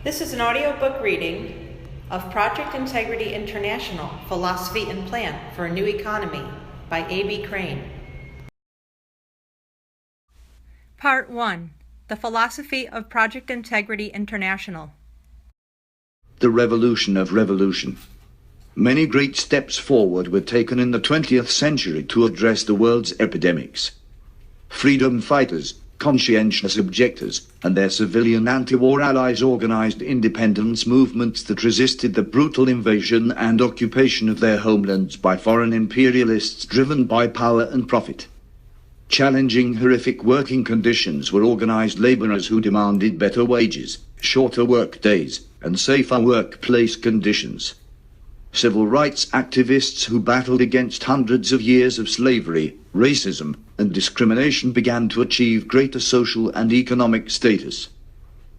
This is an audiobook reading of Project Integrity International, Philosophy and Plan for a New Economy by ABCrane. Part 1. The Philosophy of Project Integrity International. The revolution of revolution. Many great steps forward were taken in the 20th century to address the world's epidemics. Freedom fighters, conscientious objectors, and their civilian anti-war allies organized independence movements that resisted the brutal invasion and occupation of their homelands by foreign imperialists driven by power and profit. Challenging horrific working conditions were organized laborers who demanded better wages, shorter work days, and safer workplace conditions. Civil rights activists who battled against hundreds of years of slavery, racism, and discrimination began to achieve greater social and economic status.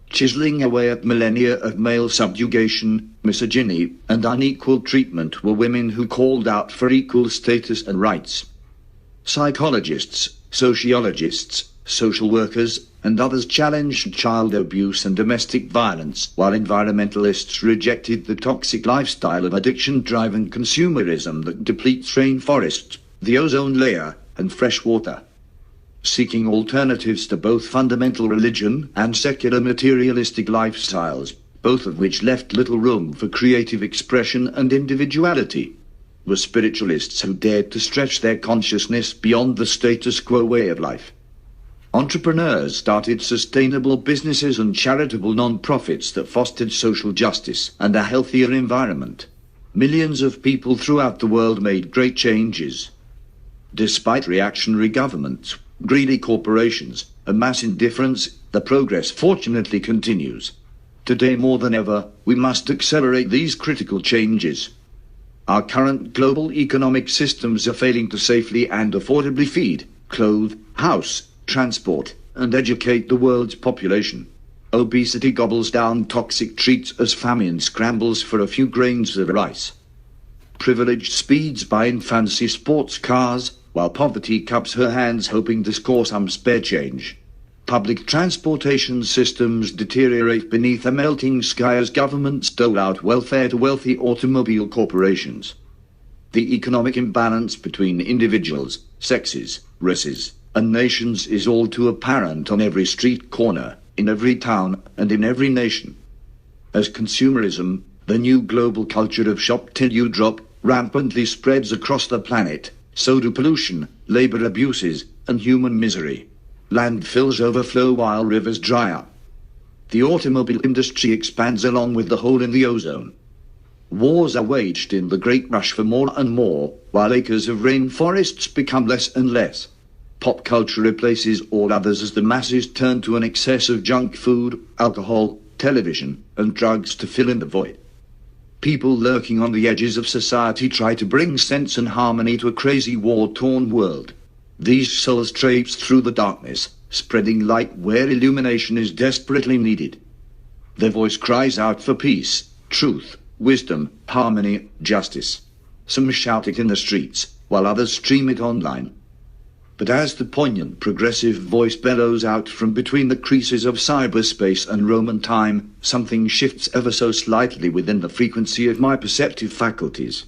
Chiseling away at millennia of male subjugation, misogyny, and unequal treatment were women who called out for equal status and rights. Psychologists, sociologists, social workers, and others challenged child abuse and domestic violence, while environmentalists rejected the toxic lifestyle of addiction-driven consumerism that depletes rainforests, the ozone layer, and fresh water. Seeking alternatives to both fundamental religion and secular materialistic lifestyles, both of which left little room for creative expression and individuality, were spiritualists who dared to stretch their consciousness beyond the status quo way of life. Entrepreneurs started sustainable businesses and charitable non-profits that fostered social justice and a healthier environment. Millions of people throughout the world made great changes. Despite reactionary governments, greedy corporations, and mass indifference, the progress fortunately continues. Today more than ever, we must accelerate these critical changes. Our current global economic systems are failing to safely and affordably feed, clothe, house, transport, and educate the world's population. Obesity gobbles down toxic treats as famine scrambles for a few grains of rice. Privilege speeds by in fancy sports cars, while poverty cups her hands hoping to score some spare change. Public transportation systems deteriorate beneath a melting sky as governments dole out welfare to wealthy automobile corporations. The economic imbalance between individuals, sexes, races, and nations is all too apparent on every street corner, in every town, and in every nation. As consumerism, the new global culture of shop till you drop, rampantly spreads across the planet, so do pollution, labor abuses, and human misery. Landfills overflow while rivers dry up. The automobile industry expands along with the hole in the ozone. Wars are waged in the great rush for more and more, while acres of rainforests become less and less. Pop culture replaces all others as the masses turn to an excess of junk food, alcohol, television, and drugs to fill in the void. People lurking on the edges of society try to bring sense and harmony to a crazy war-torn world. These souls traipse through the darkness, spreading light where illumination is desperately needed. Their voice cries out for peace, truth, wisdom, harmony, justice. Some shout it in the streets, while others stream it online. But as the poignant progressive voice bellows out from between the creases of cyberspace and Roman time, something shifts ever so slightly within the frequency of my perceptive faculties.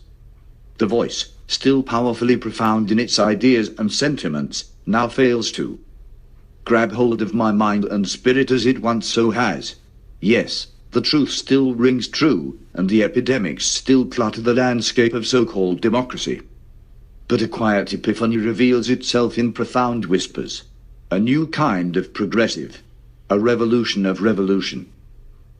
The voice, still powerfully profound in its ideas and sentiments, now fails to grab hold of my mind and spirit as it once so has. Yes, the truth still rings true, and the epidemics still clutter the landscape of so-called democracy. But a quiet epiphany reveals itself in profound whispers. A new kind of progressive. A revolution of revolution.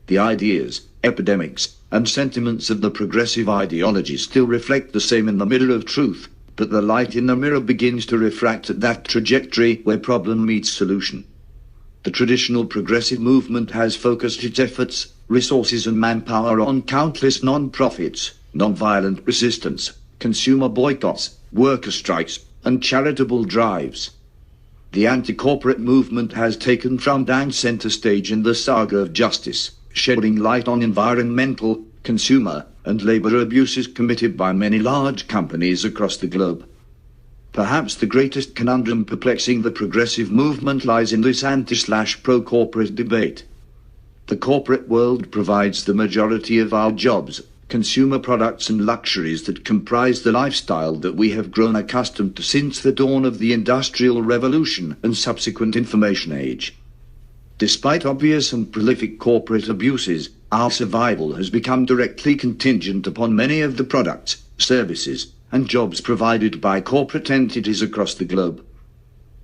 The ideas, epidemics, and sentiments of the progressive ideology still reflect the same in the mirror of truth, but the light in the mirror begins to refract at that trajectory where problem meets solution. The traditional progressive movement has focused its efforts, resources, and manpower on countless non-profits, non-violent resistance, consumer boycotts, worker strikes, and charitable drives. The anti-corporate movement has taken front and center stage in the saga of justice, shedding light on environmental, consumer, and labor abuses committed by many large companies across the globe. Perhaps the greatest conundrum perplexing the progressive movement lies in this anti-pro-corporate debate. The corporate world provides the majority of our jobs, consumer products and luxuries that comprise the lifestyle that we have grown accustomed to since the dawn of the Industrial Revolution and subsequent information age. Despite obvious and prolific corporate abuses, our survival has become directly contingent upon many of the products, services, and jobs provided by corporate entities across the globe.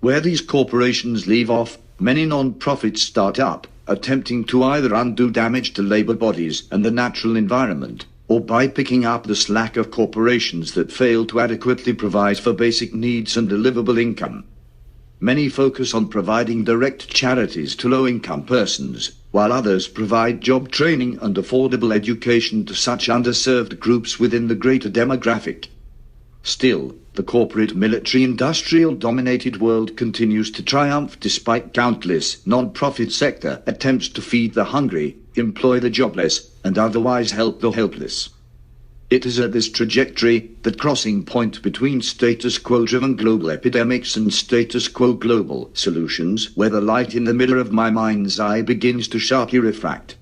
Where these corporations leave off, many non-profits start up, attempting to either undo damage to labor bodies and the natural environment, or by picking up the slack of corporations that fail to adequately provide for basic needs and a livable income. Many focus on providing direct charities to low-income persons, while others provide job training and affordable education to such underserved groups within the greater demographic. Still, the corporate military-industrial dominated world continues to triumph despite countless non-profit sector attempts to feed the hungry, employ the jobless, and otherwise help the helpless. It is at this trajectory, that crossing point between status quo-driven global epidemics and status quo global solutions, where the light in the mirror of my mind's eye begins to sharply refract.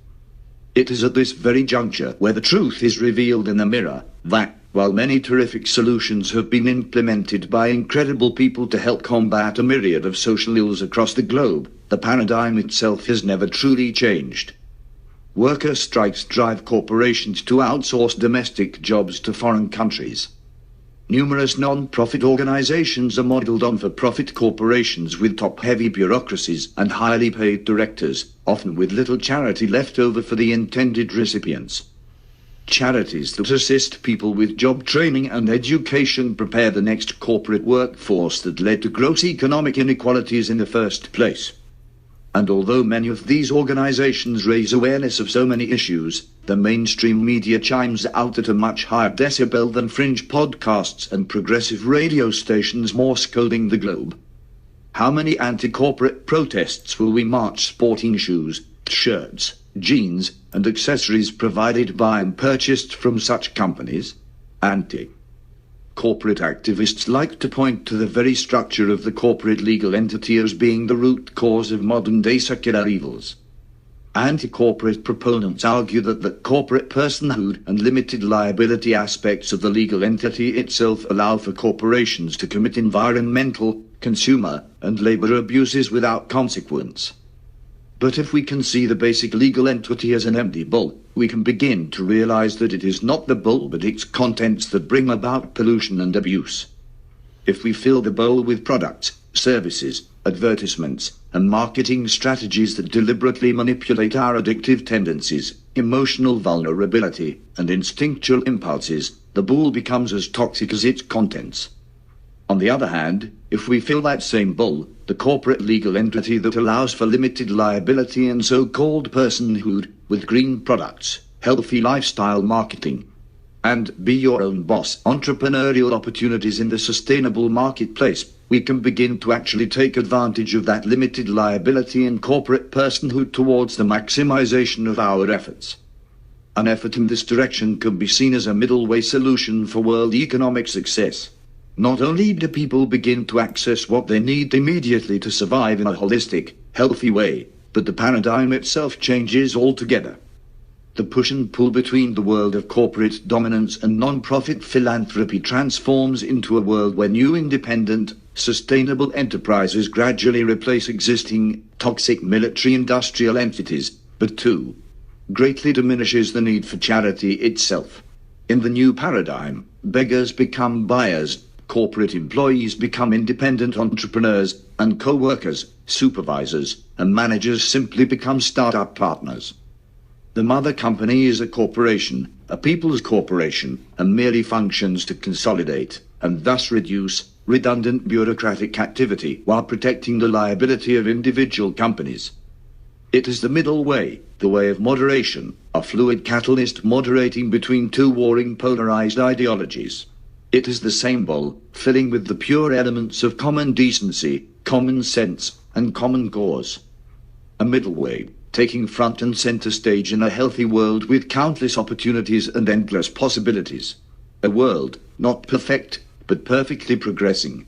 It is at this very juncture where the truth is revealed in the mirror, that, while many terrific solutions have been implemented by incredible people to help combat a myriad of social ills across the globe, the paradigm itself has never truly changed. Worker strikes drive corporations to outsource domestic jobs to foreign countries. Numerous non-profit organizations are modeled on for-profit corporations with top-heavy bureaucracies and highly paid directors, often with little charity left over for the intended recipients. Charities that assist people with job training and education prepare the next corporate workforce that led to gross economic inequalities in the first place. And although many of these organizations raise awareness of so many issues, the mainstream media chimes out at a much higher decibel than fringe podcasts and progressive radio stations more scolding the globe. How many anti-corporate protests will we march sporting shoes, shirts, jeans, and accessories provided by and purchased from such companies? Anti-corporate activists like to point to the very structure of the corporate legal entity as being the root cause of modern-day secular evils. Anti-corporate proponents argue that the corporate personhood and limited liability aspects of the legal entity itself allow for corporations to commit environmental, consumer, and labor abuses without consequence. But if we can see the basic legal entity as an empty bowl, we can begin to realize that it is not the bowl but its contents that bring about pollution and abuse. If we fill the bowl with products, services, advertisements, and marketing strategies that deliberately manipulate our addictive tendencies, emotional vulnerability, and instinctual impulses, the bowl becomes as toxic as its contents. On the other hand, if we fill that same bowl, the corporate legal entity that allows for limited liability and so-called personhood, with green products, healthy lifestyle marketing, and be your own boss entrepreneurial opportunities in the sustainable marketplace, we can begin to actually take advantage of that limited liability and corporate personhood towards the maximization of our efforts. An effort in this direction can be seen as a middle way solution for world economic success. Not only do people begin to access what they need immediately to survive in a holistic, healthy way, but the paradigm itself changes altogether. The push and pull between the world of corporate dominance and non-profit philanthropy transforms into a world where new independent, sustainable enterprises gradually replace existing, toxic military-industrial entities, but too greatly diminishes the need for charity itself. In the new paradigm, beggars become buyers, corporate employees become independent entrepreneurs, and co-workers, supervisors, and managers simply become startup partners. The mother company is a corporation, a people's corporation, and merely functions to consolidate, and thus reduce, redundant bureaucratic activity while protecting the liability of individual companies. It is the middle way, the way of moderation, a fluid catalyst moderating between two warring polarized ideologies. It is the same bowl, filling with the pure elements of common decency, common sense, and common cause. A middle way, taking front and center stage in a healthy world with countless opportunities and endless possibilities. A world, not perfect, but perfectly progressing.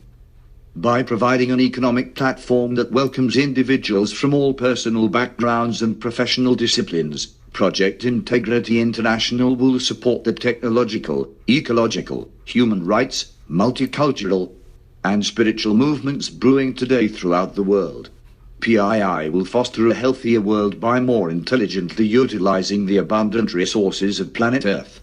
By providing an economic platform that welcomes individuals from all personal backgrounds and professional disciplines, Project Integrity International will support the technological, ecological, human rights, multicultural, and spiritual movements brewing today throughout the world. PII will foster a healthier world by more intelligently utilizing the abundant resources of planet Earth.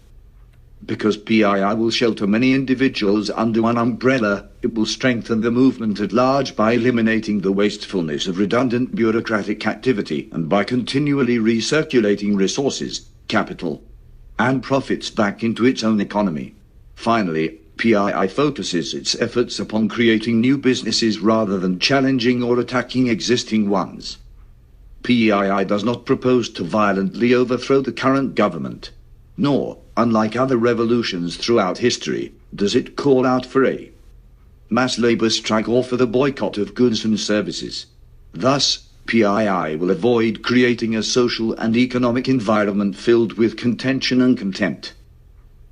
Because PII will shelter many individuals under one umbrella, it will strengthen the movement at large by eliminating the wastefulness of redundant bureaucratic activity and by continually recirculating resources, capital, and profits back into its own economy. Finally, PII focuses its efforts upon creating new businesses rather than challenging or attacking existing ones. PII does not propose to violently overthrow the current government, nor, unlike other revolutions throughout history, does it call out for a mass labor strike or for the boycott of goods and services. Thus, PII will avoid creating a social and economic environment filled with contention and contempt.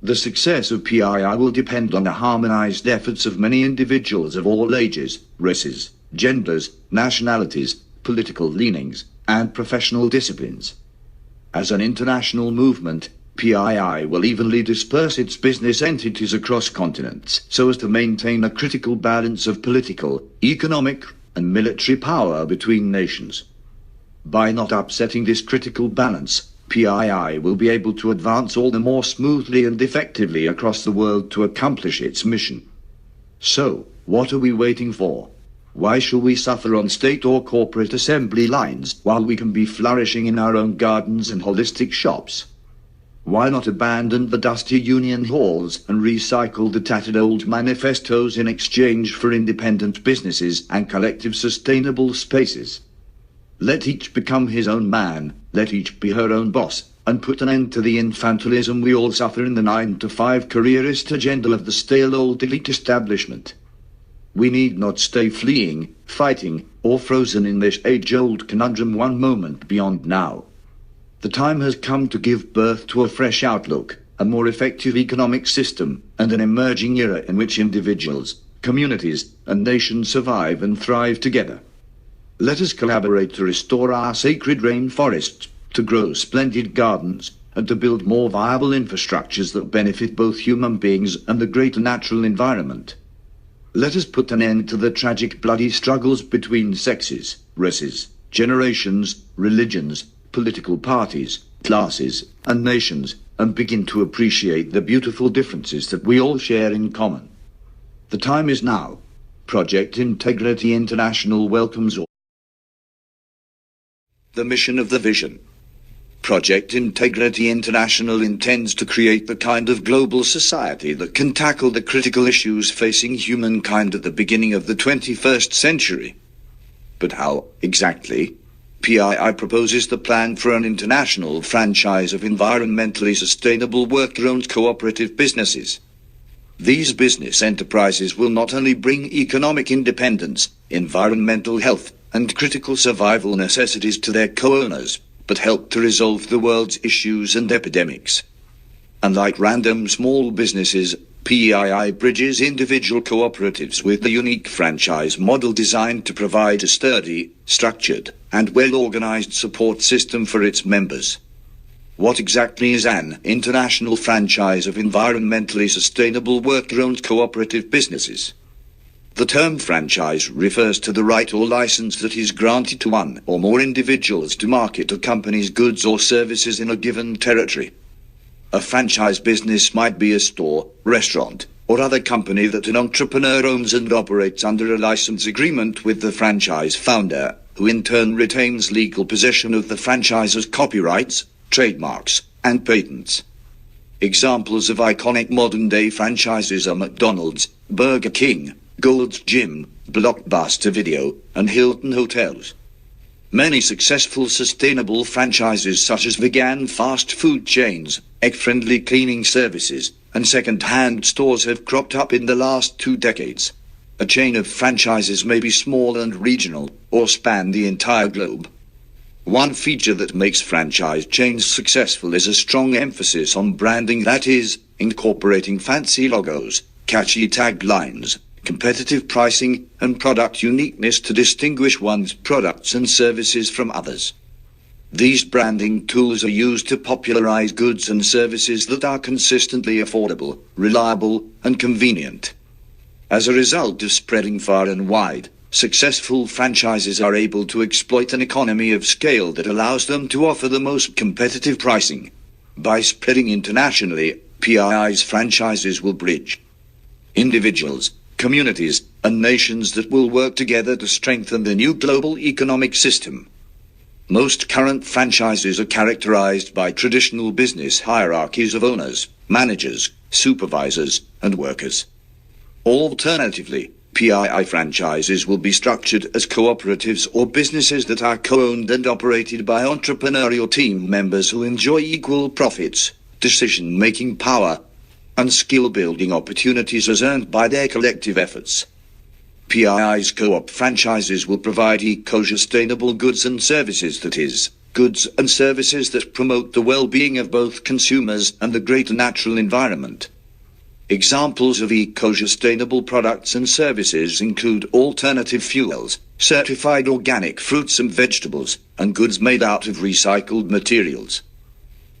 The success of PII will depend on the harmonized efforts of many individuals of all ages, races, genders, nationalities, political leanings, and professional disciplines. As an international movement, PII will evenly disperse its business entities across continents so as to maintain a critical balance of political, economic, and military power between nations. By not upsetting this critical balance, PII will be able to advance all the more smoothly and effectively across the world to accomplish its mission. So, what are we waiting for? Why shall we suffer on state or corporate assembly lines while we can be flourishing in our own gardens and holistic shops? Why not abandon the dusty union halls and recycle the tattered old manifestos in exchange for independent businesses and collective sustainable spaces? Let each become his own man, let each be her own boss, and put an end to the infantilism we all suffer in the 9-to-5 careerist agenda of the stale old elite establishment. We need not stay fleeing, fighting, or frozen in this age-old conundrum one moment beyond now. The time has come to give birth to a fresh outlook, a more effective economic system, and an emerging era in which individuals, communities, and nations survive and thrive together. Let us collaborate to restore our sacred rainforests, to grow splendid gardens, and to build more viable infrastructures that benefit both human beings and the greater natural environment. Let us put an end to the tragic bloody struggles between sexes, races, generations, religions, political parties, classes, and nations, and begin to appreciate the beautiful differences that we all share in common. The time is now. Project Integrity International welcomes all. The mission of the vision. Project Integrity International intends to create the kind of global society that can tackle the critical issues facing humankind at the beginning of the 21st century. But how, exactly? PII proposes the plan for an international franchise of environmentally sustainable worker-owned cooperative businesses. These business enterprises will not only bring economic independence, environmental health, and critical survival necessities to their co-owners, but help to resolve the world's issues and epidemics. Unlike random small businesses, PII bridges individual cooperatives with a unique franchise model designed to provide a sturdy, structured, and well-organized support system for its members. What exactly is an international franchise of environmentally sustainable worker-owned cooperative businesses? The term franchise refers to the right or license that is granted to one or more individuals to market a company's goods or services in a given territory. A franchise business might be a store, restaurant, or other company that an entrepreneur owns and operates under a license agreement with the franchise founder, who in turn retains legal possession of the franchise's copyrights, trademarks, and patents. Examples of iconic modern-day franchises are McDonald's, Burger King, Gold's Gym, Blockbuster Video, and Hilton Hotels. Many successful sustainable franchises such as vegan fast food chains, ecofriendly cleaning services, and second-hand stores have cropped up in the last 2 decades. A chain of franchises may be small and regional, or span the entire globe. One feature that makes franchise chains successful is a strong emphasis on branding, that is, incorporating fancy logos, catchy taglines, competitive pricing, and product uniqueness to distinguish one's products and services from others. These branding tools are used to popularize goods and services that are consistently affordable, reliable, and convenient. As a result of spreading far and wide, successful franchises are able to exploit an economy of scale that allows them to offer the most competitive pricing. By spreading internationally, PII's franchises will bridge individuals, communities, and nations that will work together to strengthen the new global economic system. Most current franchises are characterized by traditional business hierarchies of owners, managers, supervisors, and workers. Alternatively, PII franchises will be structured as cooperatives or businesses that are co-owned and operated by entrepreneurial team members who enjoy equal profits, decision-making power, and skill-building opportunities as earned by their collective efforts. PII's co-op franchises will provide eco-sustainable goods and services, that is, goods and services that promote the well-being of both consumers and the greater natural environment. Examples of eco-sustainable products and services include alternative fuels, certified organic fruits and vegetables, and goods made out of recycled materials.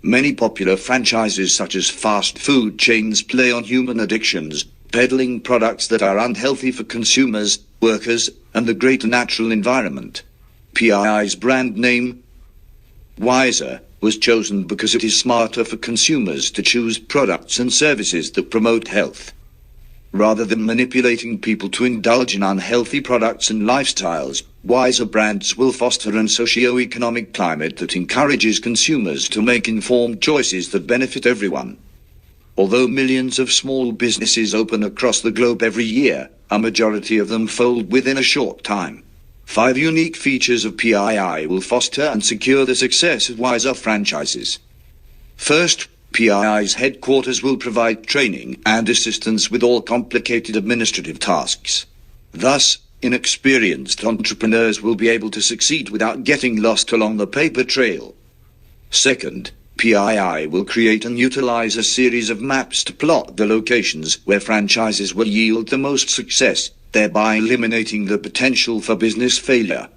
Many popular franchises such as fast food chains play on human addictions, peddling products that are unhealthy for consumers, workers, and the greater natural environment. PII's brand name, Wiser, was chosen because it is smarter for consumers to choose products and services that promote health. Rather than manipulating people to indulge in unhealthy products and lifestyles, wiser brands will foster an socio-economic climate that encourages consumers to make informed choices that benefit everyone. Although millions of small businesses open across the globe every year, a majority of them fold within a short time. 5 unique features of PII will foster and secure the success of wiser franchises. First, PII's headquarters will provide training and assistance with all complicated administrative tasks. Thus, inexperienced entrepreneurs will be able to succeed without getting lost along the paper trail. Second, PII will create and utilize a series of maps to plot the locations where franchises will yield the most success, thereby eliminating the potential for business failure.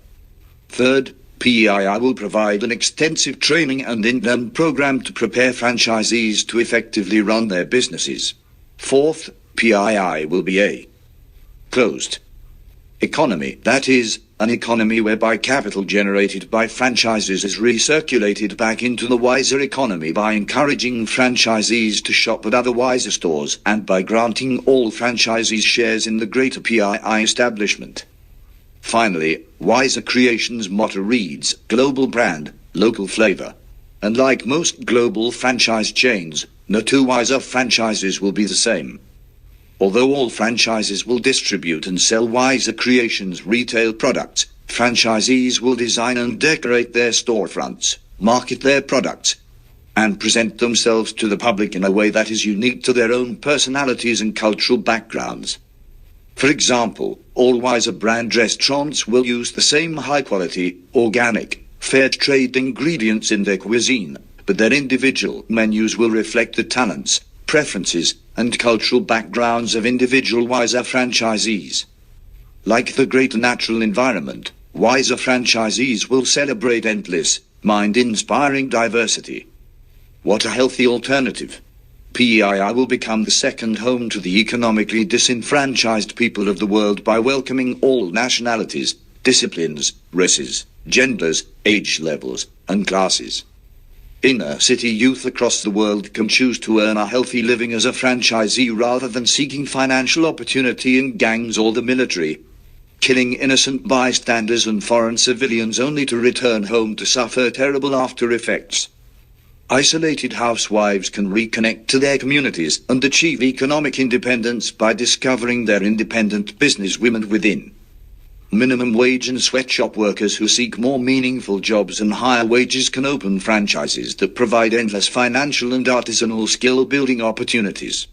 Third, PII will provide an extensive training and in-depth program to prepare franchisees to effectively run their businesses. Fourth, PII will be a closed economy, that is, an economy whereby capital generated by franchises is recirculated back into the wiser economy by encouraging franchisees to shop at other wiser stores and by granting all franchisees shares in the greater PII establishment. Finally, Wiser Creation's motto reads, global brand, local flavor. And like most global franchise chains, no two Wiser franchises will be the same. Although all franchises will distribute and sell Wiser Creations retail products, franchisees will design and decorate their storefronts, market their products, and present themselves to the public in a way that is unique to their own personalities and cultural backgrounds. For example, all Wiser brand restaurants will use the same high-quality, organic, fair-trade ingredients in their cuisine, but their individual menus will reflect the talents, preferences, and cultural backgrounds of individual Wiser franchisees. Like the greater natural environment, Wiser franchisees will celebrate endless, mind-inspiring diversity. What a healthy alternative! PII will become the second home to the economically disenfranchised people of the world by welcoming all nationalities, disciplines, races, genders, age levels, and classes. Inner-city youth across the world can choose to earn a healthy living as a franchisee rather than seeking financial opportunity in gangs or the military, killing innocent bystanders and foreign civilians only to return home to suffer terrible after effects. Isolated housewives can reconnect to their communities and achieve economic independence by discovering their independent businesswomen within. Minimum wage and sweatshop workers who seek more meaningful jobs and higher wages can open franchises that provide endless financial and artisanal skill-building opportunities.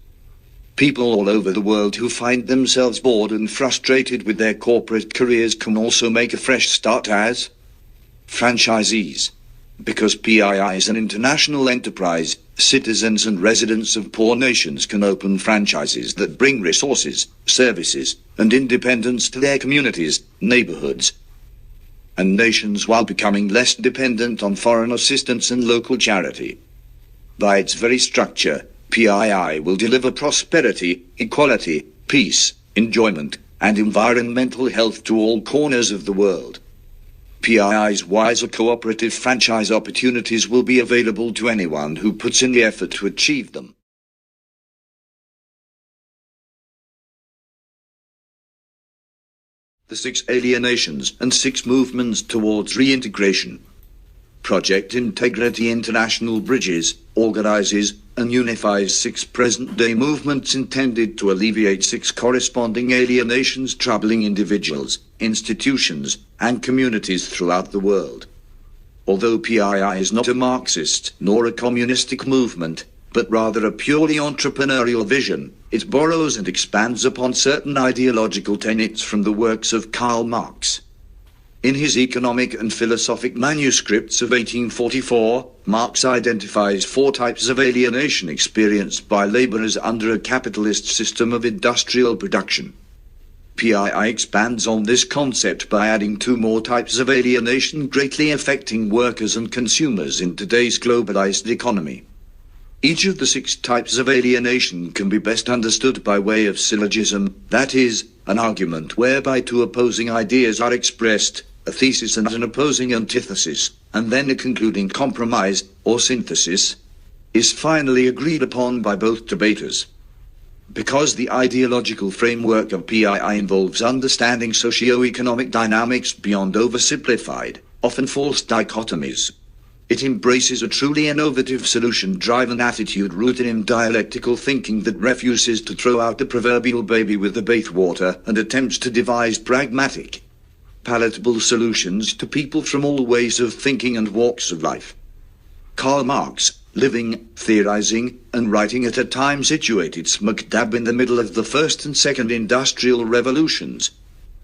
People all over the world who find themselves bored and frustrated with their corporate careers can also make a fresh start as franchisees. Because PII is an international enterprise, citizens and residents of poor nations can open franchises that bring resources, services, and independence to their communities, neighborhoods, and nations while becoming less dependent on foreign assistance and local charity. By its very structure, PII will deliver prosperity, equality, peace, enjoyment, and environmental health to all corners of the world. PII's wiser cooperative franchise opportunities will be available to anyone who puts in the effort to achieve them. The 6 alienations and 6 movements towards reintegration. Project Integrity International bridges, organizes, and unifies 6 present-day movements intended to alleviate 6 corresponding alienations troubling individuals, institutions, and communities throughout the world. Although PII is not a Marxist nor a communistic movement, but rather a purely entrepreneurial vision, it borrows and expands upon certain ideological tenets from the works of Karl Marx. In his economic and philosophic manuscripts of 1844, Marx identifies 4 types of alienation experienced by laborers under a capitalist system of industrial production. PII expands on this concept by adding 2 more types of alienation greatly affecting workers and consumers in today's globalized economy. Each of the 6 types of alienation can be best understood by way of syllogism, that is, an argument whereby 2 opposing ideas are expressed, a thesis and an opposing antithesis, and then a concluding compromise, or synthesis, is finally agreed upon by both debaters. Because the ideological framework of PII involves understanding socio-economic dynamics beyond oversimplified, often false dichotomies, it embraces a truly innovative solution-driven attitude rooted in dialectical thinking that refuses to throw out the proverbial baby with the bathwater and attempts to devise pragmatic, palatable solutions to people from all ways of thinking and walks of life. Karl Marx, living, theorizing, and writing at a time situated smack dab in the middle of the first and second industrial revolutions,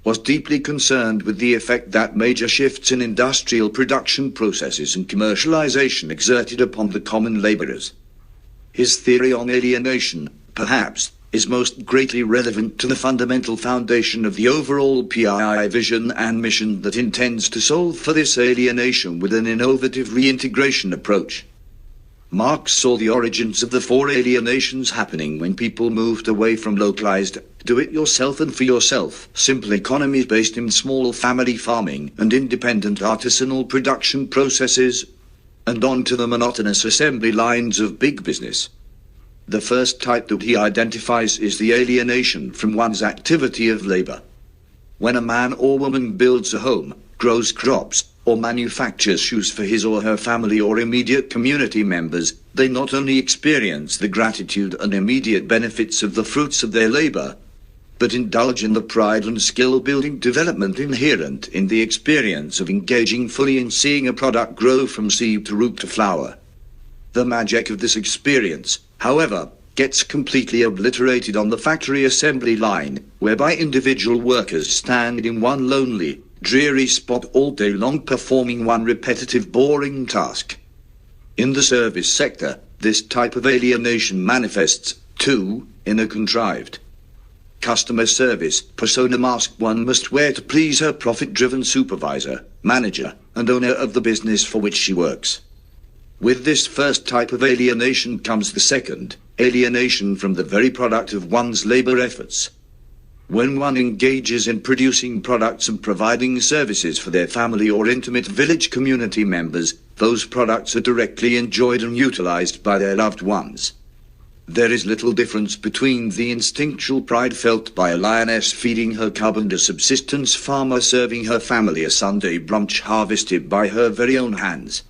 was deeply concerned with the effect that major shifts in industrial production processes and commercialization exerted upon the common laborers. His theory on alienation, perhaps, is most greatly relevant to the fundamental foundation of the overall PII vision and mission that intends to solve for this alienation with an innovative reintegration approach. Marx saw the origins of the 4 alienations happening when people moved away from localized, do-it-yourself and for yourself, simple economies based in small family farming and independent artisanal production processes, and onto the monotonous assembly lines of big business. The first type that he identifies is the alienation from one's activity of labor. When a man or woman builds a home, grows crops, or manufactures shoes for his or her family or immediate community members, they not only experience the gratitude and immediate benefits of the fruits of their labor, but indulge in the pride and skill-building development inherent in the experience of engaging fully in seeing a product grow from seed to root to flower. The magic of this experience, however, gets completely obliterated on the factory assembly line, whereby individual workers stand in one lonely, dreary spot all day long performing one repetitive boring task. In the service sector, this type of alienation manifests, too, in a contrived customer service persona mask one must wear to please her profit-driven supervisor, manager, and owner of the business for which she works. With this first type of alienation comes the second, alienation from the very product of one's labor efforts. When one engages in producing products and providing services for their family or intimate village community members, those products are directly enjoyed and utilized by their loved ones. There is little difference between the instinctual pride felt by a lioness feeding her cub and a subsistence farmer serving her family a Sunday brunch harvested by her very own hands.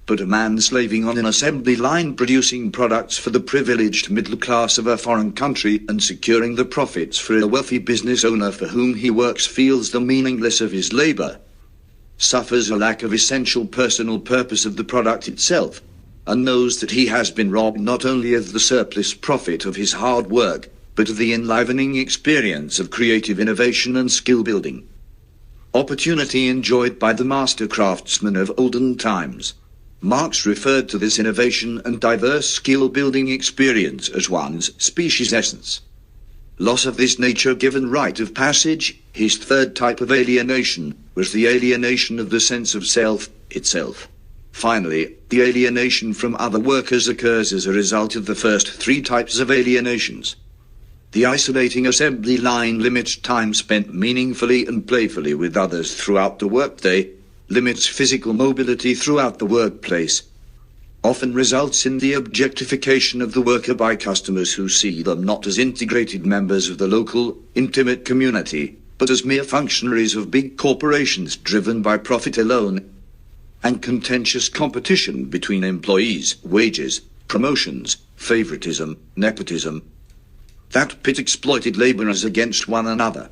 But a man slaving on an assembly line producing products for the privileged middle class of a foreign country and securing the profits for a wealthy business owner for whom he works feels the meaningless of his labor, suffers a lack of essential personal purpose of the product itself, and knows that he has been robbed not only of the surplus profit of his hard work, but of the enlivening experience of creative innovation and skill building. Opportunity enjoyed by the master craftsmen of olden times. Marx referred to this innovation and diverse skill-building experience as one's species' essence. Loss of this nature-given rite of passage, his third type of alienation, was the alienation of the sense of self itself. Finally, the alienation from other workers occurs as a result of the first three types of alienations. The isolating assembly line limits time spent meaningfully and playfully with others throughout the workday, limits physical mobility throughout the workplace, often results in the objectification of the worker by customers who see them not as integrated members of the local, intimate community, but as mere functionaries of big corporations driven by profit alone, and contentious competition between employees, wages, promotions, favoritism, nepotism, that pit exploited laborers against one another.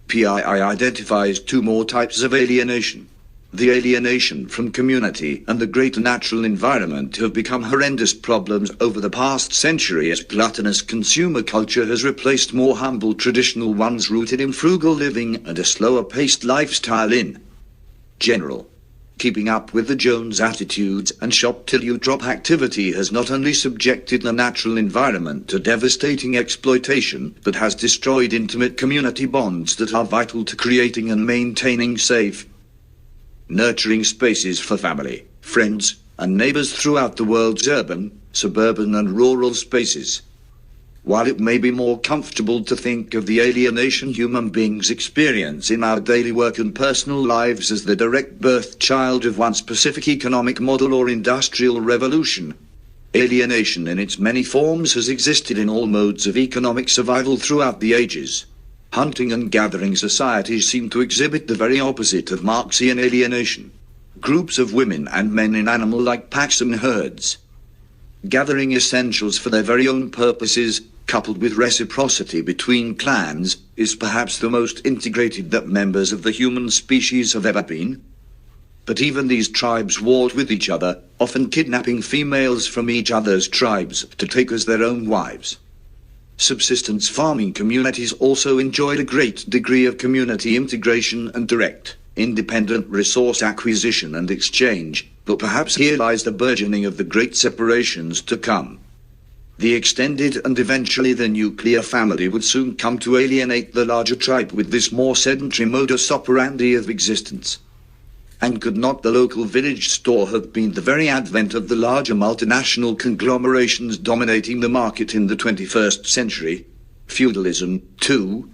PII identifies two more types of alienation. The alienation from community and the greater natural environment have become horrendous problems over the past century as gluttonous consumer culture has replaced more humble traditional ones rooted in frugal living and a slower-paced lifestyle in general. Keeping up with the Jones attitudes and shop-till-you-drop activity has not only subjected the natural environment to devastating exploitation, but has destroyed intimate community bonds that are vital to creating and maintaining safe, nurturing spaces for family, friends, and neighbors throughout the world's urban, suburban, and rural spaces. While it may be more comfortable to think of the alienation human beings experience in our daily work and personal lives as the direct birth child of one specific economic model or industrial revolution, alienation in its many forms has existed in all modes of economic survival throughout the ages. Hunting and gathering societies seem to exhibit the very opposite of Marxian alienation. Groups of women and men in animal-like packs and herds, gathering essentials for their very own purposes, coupled with reciprocity between clans, is perhaps the most integrated that members of the human species have ever been. But even these tribes warred with each other, often kidnapping females from each other's tribes to take as their own wives. Subsistence farming communities also enjoyed a great degree of community integration and direct, independent resource acquisition and exchange, but perhaps here lies the burgeoning of the great separations to come. The extended and eventually the nuclear family would soon come to alienate the larger tribe with this more sedentary modus operandi of existence. And could not the local village store have been the very advent of the larger multinational conglomerations dominating the market in the 21st century? Feudalism, too,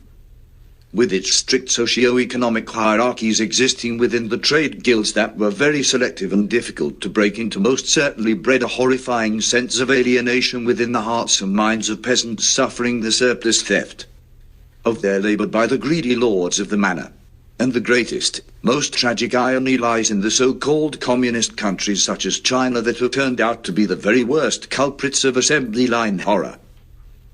with its strict socio-economic hierarchies existing within the trade guilds that were very selective and difficult to break into, most certainly bred a horrifying sense of alienation within the hearts and minds of peasants suffering the surplus theft of their labor by the greedy lords of the manor. And the greatest, most tragic irony lies in the so-called communist countries such as China that have turned out to be the very worst culprits of assembly line horror.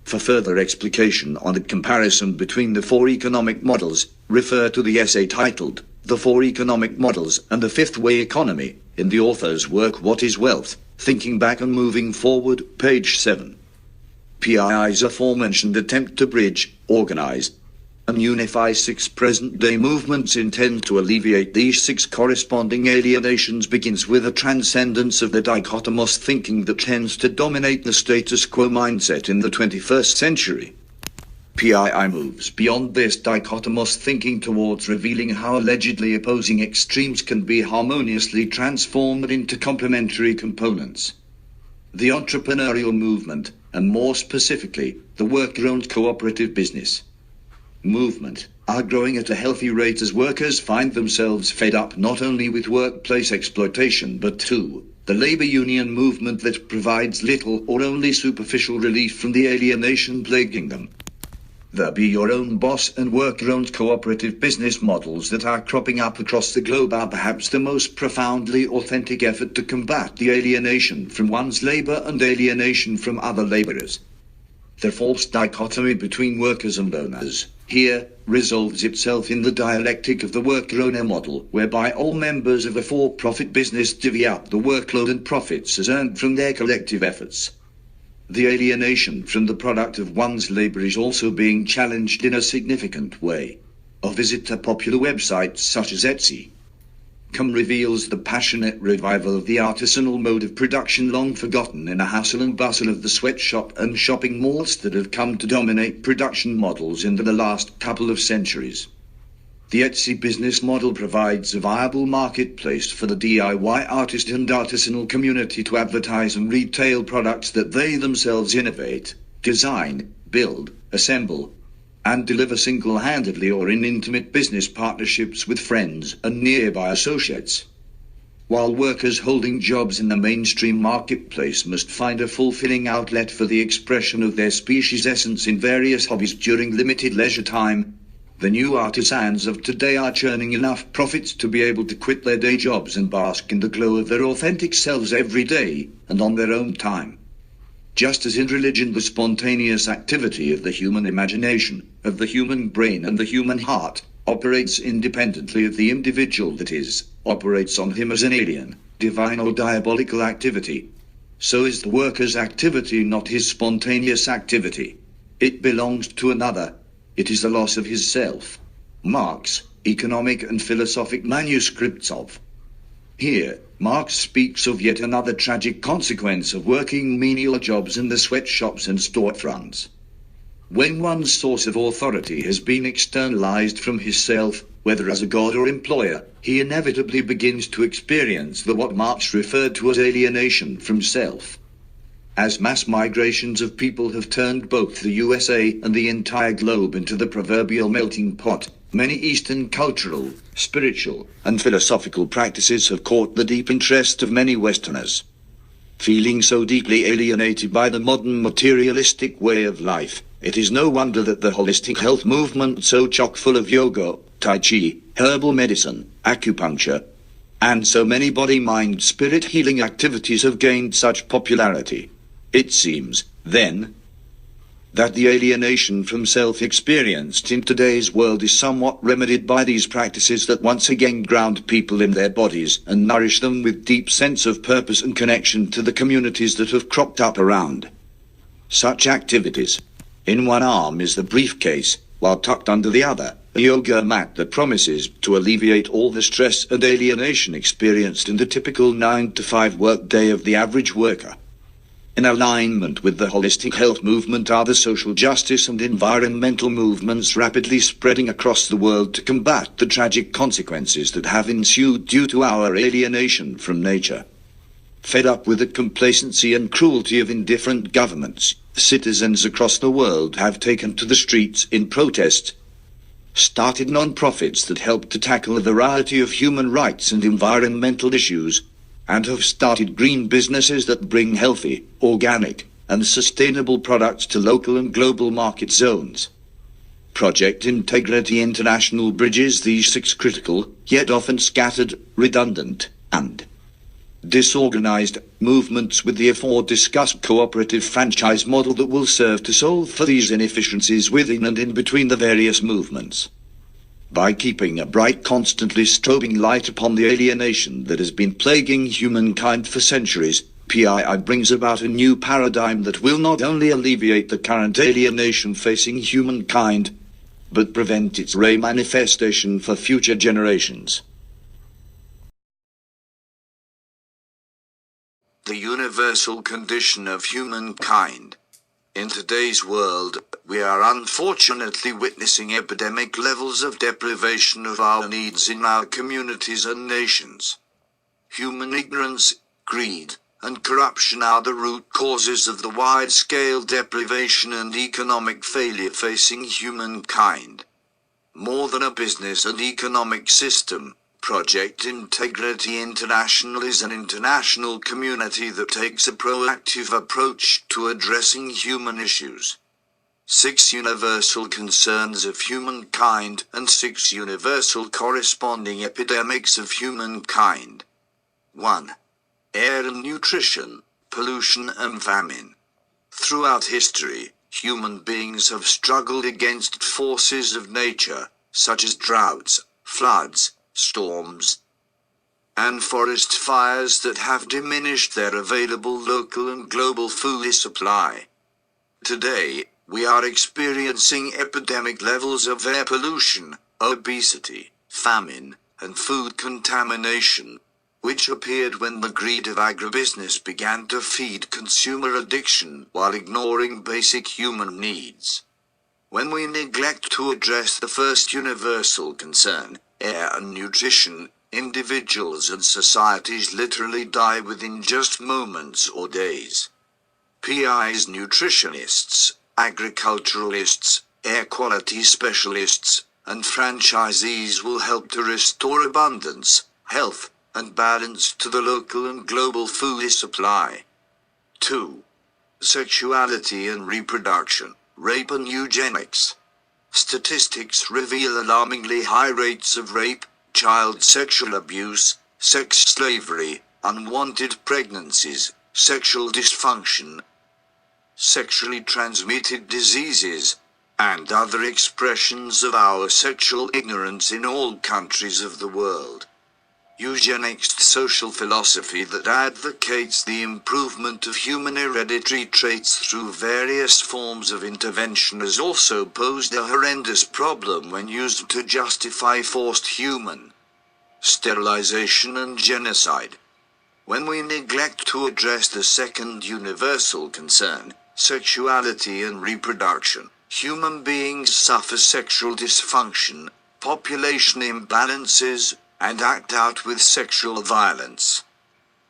For further explication on the comparison between the four economic models, refer to the essay titled, The Four Economic Models and the Fifth Way Economy, in the author's work What is Wealth? Thinking Back and Moving Forward, page 7. PII's aforementioned attempt to bridge, organize, and unify six present-day movements intend to alleviate these six corresponding alienations begins with a transcendence of the dichotomous thinking that tends to dominate the status quo mindset in the 21st century. PII moves beyond this dichotomous thinking towards revealing how allegedly opposing extremes can be harmoniously transformed into complementary components. The entrepreneurial movement, and more specifically, the worker-owned cooperative business movement, are growing at a healthy rate as workers find themselves fed up not only with workplace exploitation but too the labor union movement that provides little or only superficial relief from the alienation plaguing them. The be your own boss and worker-owned cooperative business models that are cropping up across the globe are perhaps the most profoundly authentic effort to combat the alienation from one's labor and alienation from other laborers. The false dichotomy between workers and owners here resolves itself in the dialectic of the worker-owner model, whereby all members of a for-profit business divvy up the workload and profits as earned from their collective efforts. The alienation from the product of one's labor is also being challenged in a significant way. A visit to popular websites such as Etsy, reveals the passionate revival of the artisanal mode of production long forgotten in a hustle and bustle of the sweatshop and shopping malls that have come to dominate production models in the last couple of centuries. The Etsy business model provides a viable marketplace for the DIY artist and artisanal community to advertise and retail products that they themselves innovate, design, build, assemble, and deliver single-handedly or in intimate business partnerships with friends and nearby associates. While workers holding jobs in the mainstream marketplace must find a fulfilling outlet for the expression of their species' essence in various hobbies during limited leisure time, the new artisans of today are churning enough profits to be able to quit their day jobs and bask in the glow of their authentic selves every day, and on their own time. Just as in religion the spontaneous activity of the human imagination, of the human brain and the human heart, operates independently of the individual, that is, operates on him as an alien, divine or diabolical activity, so is the worker's activity not his spontaneous activity. It belongs to another. It is the loss of his self. Marx, Economic and Philosophic Manuscripts of. Here, Marx speaks of yet another tragic consequence of working menial jobs in the sweatshops and storefronts. When one's source of authority has been externalized from his self, whether as a god or employer, he inevitably begins to experience what Marx referred to as alienation from self. As mass migrations of people have turned both the USA and the entire globe into the proverbial melting pot, many Eastern cultural, spiritual, and philosophical practices have caught the deep interest of many Westerners. Feeling so deeply alienated by the modern materialistic way of life, it is no wonder that the holistic health movement, so chock full of yoga, tai chi, herbal medicine, acupuncture, and so many body-mind-spirit healing activities have gained such popularity. It seems, then, that the alienation from self experienced in today's world is somewhat remedied by these practices that once again ground people in their bodies and nourish them with deep sense of purpose and connection to the communities that have cropped up around. Such activities. In one arm is the briefcase, while tucked under the other, a yoga mat that promises to alleviate all the stress and alienation experienced in the typical 9-to-5 workday of the average worker. In alignment with the holistic health movement are the social justice and environmental movements rapidly spreading across the world to combat the tragic consequences that have ensued due to our alienation from nature. Fed up with the complacency and cruelty of indifferent governments, citizens across the world have taken to the streets in protest, started non-profits that help to tackle a variety of human rights and environmental issues, and have started green businesses that bring healthy, organic, and sustainable products to local and global market zones. Project Integrity International bridges these 6 critical, yet often scattered, redundant, and disorganized movements with the aforediscussed cooperative franchise model that will serve to solve for these inefficiencies within and in between the various movements. By keeping a bright, constantly strobing light upon the alienation that has been plaguing humankind for centuries, PII brings about a new paradigm that will not only alleviate the current alienation facing humankind, but prevent its re-manifestation for future generations. The universal condition of humankind. In today's world, we are unfortunately witnessing epidemic levels of deprivation of our needs in our communities and nations. Human ignorance, greed, and corruption are the root causes of the wide-scale deprivation and economic failure facing humankind. More than a business and economic system, Project Integrity International is an international community that takes a proactive approach to addressing human issues. 6 universal concerns of humankind and 6 universal corresponding epidemics of humankind. 1. Air and nutrition, pollution and famine. Throughout history, human beings have struggled against forces of nature, such as droughts, floods, storms, and forest fires that have diminished their available local and global food supply. Today, we are experiencing epidemic levels of air pollution, obesity, famine, and food contamination, which appeared when the greed of agribusiness began to feed consumer addiction while ignoring basic human needs. When we neglect to address the first universal concern, air and nutrition, individuals and societies literally die within just moments or days. PI's nutritionists, agriculturalists, air quality specialists, and franchisees will help to restore abundance, health, and balance to the local and global food supply. 2. Sexuality and reproduction, rape and eugenics. Statistics reveal alarmingly high rates of rape, child sexual abuse, sex slavery, unwanted pregnancies, sexual dysfunction, sexually transmitted diseases, and other expressions of our sexual ignorance in all countries of the world. Eugenics, social philosophy that advocates the improvement of human hereditary traits through various forms of intervention, has also posed a horrendous problem when used to justify forced human sterilization and genocide. When we neglect to address the second universal concern, sexuality and reproduction, human beings suffer sexual dysfunction, population imbalances, and act out with sexual violence.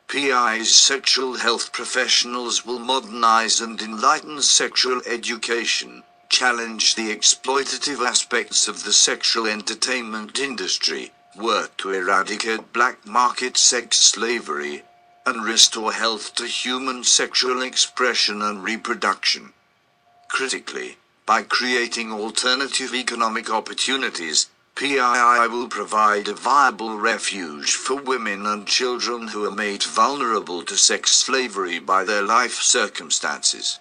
PI's sexual health professionals will modernize and enlighten sexual education, challenge the exploitative aspects of the sexual entertainment industry, work to eradicate black market sex slavery, and restore health to human sexual expression and reproduction. Critically, by creating alternative economic opportunities, PII will provide a viable refuge for women and children who are made vulnerable to sex slavery by their life circumstances.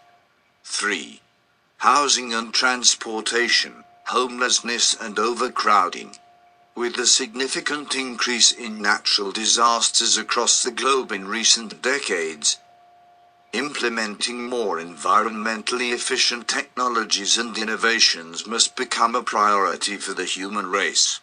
3. Housing and transportation, homelessness and overcrowding. With the significant increase in natural disasters across the globe in recent decades, implementing more environmentally efficient technologies and innovations must become a priority for the human race.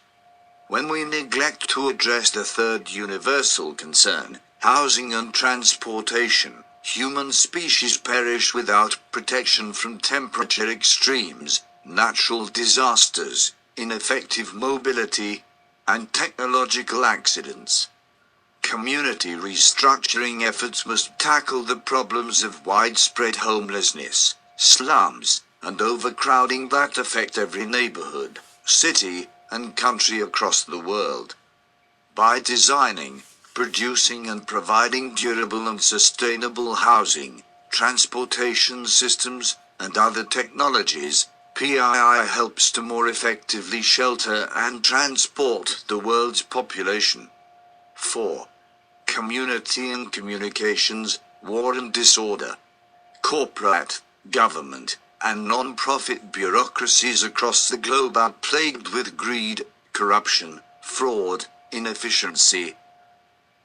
When we neglect to address the third universal concern, housing and transportation, human species perish without protection from temperature extremes, natural disasters, ineffective mobility, and technological accidents. Community restructuring efforts must tackle the problems of widespread homelessness, slums, and overcrowding that affect every neighborhood, city, and country across the world. By designing, producing and providing durable and sustainable housing, transportation systems, and other technologies, PII helps to more effectively shelter and transport the world's population. 4. Community and communications, war and disorder. Corporate, government, and non-profit bureaucracies across the globe are plagued with greed, corruption, fraud, inefficiency,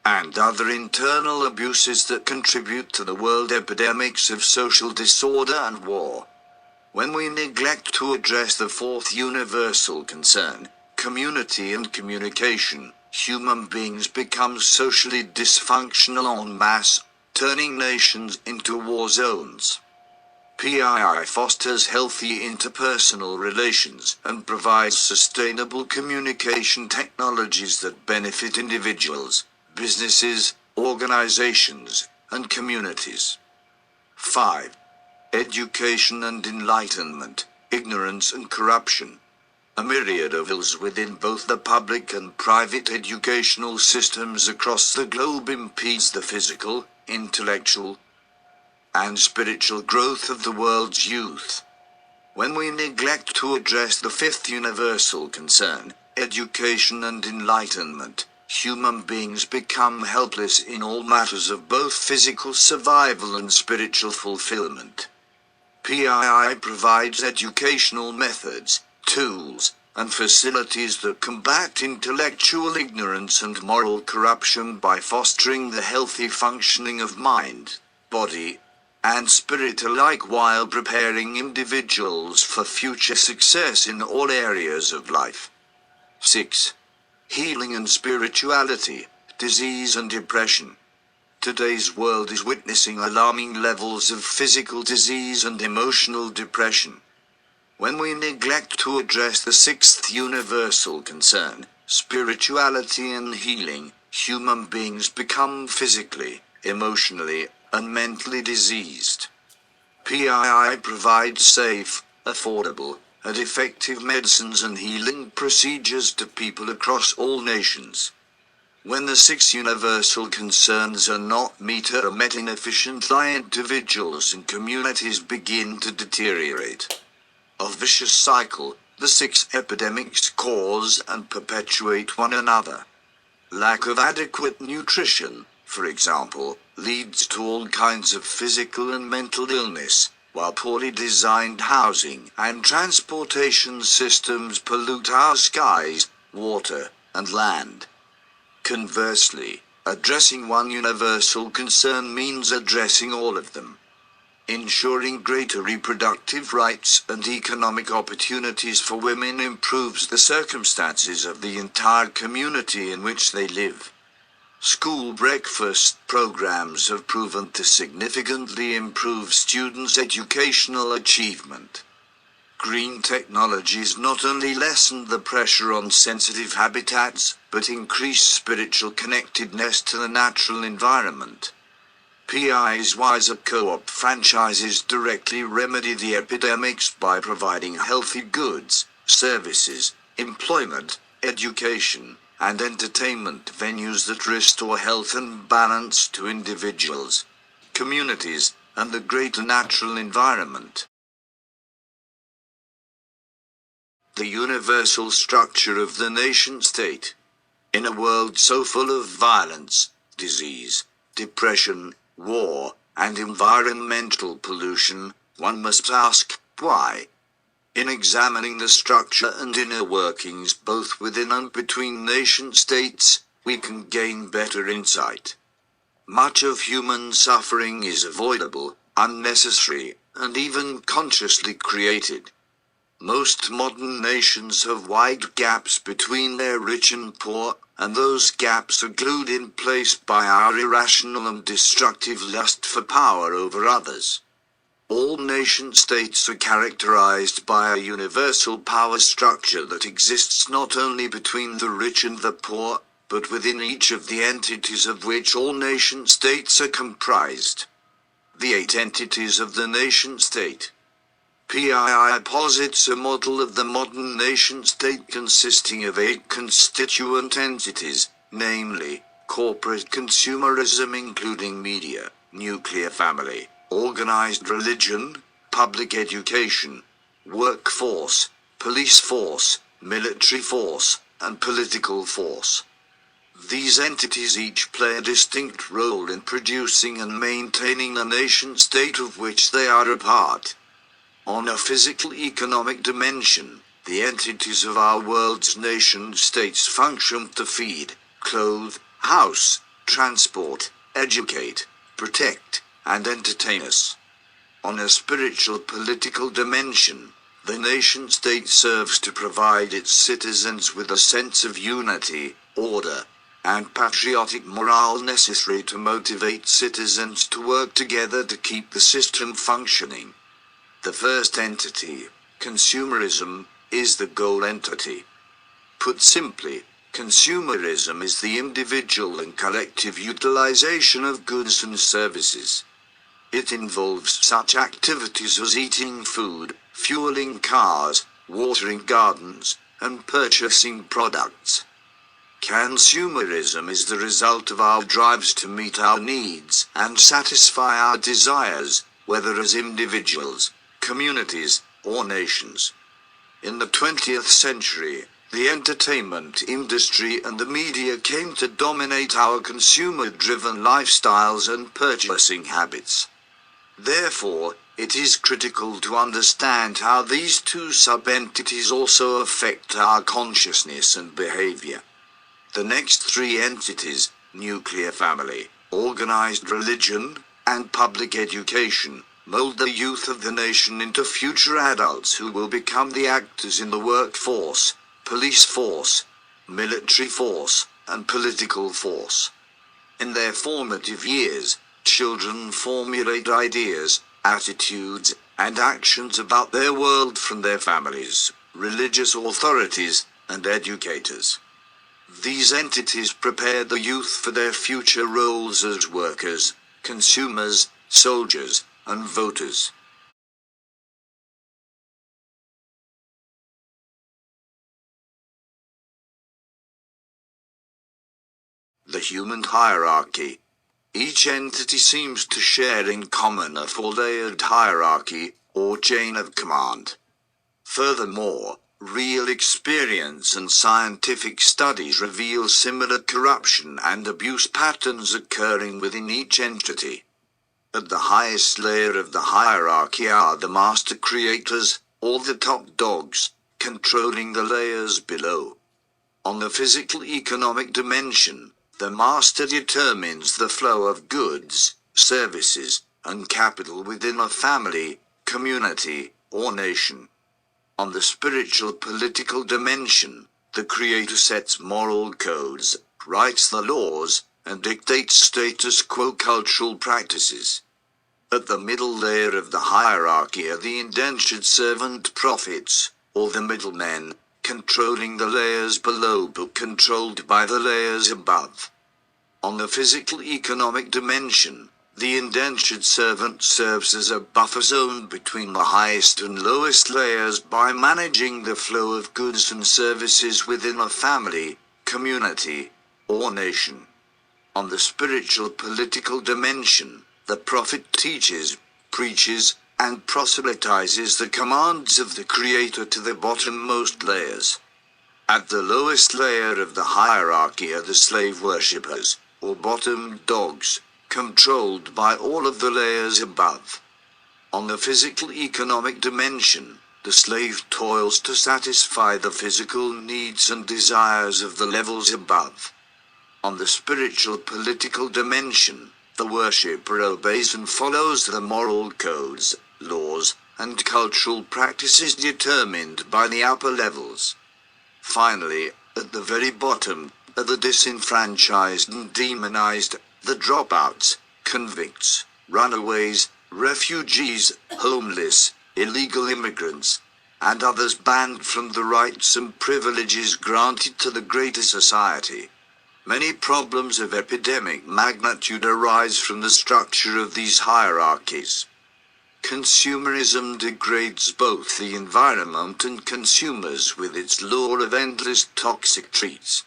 and other internal abuses that contribute to the world epidemics of social disorder and war. When we neglect to address the fourth universal concern, community and communication, human beings become socially dysfunctional en masse, turning nations into war zones. PII fosters healthy interpersonal relations and provides sustainable communication technologies that benefit individuals, businesses, organizations, and communities. 5. Education and enlightenment, ignorance and corruption. A myriad of ills within both the public and private educational systems across the globe impedes the physical, intellectual, and spiritual growth of the world's youth. When we neglect to address the fifth universal concern, education and enlightenment, human beings become helpless in all matters of both physical survival and spiritual fulfillment. PII provides educational methods, tools, and facilities that combat intellectual ignorance and moral corruption by fostering the healthy functioning of mind, body, and spirit alike while preparing individuals for future success in all areas of life. 6. healing and spirituality, disease and depression. Today's world is witnessing alarming levels of physical disease and emotional depression. When we neglect to address the sixth universal concern, spirituality and healing, human beings become physically, emotionally, and mentally diseased. PII provides safe, affordable, and effective medicines and healing procedures to people across all nations. When the six universal concerns are not met or met inefficiently, individuals and communities begin to deteriorate. A vicious cycle, the six epidemics cause and perpetuate one another. Lack of adequate nutrition, for example, leads to all kinds of physical and mental illness, while poorly designed housing and transportation systems pollute our skies, water, and land. Conversely, addressing one universal concern means addressing all of them. Ensuring greater reproductive rights and economic opportunities for women improves the circumstances of the entire community in which they live. School breakfast programs have proven to significantly improve students' educational achievement. Green technologies not only lessen the pressure on sensitive habitats, but increase spiritual connectedness to the natural environment. PI's wiser co-op franchises directly remedy the epidemics by providing healthy goods, services, employment, education, and entertainment venues that restore health and balance to individuals, communities, and the greater natural environment. The universal structure of the nation-state. In a world so full of violence, disease, depression, war, and environmental pollution, one must ask, why? In examining the structure and inner workings both within and between nation-states, we can gain better insight. Much of human suffering is avoidable, unnecessary, and even consciously created. Most modern nations have wide gaps between their rich and poor, and those gaps are glued in place by our irrational and destructive lust for power over others. All nation-states are characterized by a universal power structure that exists not only between the rich and the poor, but within each of the entities of which all nation-states are comprised. The 8 entities of the nation-state. PII posits a model of the modern nation-state consisting of 8 constituent entities, namely, corporate consumerism including media, nuclear family, organized religion, public education, workforce, police force, military force, and political force. These entities each play a distinct role in producing and maintaining the nation-state of which they are a part. On a physical economic dimension, the entities of our world's nation-states function to feed, clothe, house, transport, educate, protect, and entertain us. On a spiritual political dimension, the nation-state serves to provide its citizens with a sense of unity, order, and patriotic morale necessary to motivate citizens to work together to keep the system functioning. The first entity, consumerism, is the goal entity. Put simply, consumerism is the individual and collective utilization of goods and services. It involves such activities as eating food, fueling cars, watering gardens, and purchasing products. Consumerism is the result of our drives to meet our needs and satisfy our desires, whether as individuals, communities, or nations. In the 20th century, the entertainment industry and the media came to dominate our consumer-driven lifestyles and purchasing habits. Therefore, it is critical to understand how these 2 sub-entities also affect our consciousness and behavior. The next 3 entities, nuclear family, organized religion, and public education, mold the youth of the nation into future adults who will become the actors in the workforce, police force, military force, and political force. In their formative years, children formulate ideas, attitudes, and actions about their world from their families, religious authorities, and educators. These entities prepare the youth for their future roles as workers, consumers, soldiers, and voters. The human hierarchy. Each entity seems to share in common a four-layered hierarchy, or chain of command. Furthermore, real experience and scientific studies reveal similar corruption and abuse patterns occurring within each entity. At the highest layer of the hierarchy are the master creators, or the top dogs, controlling the layers below. On the physical economic dimension, the master determines the flow of goods, services, and capital within a family, community, or nation. On the spiritual political dimension, the creator sets moral codes, writes the laws, and dictates status quo cultural practices. At the middle layer of the hierarchy are the indentured servant prophets, or the middlemen, controlling the layers below but controlled by the layers above. On the physical economic dimension, the indentured servant serves as a buffer zone between the highest and lowest layers by managing the flow of goods and services within a family, community, or nation. On the spiritual political dimension, the prophet teaches, preaches, and proselytizes the commands of the Creator to the bottommost layers. At the lowest layer of the hierarchy are the slave worshippers, or bottom dogs, controlled by all of the layers above. On the physical economic dimension, the slave toils to satisfy the physical needs and desires of the levels above. On the spiritual political dimension, the worshipper obeys and follows the moral codes, laws, and cultural practices determined by the upper levels. Finally, at the very bottom, are the disenfranchised and demonized, the dropouts, convicts, runaways, refugees, homeless, illegal immigrants, and others banned from the rights and privileges granted to the greater society. Many problems of epidemic magnitude arise from the structure of these hierarchies. Consumerism degrades both the environment and consumers with its lure of endless toxic treats.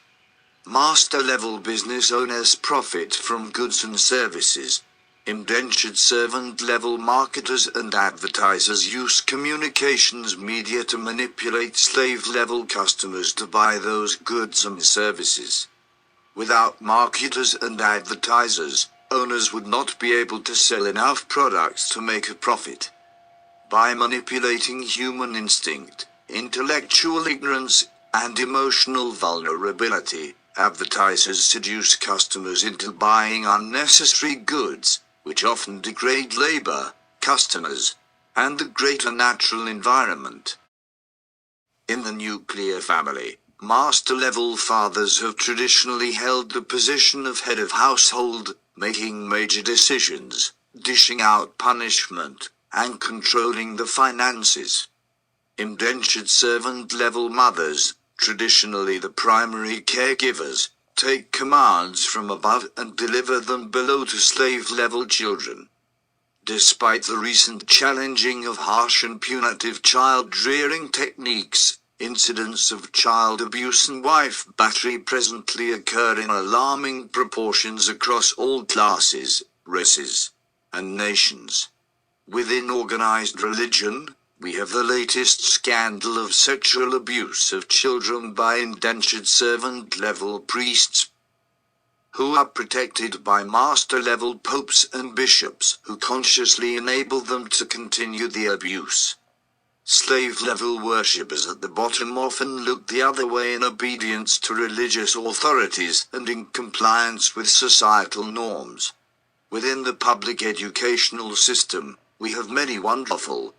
Master-level business owners profit from goods and services. Indentured servant-level marketers and advertisers use communications media to manipulate slave-level customers to buy those goods and services. Without marketers and advertisers, owners would not be able to sell enough products to make a profit. By manipulating human instinct, intellectual ignorance, and emotional vulnerability, advertisers seduce customers into buying unnecessary goods, which often degrade labor, customers, and the greater natural environment. In the nuclear family, master-level fathers have traditionally held the position of head of household, making major decisions, dishing out punishment, and controlling the finances. Indentured servant-level mothers, traditionally the primary caregivers, take commands from above and deliver them below to slave-level children. Despite the recent challenging of harsh and punitive child-rearing techniques, incidents of child abuse and wife battery presently occur in alarming proportions across all classes, races, and nations. Within organized religion, we have the latest scandal of sexual abuse of children by indentured servant-level priests, who are protected by master-level popes and bishops who consciously enable them to continue the abuse. Slave-level worshippers at the bottom often look the other way in obedience to religious authorities and in compliance with societal norms. Within the public educational system, we have many wonderful,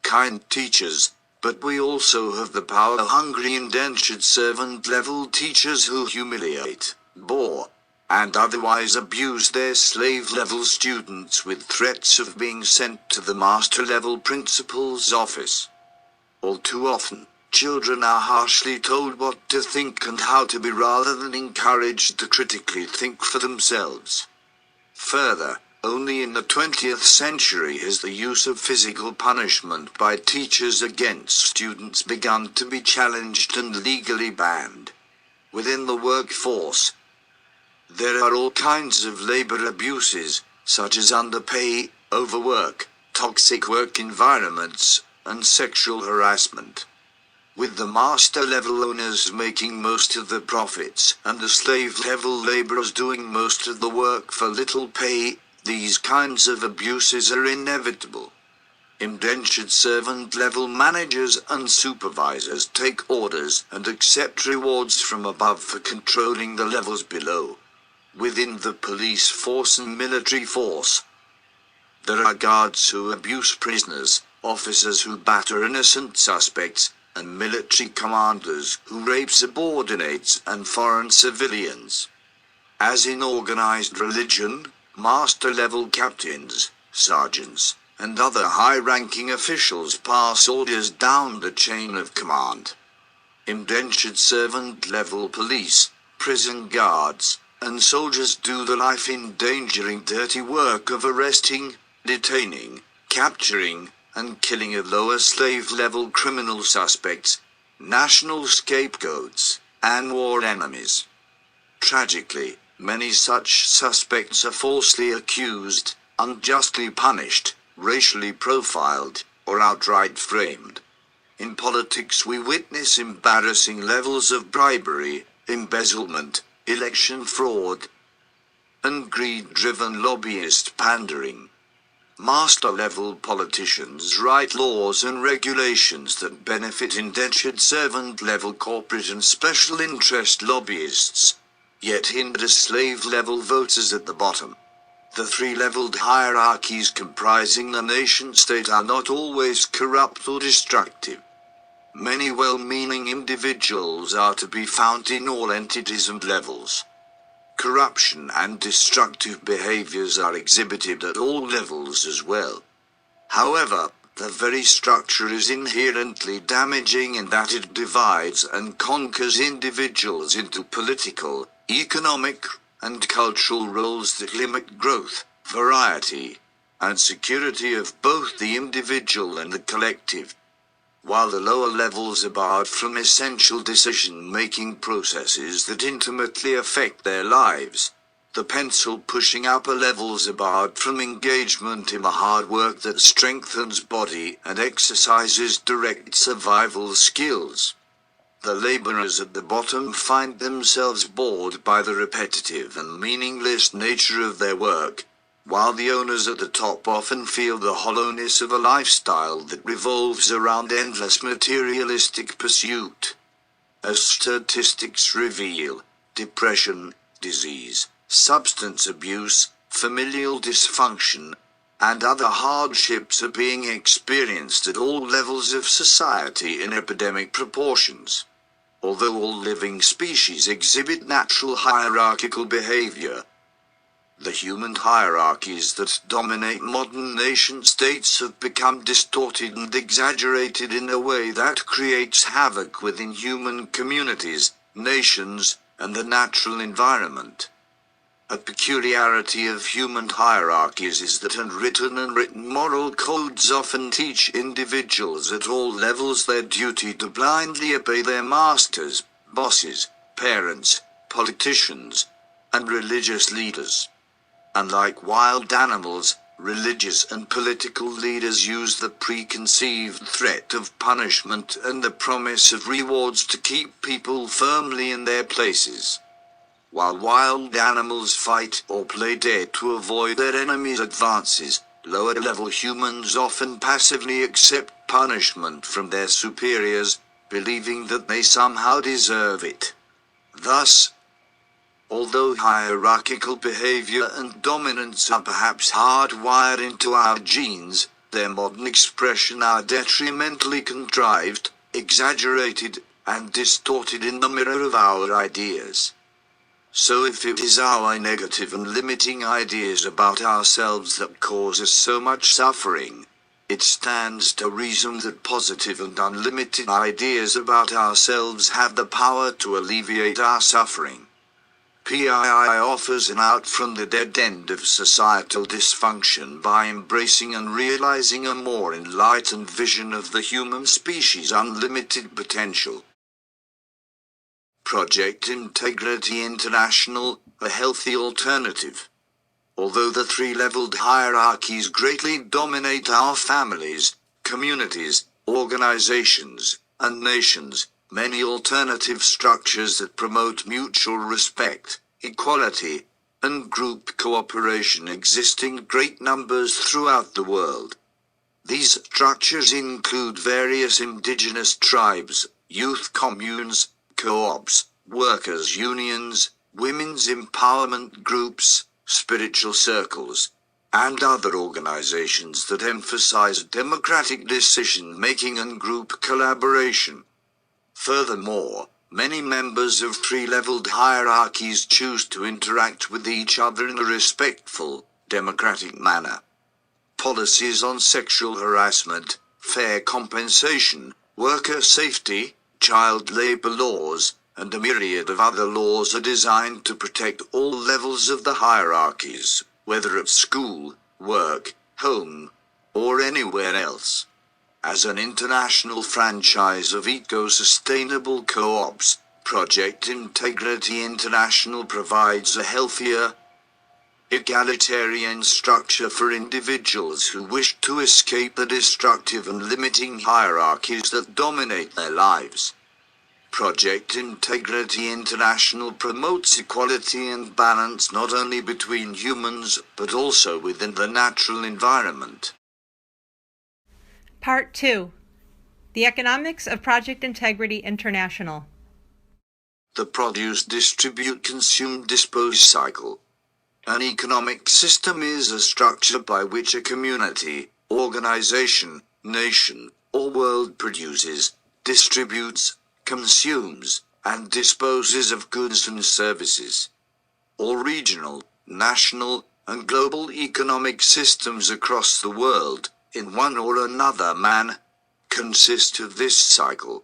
kind teachers, But we also have the power-hungry indentured servant-level teachers who humiliate, bore, and otherwise abuse their slave-level students with threats of being sent to the master-level principal's office. All too often, children are harshly told what to think and how to be rather than encouraged to critically think for themselves. Further, only in the 20th century has the use of physical punishment by teachers against students begun to be challenged and legally banned. Within the workforce, there are all kinds of labor abuses, such as underpay, overwork, toxic work environments, and sexual harassment. With the master-level owners making most of the profits and the slave-level laborers doing most of the work for little pay, these kinds of abuses are inevitable. Indentured servant-level managers and supervisors take orders and accept rewards from above for controlling the levels below. Within the police force and military force, there are guards who abuse prisoners, officers who batter innocent suspects, and military commanders who rape subordinates and foreign civilians. As in organized religion, master-level captains, sergeants, and other high-ranking officials pass orders down the chain of command. Indentured servant-level police, prison guards, and soldiers do the life-endangering dirty work of arresting, detaining, capturing, and killing of lower slave-level criminal suspects, national scapegoats, and war enemies. Tragically, many such suspects are falsely accused, unjustly punished, racially profiled, or outright framed. In politics we witness embarrassing levels of bribery, embezzlement, election fraud, and greed-driven lobbyist pandering. Master-level politicians write laws and regulations that benefit indentured servant-level corporate and special interest lobbyists, yet hinder slave-level voters at the bottom. The three-leveled hierarchies comprising the nation-state are not always corrupt or destructive. Many well-meaning individuals are to be found in all entities and levels. Corruption and destructive behaviors are exhibited at all levels as well. However, the very structure is inherently damaging in that it divides and conquers individuals into political, economic, and cultural roles that limit growth, variety, and security of both the individual and the collective. While the lower levels are barred from essential decision-making processes that intimately affect their lives, the pencil-pushing upper levels are barred from engagement in the hard work that strengthens body and exercises direct survival skills. The laborers at the bottom find themselves bored by the repetitive and meaningless nature of their work, while the owners at the top often feel the hollowness of a lifestyle that revolves around endless materialistic pursuit. As statistics reveal, depression, disease, substance abuse, familial dysfunction, and other hardships are being experienced at all levels of society in epidemic proportions. Although all living species exhibit natural hierarchical behavior, the human hierarchies that dominate modern nation-states have become distorted and exaggerated in a way that creates havoc within human communities, nations, and the natural environment. A peculiarity of human hierarchies is that unwritten and written moral codes often teach individuals at all levels their duty to blindly obey their masters, bosses, parents, politicians, and religious leaders. Unlike wild animals, religious and political leaders use the preconceived threat of punishment and the promise of rewards to keep people firmly in their places. While wild animals fight or play dead to avoid their enemies' advances, lower-level humans often passively accept punishment from their superiors, believing that they somehow deserve it. Thus, although hierarchical behavior and dominance are perhaps hardwired into our genes, their modern expression are detrimentally contrived, exaggerated, and distorted in the mirror of our ideas. So if it is our negative and limiting ideas about ourselves that cause us so much suffering, it stands to reason that positive and unlimited ideas about ourselves have the power to alleviate our suffering. PII offers an out from the dead end of societal dysfunction by embracing and realizing a more enlightened vision of the human species' unlimited potential. Project Integrity International, a healthy alternative. Although the three-leveled hierarchies greatly dominate our families, communities, organizations, and nations, many alternative structures that promote mutual respect, equality, and group cooperation exist in great numbers throughout the world. These structures include various indigenous tribes, youth communes, co-ops, workers' unions, women's empowerment groups, spiritual circles, and other organizations that emphasize democratic decision-making and group collaboration. Furthermore, many members of three-leveled hierarchies choose to interact with each other in a respectful, democratic manner. Policies on sexual harassment, fair compensation, worker safety, child labor laws, and a myriad of other laws are designed to protect all levels of the hierarchies, whether at school, work, home, or anywhere else. As an international franchise of eco-sustainable co-ops, Project Integrity International provides a healthier, egalitarian structure for individuals who wish to escape the destructive and limiting hierarchies that dominate their lives. Project Integrity International promotes equality and balance not only between humans, but also within the natural environment. Part 2. The Economics of Project Integrity International. The produce, distribute, consume, dispose cycle. An economic system is a structure by which a community, organization, nation, or world produces, distributes, consumes, and disposes of goods and services. All regional, national, and global economic systems across the world, in one or another manner, consist of this cycle.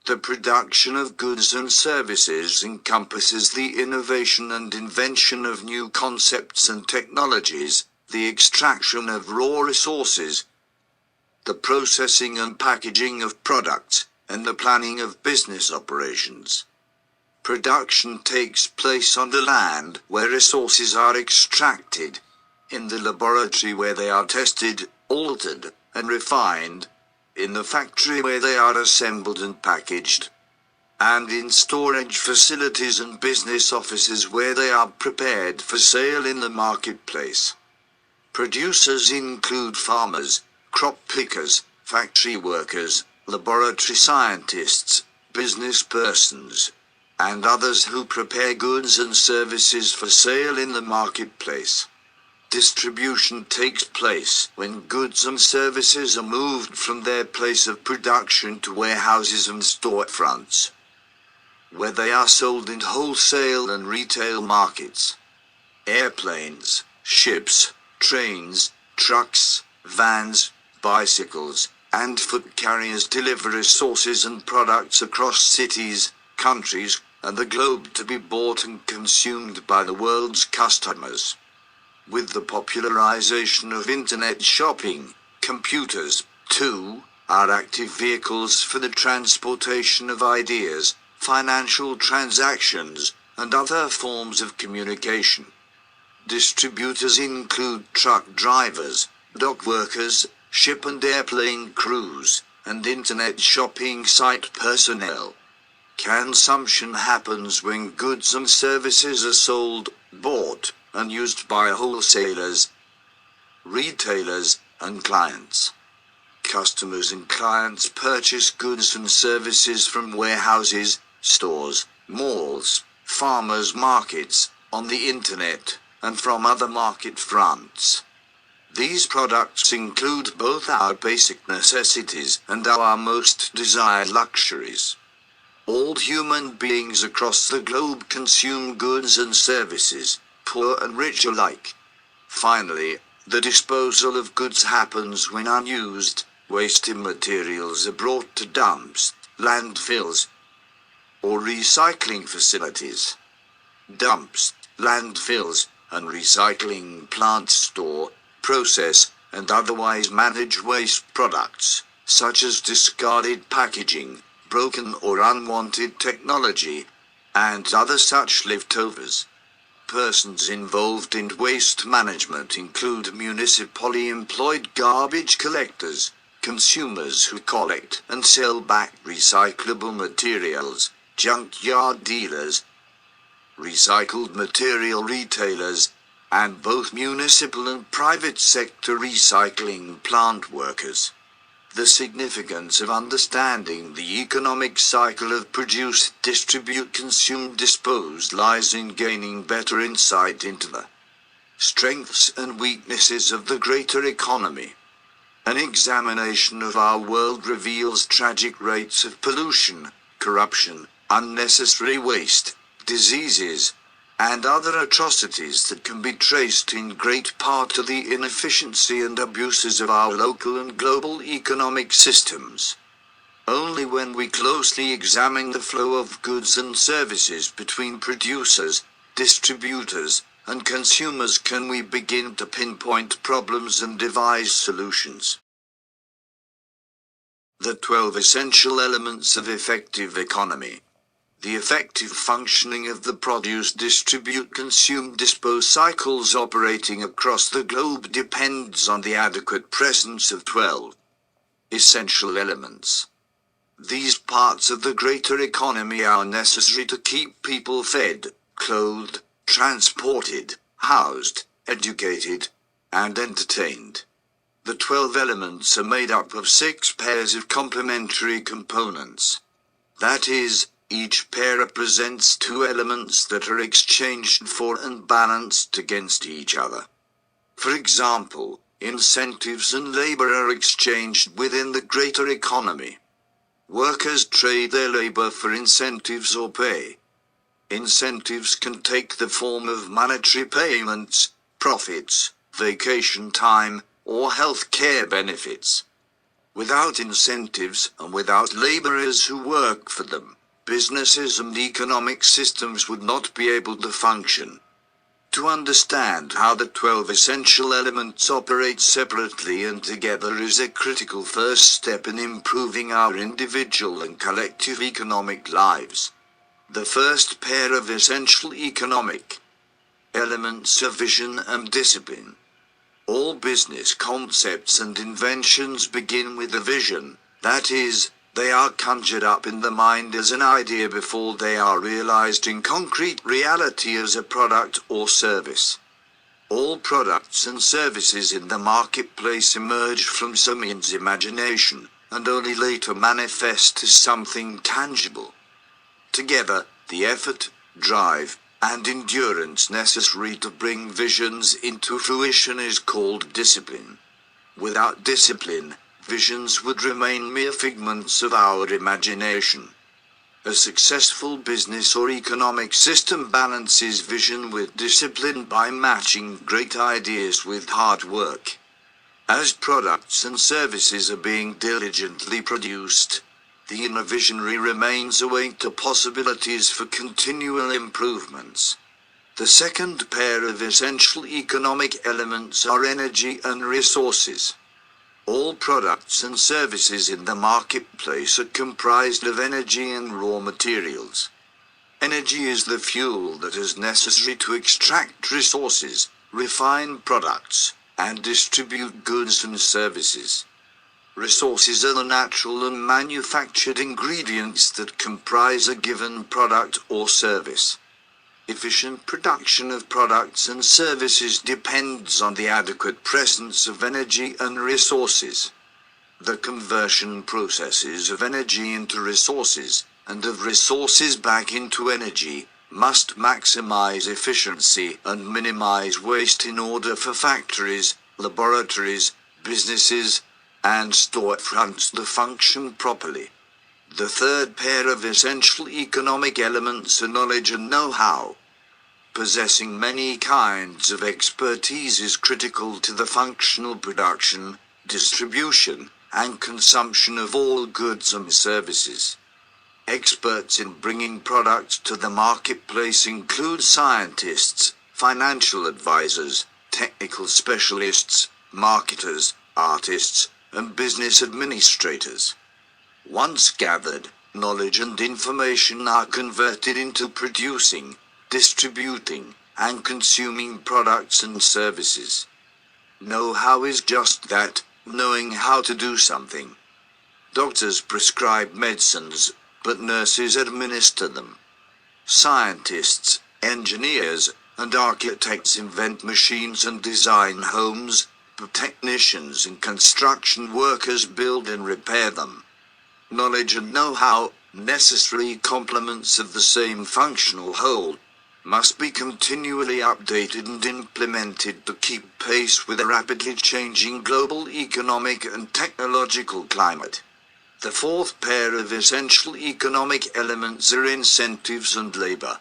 The production of goods and services encompasses the innovation and invention of new concepts and technologies, the extraction of raw resources, the processing and packaging of products, and the planning of business operations. Production takes place on the land where resources are extracted, in the laboratory where they are tested, altered, and refined, in the factory where they are assembled and packaged, and in storage facilities and business offices where they are prepared for sale in the marketplace. Producers include farmers, crop pickers, factory workers, laboratory scientists, business persons, and others who prepare goods and services for sale in the marketplace. Distribution takes place when goods and services are moved from their place of production to warehouses and storefronts, where they are sold in wholesale and retail markets. Airplanes, ships, trains, trucks, vans, bicycles, and foot carriers deliver resources and products across cities, countries, and the globe to be bought and consumed by the world's customers. With the popularization of internet shopping, computers, too, are active vehicles for the transportation of ideas, financial transactions, and other forms of communication. Distributors include truck drivers, dock workers, ship and airplane crews, and internet shopping site personnel. Consumption happens when goods and services are sold, bought, and used by wholesalers, retailers, and clients. Customers and clients purchase goods and services from warehouses, stores, malls, farmers' markets, on the internet, and from other market fronts. These products include both our basic necessities and our most desired luxuries. All human beings across the globe consume goods and services, poor and rich alike. Finally, the disposal of goods happens when unused, wasted materials are brought to dumps, landfills, or recycling facilities. Dumps, landfills, and recycling plants store, process, and otherwise manage waste products, such as discarded packaging, broken or unwanted technology, and other such leftovers. Persons involved in waste management include municipally employed garbage collectors, consumers who collect and sell back recyclable materials, junkyard dealers, recycled material retailers, and both municipal and private sector recycling plant workers. The significance of understanding the economic cycle of produce, distribute, consume, dispose lies in gaining better insight into the strengths and weaknesses of the greater economy. An examination of our world reveals tragic rates of pollution, corruption, unnecessary waste, diseases, and other atrocities that can be traced in great part to the inefficiency and abuses of our local and global economic systems. Only when we closely examine the flow of goods and services between producers, distributors, and consumers can we begin to pinpoint problems and devise solutions. The 12 essential elements of effective economy. The effective functioning of the produce, distribute, consume, dispose cycles operating across the globe depends on the adequate presence of 12 essential elements. These parts of the greater economy are necessary to keep people fed, clothed, transported, housed, educated, and entertained. The 12 elements are made up of 6 pairs of complementary components. That is, each pair represents 2 elements that are exchanged for and balanced against each other. For example, incentives and labor are exchanged within the greater economy. Workers trade their labor for incentives or pay. Incentives can take the form of monetary payments, profits, vacation time, or health care benefits. Without incentives and without laborers who work for them, businesses and economic systems would not be able to function. To understand how the 12 essential elements operate separately and together is a critical first step in improving our individual and collective economic lives. The first pair of essential economic elements are vision and discipline. All business concepts and inventions begin with a vision, that is, they are conjured up in the mind as an idea before they are realized in concrete reality as a product or service. All products and services in the marketplace emerge from someone's imagination, and only later manifest as something tangible. Together, the effort, drive, and endurance necessary to bring visions into fruition is called discipline. Without discipline, visions would remain mere figments of our imagination. A successful business or economic system balances vision with discipline by matching great ideas with hard work. As products and services are being diligently produced, the inner visionary remains awake to possibilities for continual improvements. The second pair of essential economic elements are energy and resources. All products and services in the marketplace are comprised of energy and raw materials. Energy is the fuel that is necessary to extract resources, refine products, and distribute goods and services. Resources are the natural and manufactured ingredients that comprise a given product or service. Efficient production of products and services depends on the adequate presence of energy and resources. The conversion processes of energy into resources, and of resources back into energy, must maximize efficiency and minimize waste in order for factories, laboratories, businesses, and storefronts to function properly. The third pair of essential economic elements are knowledge and know-how. Possessing many kinds of expertise is critical to the functional production, distribution, and consumption of all goods and services. Experts in bringing products to the marketplace include scientists, financial advisors, technical specialists, marketers, artists, and business administrators. Once gathered, knowledge and information are converted into producing, distributing, and consuming products and services. Know-how is just that, knowing how to do something. Doctors prescribe medicines, but nurses administer them. Scientists, engineers, and architects invent machines and design homes, but technicians and construction workers build and repair them. Knowledge and know-how, necessary complements of the same functional whole, must be continually updated and implemented to keep pace with a rapidly changing global economic and technological climate. The fourth pair of essential economic elements are incentives and labor.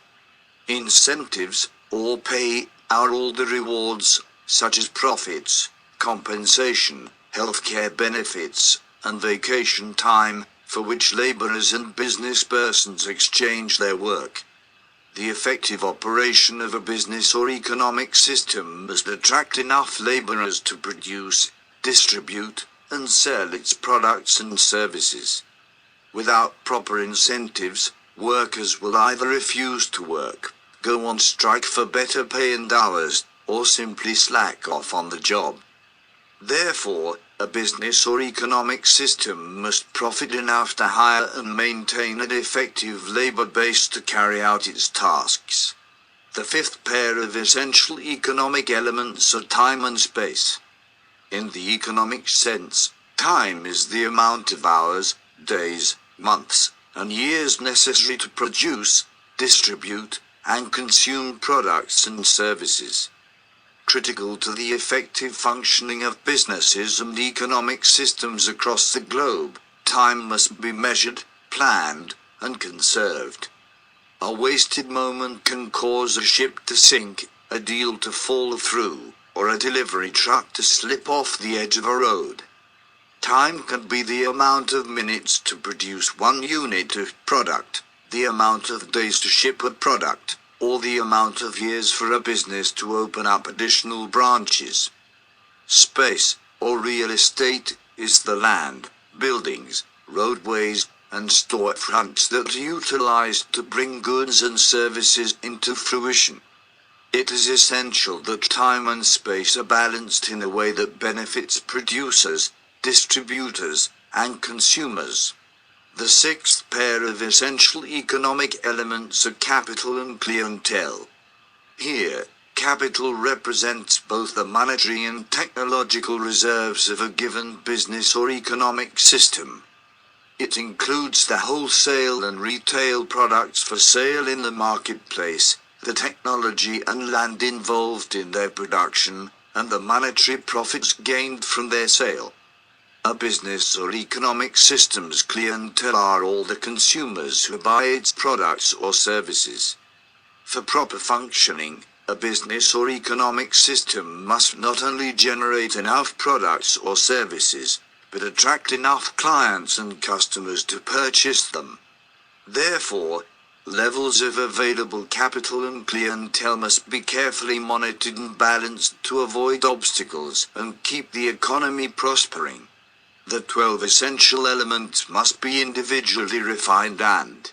Incentives, or pay, are all the rewards, such as profits, compensation, healthcare benefits, and vacation time, for which laborers and business persons exchange their work. The effective operation of a business or economic system must attract enough laborers to produce, distribute, and sell its products and services. Without proper incentives, workers will either refuse to work, go on strike for better pay and hours, or simply slack off on the job. Therefore, a business or economic system must profit enough to hire and maintain an effective labor base to carry out its tasks. The fifth pair of essential economic elements are time and space. In the economic sense, time is the amount of hours, days, months, and years necessary to produce, distribute, and consume products and services. Critical to the effective functioning of businesses and economic systems across the globe, time must be measured, planned, and conserved. A wasted moment can cause a ship to sink, a deal to fall through, or a delivery truck to slip off the edge of a road. Time can be the amount of minutes to produce one unit of product, the amount of days to ship a product, or the amount of years for a business to open up additional branches. Space, or real estate, is the land, buildings, roadways, and storefronts that are utilized to bring goods and services into fruition. It is essential that time and space are balanced in a way that benefits producers, distributors, and consumers. The sixth pair of essential economic elements are capital and clientele. Here, capital represents both the monetary and technological reserves of a given business or economic system. It includes the wholesale and retail products for sale in the marketplace, the technology and land involved in their production, and the monetary profits gained from their sale. A business or economic system's clientele are all the consumers who buy its products or services. For proper functioning, a business or economic system must not only generate enough products or services, but attract enough clients and customers to purchase them. Therefore, levels of available capital and clientele must be carefully monitored and balanced to avoid obstacles and keep the economy prospering. The 12 essential elements must be individually refined and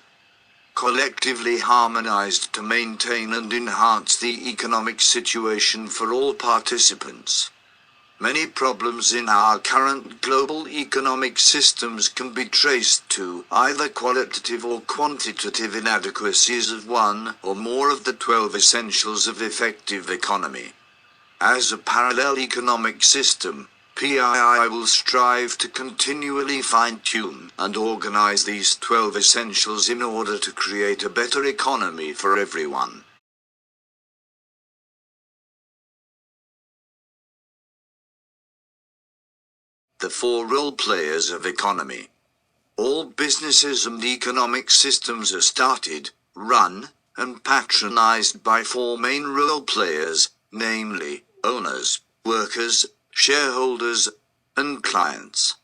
collectively harmonized to maintain and enhance the economic situation for all participants. Many problems in our current global economic systems can be traced to either qualitative or quantitative inadequacies of one or more of the 12 essentials of effective economy. As a parallel economic system, PII will strive to continually fine-tune and organize these 12 essentials in order to create a better economy for everyone. The four role players of economy. All businesses and economic systems are started, run, and patronized by four main role players, namely, owners, workers, shareholders, and clients.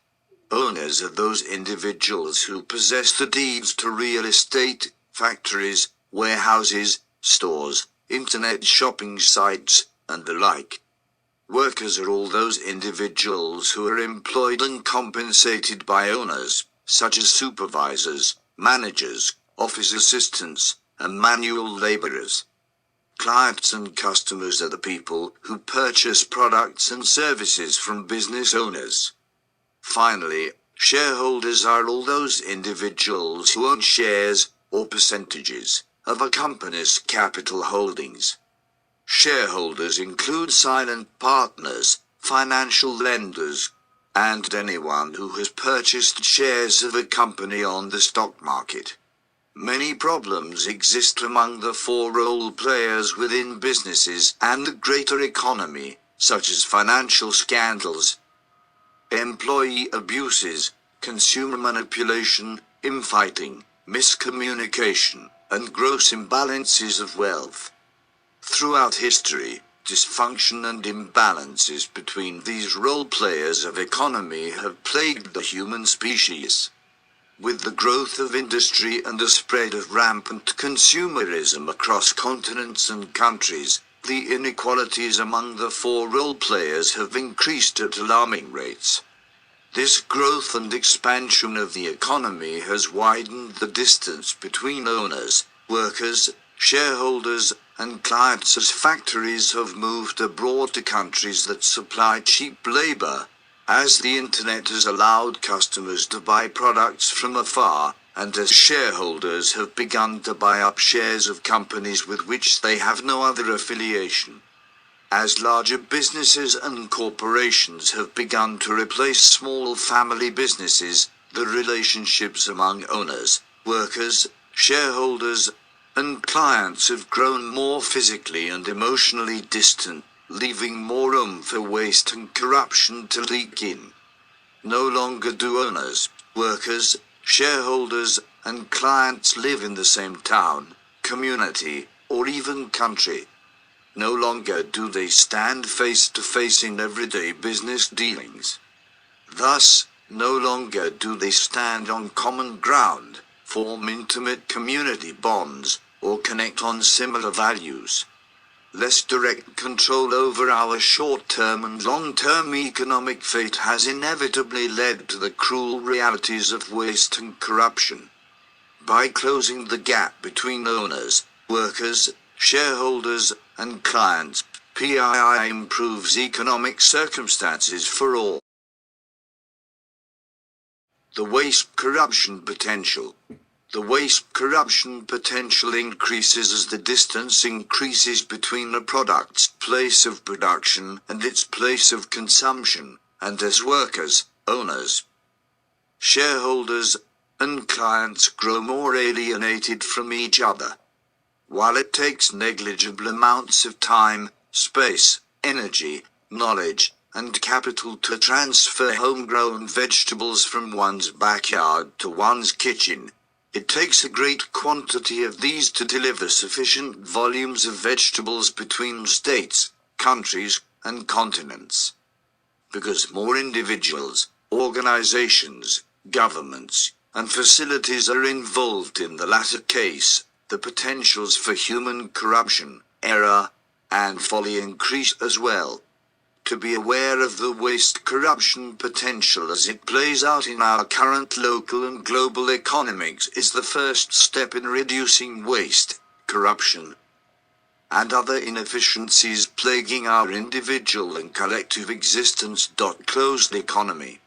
Owners are those individuals who possess the deeds to real estate, factories, warehouses, stores, internet shopping sites, and the like. Workers are all those individuals who are employed and compensated by owners, such as supervisors, managers, office assistants, and manual laborers. Clients and customers are the people who purchase products and services from business owners. Finally, shareholders are all those individuals who own shares, or percentages, of a company's capital holdings. Shareholders include silent partners, financial lenders, and anyone who has purchased shares of a company on the stock market. Many problems exist among the four role players within businesses and the greater economy, such as financial scandals, employee abuses, consumer manipulation, infighting, miscommunication, and gross imbalances of wealth. Throughout history, dysfunction and imbalances between these role players of economy have plagued the human species. With the growth of industry and the spread of rampant consumerism across continents and countries, the inequalities among the four role players have increased at alarming rates. This growth and expansion of the economy has widened the distance between owners, workers, shareholders, and clients as factories have moved abroad to countries that supply cheap labor, as the internet has allowed customers to buy products from afar, and as shareholders have begun to buy up shares of companies with which they have no other affiliation. As larger businesses and corporations have begun to replace small family businesses, the relationships among owners, workers, shareholders, and clients have grown more physically and emotionally distant, leaving more room for waste and corruption to leak in. No longer do owners, workers, shareholders, and clients live in the same town, community, or even country. No longer do they stand face to face in everyday business dealings. Thus, no longer do they stand on common ground, form intimate community bonds, or connect on similar values. Less direct control over our short-term and long-term economic fate has inevitably led to the cruel realities of waste and corruption. By closing the gap between owners, workers, shareholders, and clients, PII improves economic circumstances for all. The waste corruption potential. The waste corruption potential increases as the distance increases between a product's place of production and its place of consumption, and as workers, owners, shareholders, and clients grow more alienated from each other. While it takes negligible amounts of time, space, energy, knowledge, and capital to transfer homegrown vegetables from one's backyard to one's kitchen, it takes a great quantity of these to deliver sufficient volumes of vegetables between states, countries, and continents. Because more individuals, organizations, governments, and facilities are involved in the latter case, the potentials for human corruption, error, and folly increase as well. To be aware of the waste corruption potential as it plays out in our current local and global economics is the first step in reducing waste, corruption, and other inefficiencies plaguing our individual and collective existence. Closed economy.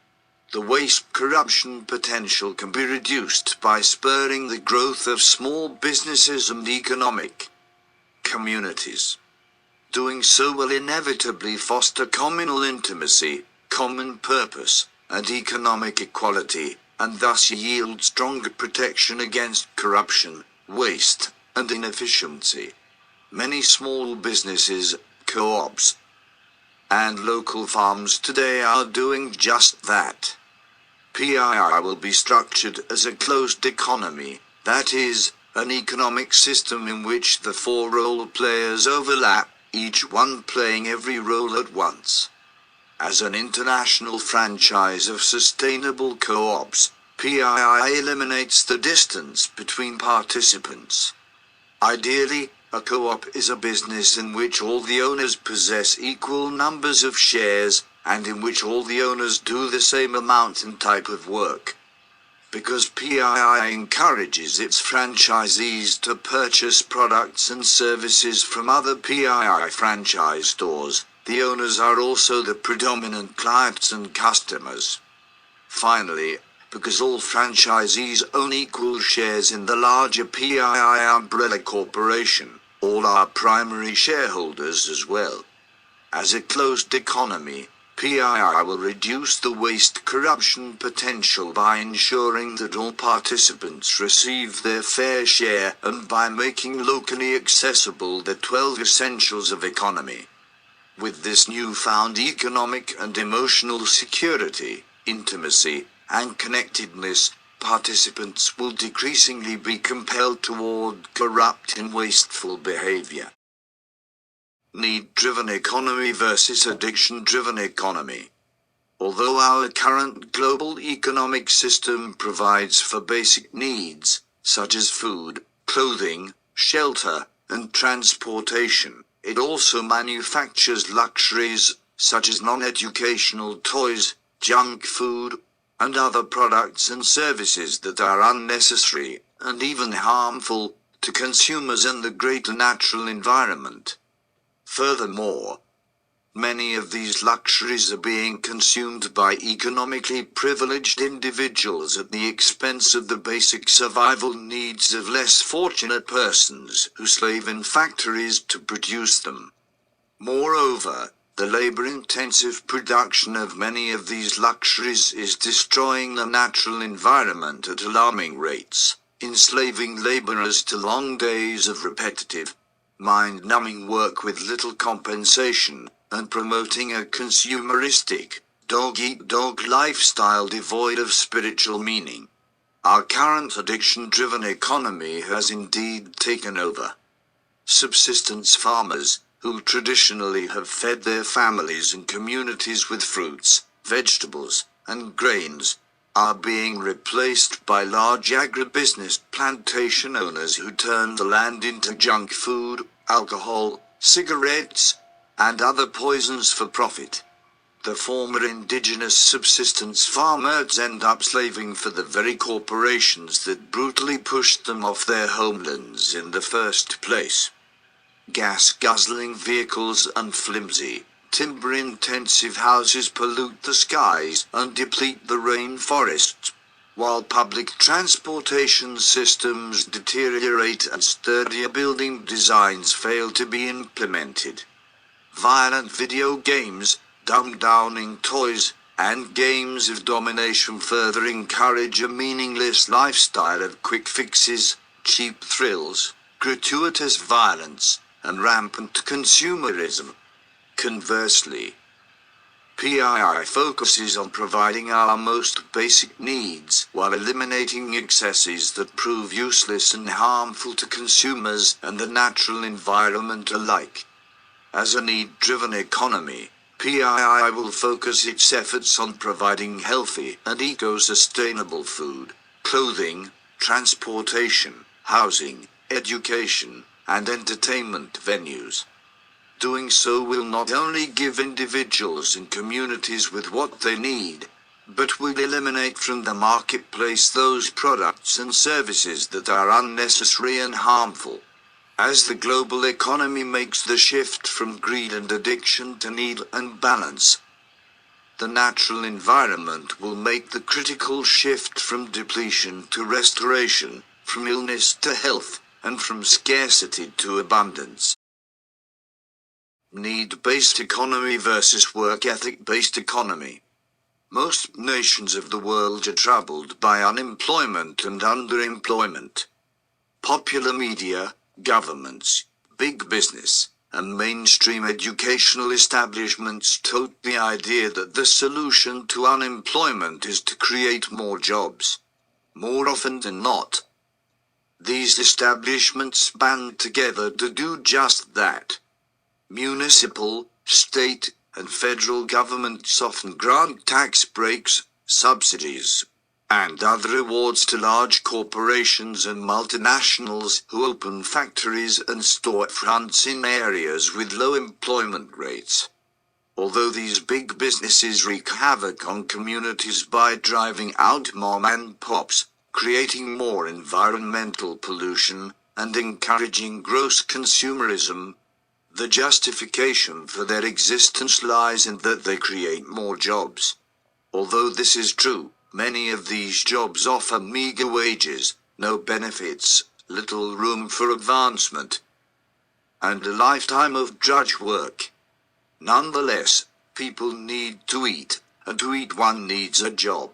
The waste corruption potential can be reduced by spurring the growth of small businesses and economic communities. Doing so will inevitably foster communal intimacy, common purpose, and economic equality, and thus yield stronger protection against corruption, waste, and inefficiency. Many small businesses, co-ops, and local farms today are doing just that. PII will be structured as a closed economy, that is, an economic system in which the four role players overlap, each one playing every role at once. As an international franchise of sustainable co-ops, PII eliminates the distance between participants. Ideally, a co-op is a business in which all the owners possess equal numbers of shares, and in which all the owners do the same amount and type of work. Because PII encourages its franchisees to purchase products and services from other PII franchise stores, the owners are also the predominant clients and customers. Finally, because all franchisees own equal shares in the larger PII umbrella corporation, all are primary shareholders as well. As a closed economy, PII will reduce the waste corruption potential by ensuring that all participants receive their fair share and by making locally accessible the 12 essentials of economy. With this newfound economic and emotional security, intimacy, and connectedness, participants will decreasingly be compelled toward corrupt and wasteful behavior. Need-driven economy versus addiction-driven economy. Although our current global economic system provides for basic needs, such as food, clothing, shelter, and transportation, it also manufactures luxuries, such as non-educational toys, junk food, and other products and services that are unnecessary, and even harmful, to consumers and the greater natural environment. Furthermore, many of these luxuries are being consumed by economically privileged individuals at the expense of the basic survival needs of less fortunate persons who slave in factories to produce them. Moreover, the labor-intensive production of many of these luxuries is destroying the natural environment at alarming rates, enslaving laborers to long days of repetitive, mind-numbing work with little compensation, and promoting a consumeristic, dog-eat-dog lifestyle devoid of spiritual meaning. Our current addiction-driven economy has indeed taken over. Subsistence farmers, who traditionally have fed their families and communities with fruits, vegetables, and grains, are being replaced by large agribusiness plantation owners who turn the land into junk food, alcohol, cigarettes, and other poisons for profit. The former indigenous subsistence farmers end up slaving for the very corporations that brutally pushed them off their homelands in the first place. Gas-guzzling vehicles and flimsy, timber-intensive houses pollute the skies and deplete the rainforests, while public transportation systems deteriorate and sturdier building designs fail to be implemented. Violent video games, dumbed-downing toys, and games of domination further encourage a meaningless lifestyle of quick fixes, cheap thrills, gratuitous violence, and rampant consumerism. Conversely, PII focuses on providing our most basic needs while eliminating excesses that prove useless and harmful to consumers and the natural environment alike. As a need-driven economy, PII will focus its efforts on providing healthy and eco-sustainable food, clothing, transportation, housing, education, and entertainment venues. Doing so will not only give individuals and communities with what they need, but will eliminate from the marketplace those products and services that are unnecessary and harmful. As the global economy makes the shift from greed and addiction to need and balance, the natural environment will make the critical shift from depletion to restoration, from illness to health, and from scarcity to abundance. Need-based economy versus work ethic-based economy. Most nations of the world are troubled by unemployment and underemployment. Popular media, governments, big business, and mainstream educational establishments tote the idea that the solution to unemployment is to create more jobs. More often than not, these establishments band together to do just that. Municipal, state, and federal governments often grant tax breaks, subsidies, and other rewards to large corporations and multinationals who open factories and storefronts in areas with low employment rates. Although these big businesses wreak havoc on communities by driving out mom and pops, creating more environmental pollution, and encouraging gross consumerism, the justification for their existence lies in that they create more jobs. Although this is true, many of these jobs offer meager wages, no benefits, little room for advancement, and a lifetime of drudge work. Nonetheless, people need to eat, and to eat one needs a job.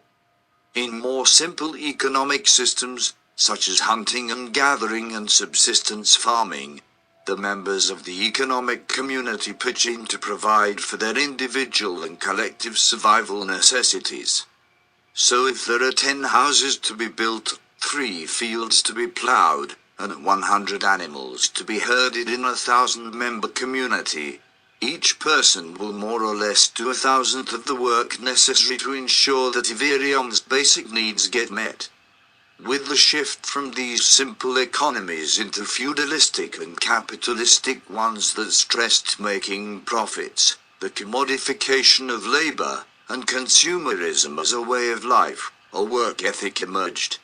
In more simple economic systems, such as hunting and gathering and subsistence farming, the members of the economic community pitch in to provide for their individual and collective survival necessities. So if there are 10 houses to be built, 3 fields to be plowed, and 100 animals to be herded in a 1,000-member community, each person will more or less do 1,000th of the work necessary to ensure that everyone's basic needs get met. With the shift from these simple economies into feudalistic and capitalistic ones that stressed making profits, the commodification of labor, and consumerism as a way of life, a work ethic emerged.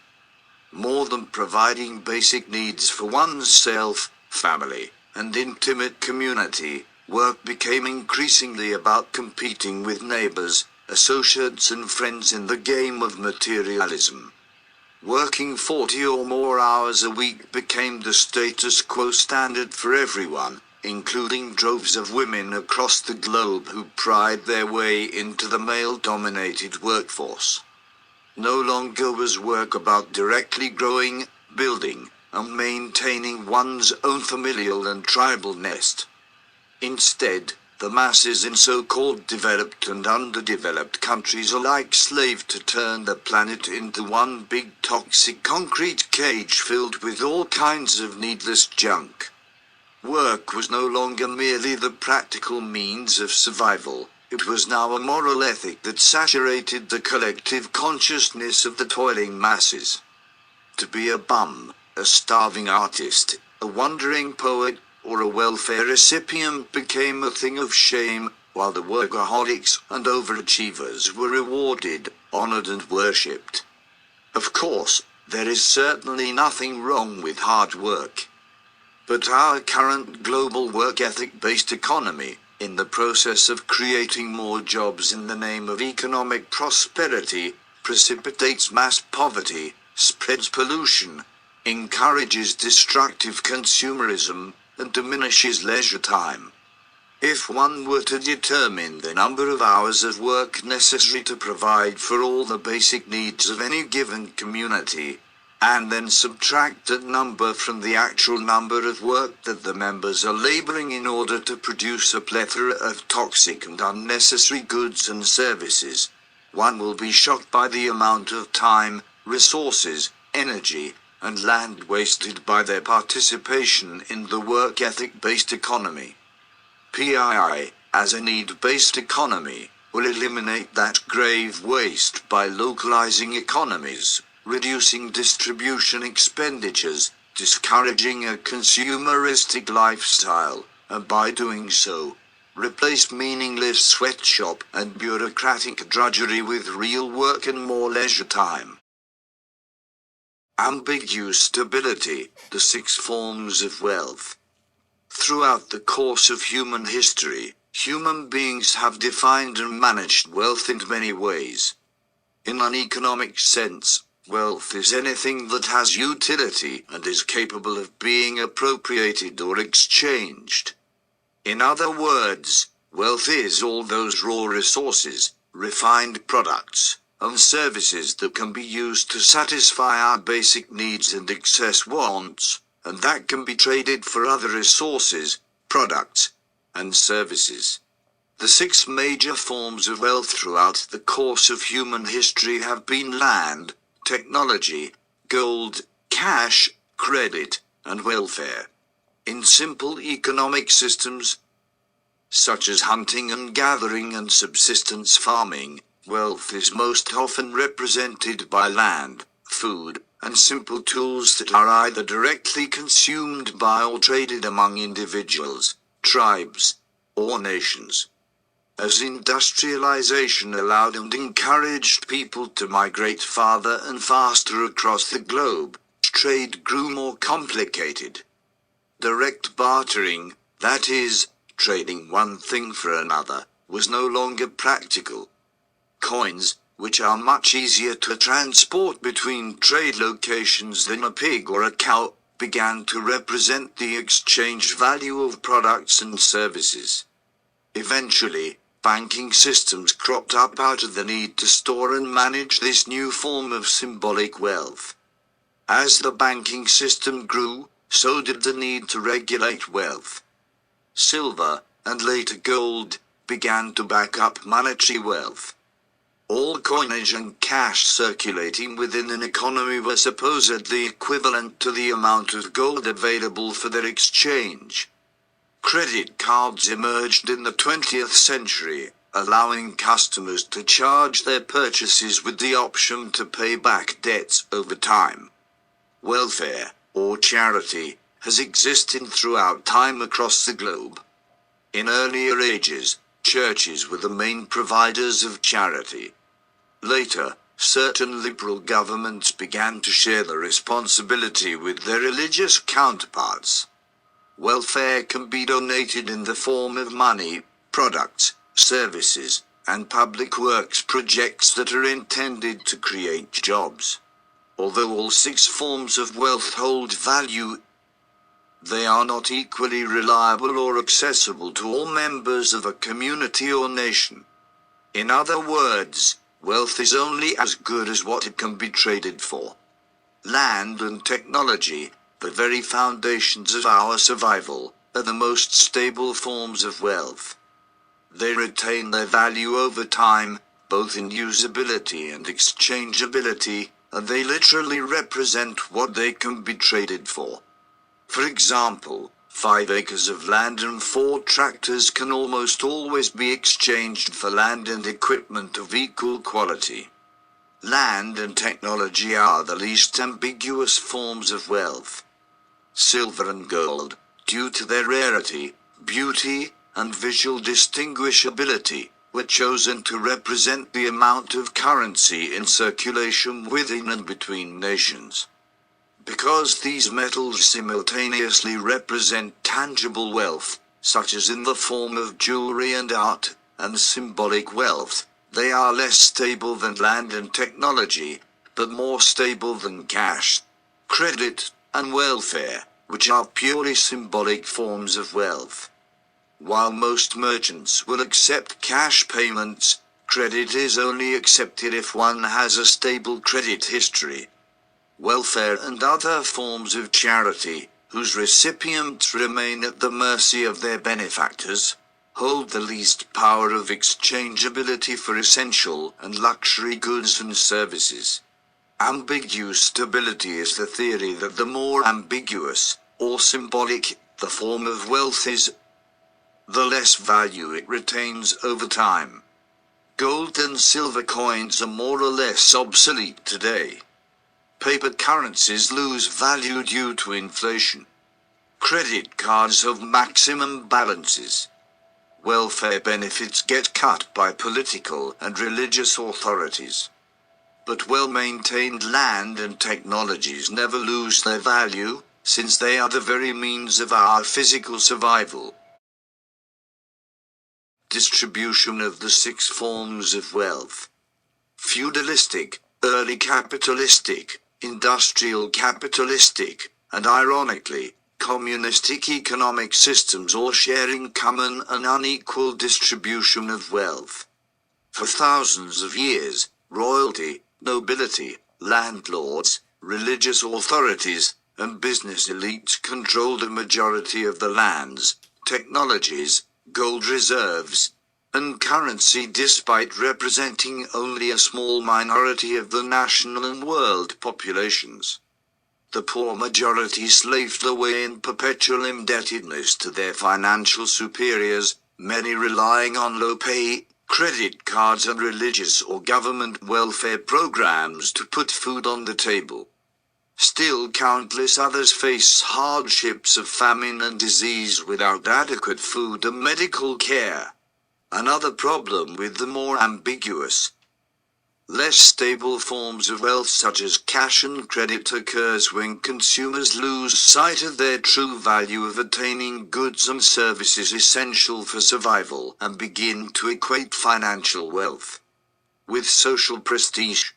More than providing basic needs for one's self, family, and intimate community, work became increasingly about competing with neighbors, associates and friends in the game of materialism. Working 40 or more hours a week became the status quo standard for everyone, including droves of women across the globe who pried their way into the male-dominated workforce. No longer was work about directly growing, building, and maintaining one's own familial and tribal nest. Instead, the masses in so-called developed and underdeveloped countries alike slaved to turn the planet into one big toxic concrete cage filled with all kinds of needless junk. Work was no longer merely the practical means of survival, it was now a moral ethic that saturated the collective consciousness of the toiling masses. To be a bum, a starving artist, a wandering poet, or a welfare recipient became a thing of shame, while the workaholics and overachievers were rewarded, honored and worshipped. Of course, there is certainly nothing wrong with hard work. But our current global work ethic-based economy, in the process of creating more jobs in the name of economic prosperity, precipitates mass poverty, spreads pollution, encourages destructive consumerism, and diminishes leisure time. If one were to determine the number of hours of work necessary to provide for all the basic needs of any given community, and then subtract that number from the actual number of work that the members are laboring in order to produce a plethora of toxic and unnecessary goods and services, one will be shocked by the amount of time, resources, energy, and land wasted by their participation in the work ethic-based economy. PII, as a need-based economy, will eliminate that grave waste by localizing economies, reducing distribution expenditures, discouraging a consumeristic lifestyle, and by doing so, replace meaningless sweatshop and bureaucratic drudgery with real work and more leisure time. Ambiguous stability, the 6 forms of wealth. Throughout the course of human history, human beings have defined and managed wealth in many ways. In an economic sense, wealth is anything that has utility and is capable of being appropriated or exchanged. In other words, wealth is all those raw resources, refined products, and services that can be used to satisfy our basic needs and excess wants, and that can be traded for other resources, products, and services. The 6 major forms of wealth throughout the course of human history have been land, technology, gold, cash, credit, and welfare. In simple economic systems, such as hunting and gathering and subsistence farming, wealth is most often represented by land, food, and simple tools that are either directly consumed by or traded among individuals, tribes, or nations. As industrialization allowed and encouraged people to migrate farther and faster across the globe, trade grew more complicated. Direct bartering, that is, trading one thing for another, was no longer practical. Coins, which are much easier to transport between trade locations than a pig or a cow, began to represent the exchange value of products and services. Eventually, banking systems cropped up out of the need to store and manage this new form of symbolic wealth. As the banking system grew, so did the need to regulate wealth. Silver, and later gold, began to back up monetary wealth. All coinage and cash circulating within an economy were supposedly equivalent to the amount of gold available for their exchange. Credit cards emerged in the 20th century, allowing customers to charge their purchases with the option to pay back debts over time. Welfare, or charity, has existed throughout time across the globe. In earlier ages, churches were the main providers of charity. Later, certain liberal governments began to share the responsibility with their religious counterparts. Welfare can be donated in the form of money, products, services, and public works projects that are intended to create jobs. Although all 6 forms of wealth hold value, they are not equally reliable or accessible to all members of a community or nation. In other words, wealth is only as good as what it can be traded for. Land and technology, the very foundations of our survival, are the most stable forms of wealth. They retain their value over time, both in usability and exchangeability, and they literally represent what they can be traded for. For example, 5 acres of land and 4 tractors can almost always be exchanged for land and equipment of equal quality. Land and technology are the least ambiguous forms of wealth. Silver and gold, due to their rarity, beauty, and visual distinguishability, were chosen to represent the amount of currency in circulation within and between nations. Because these metals simultaneously represent tangible wealth, such as in the form of jewelry and art, and symbolic wealth, they are less stable than land and technology, but more stable than cash, credit, and welfare, which are purely symbolic forms of wealth. While most merchants will accept cash payments, credit is only accepted if one has a stable credit history. Welfare and other forms of charity, whose recipients remain at the mercy of their benefactors, hold the least power of exchangeability for essential and luxury goods and services. Ambiguous stability is the theory that the more ambiguous, or symbolic, the form of wealth is, the less value it retains over time. Gold and silver coins are more or less obsolete today. Paper currencies lose value due to inflation. Credit cards have maximum balances. Welfare benefits get cut by political and religious authorities. But well-maintained land and technologies never lose their value, since they are the very means of our physical survival. Distribution of the 6 forms of wealth. Feudalistic, early capitalistic, industrial capitalistic, and ironically, communistic economic systems all sharing common and unequal distribution of wealth. For thousands of years, royalty, nobility, landlords, religious authorities, and business elites controlled a majority of the lands, technologies, gold reserves, and currency despite representing only a small minority of the national and world populations. The poor majority slaved away in perpetual indebtedness to their financial superiors, many relying on low pay, credit cards and religious or government welfare programs to put food on the table. Still countless others face hardships of famine and disease without adequate food and medical care. Another problem with the more ambiguous, less stable forms of wealth such as cash and credit occurs when consumers lose sight of their true value of attaining goods and services essential for survival and begin to equate financial wealth with social prestige.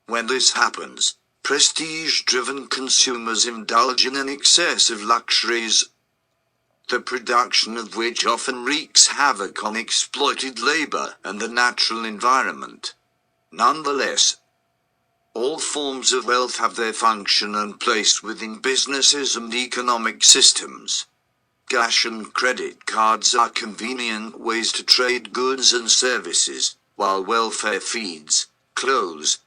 When this happens, prestige-driven consumers indulge in an excess of luxuries, the production of which often wreaks havoc on exploited labor and the natural environment. Nonetheless, all forms of wealth have their function and place within businesses and economic systems. Cash and credit cards are convenient ways to trade goods and services, while welfare feeds, clothes,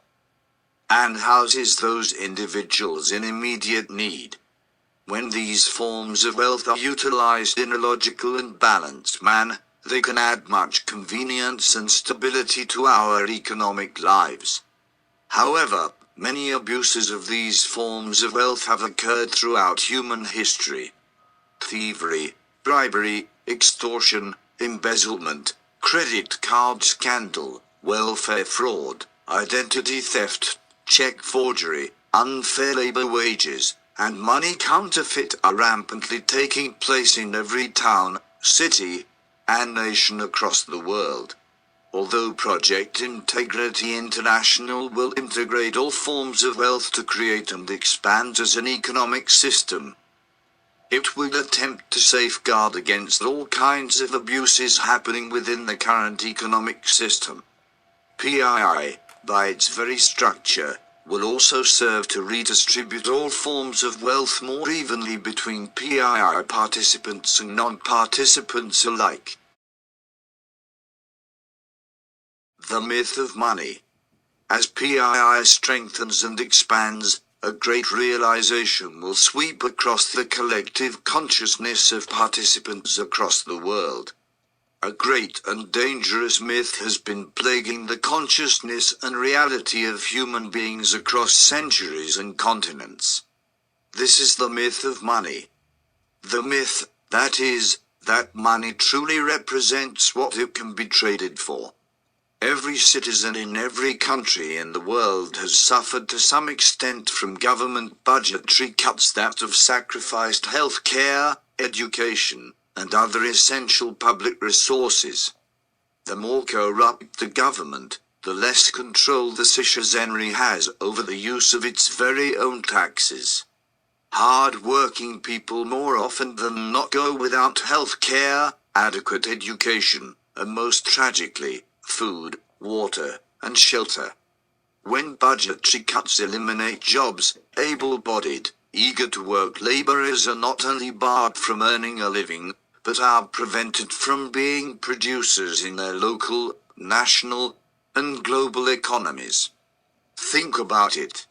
and houses those individuals in immediate need. When these forms of wealth are utilized in a logical and balanced manner, they can add much convenience and stability to our economic lives. However, many abuses of these forms of wealth have occurred throughout human history. Thievery, bribery, extortion, embezzlement, credit card scandal, welfare fraud, identity theft, check forgery, unfair labor wages, and money counterfeit are rampantly taking place in every town, city, and nation across the world. Although Project Integrity International will integrate all forms of wealth to create and expand as an economic system, it will attempt to safeguard against all kinds of abuses happening within the current economic system. PII, by its very structure, will also serve to redistribute all forms of wealth more evenly between PII participants and non-participants alike. The myth of money. As PII strengthens and expands, a great realization will sweep across the collective consciousness of participants across the world. A great and dangerous myth has been plaguing the consciousness and reality of human beings across centuries and continents. This is the myth of money. The myth, that is, that money truly represents what it can be traded for. Every citizen in every country in the world has suffered to some extent from government budgetary cuts that have sacrificed health care, education, and other essential public resources. The more corrupt the government, the less control the citizenry has over the use of its very own taxes. Hard-working people more often than not go without health care, adequate education, and most tragically, food, water, and shelter. When budgetary cuts eliminate jobs, able-bodied, eager-to-work laborers are not only barred from earning a living, but are prevented from being producers in their local, national, and global economies. Think about it.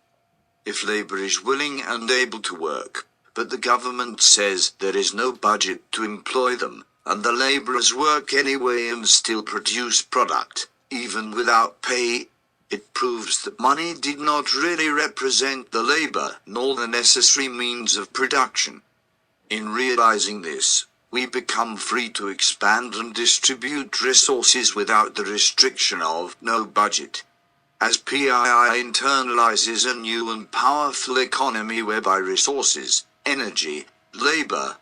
If labor is willing and able to work, but the government says there is no budget to employ them, and the laborers work anyway and still produce product, even without pay, it proves that money did not really represent the labor nor the necessary means of production. In realizing this, we become free to expand and distribute resources without the restriction of no budget. As PII internalizes a new and powerful economy whereby resources, energy, labor,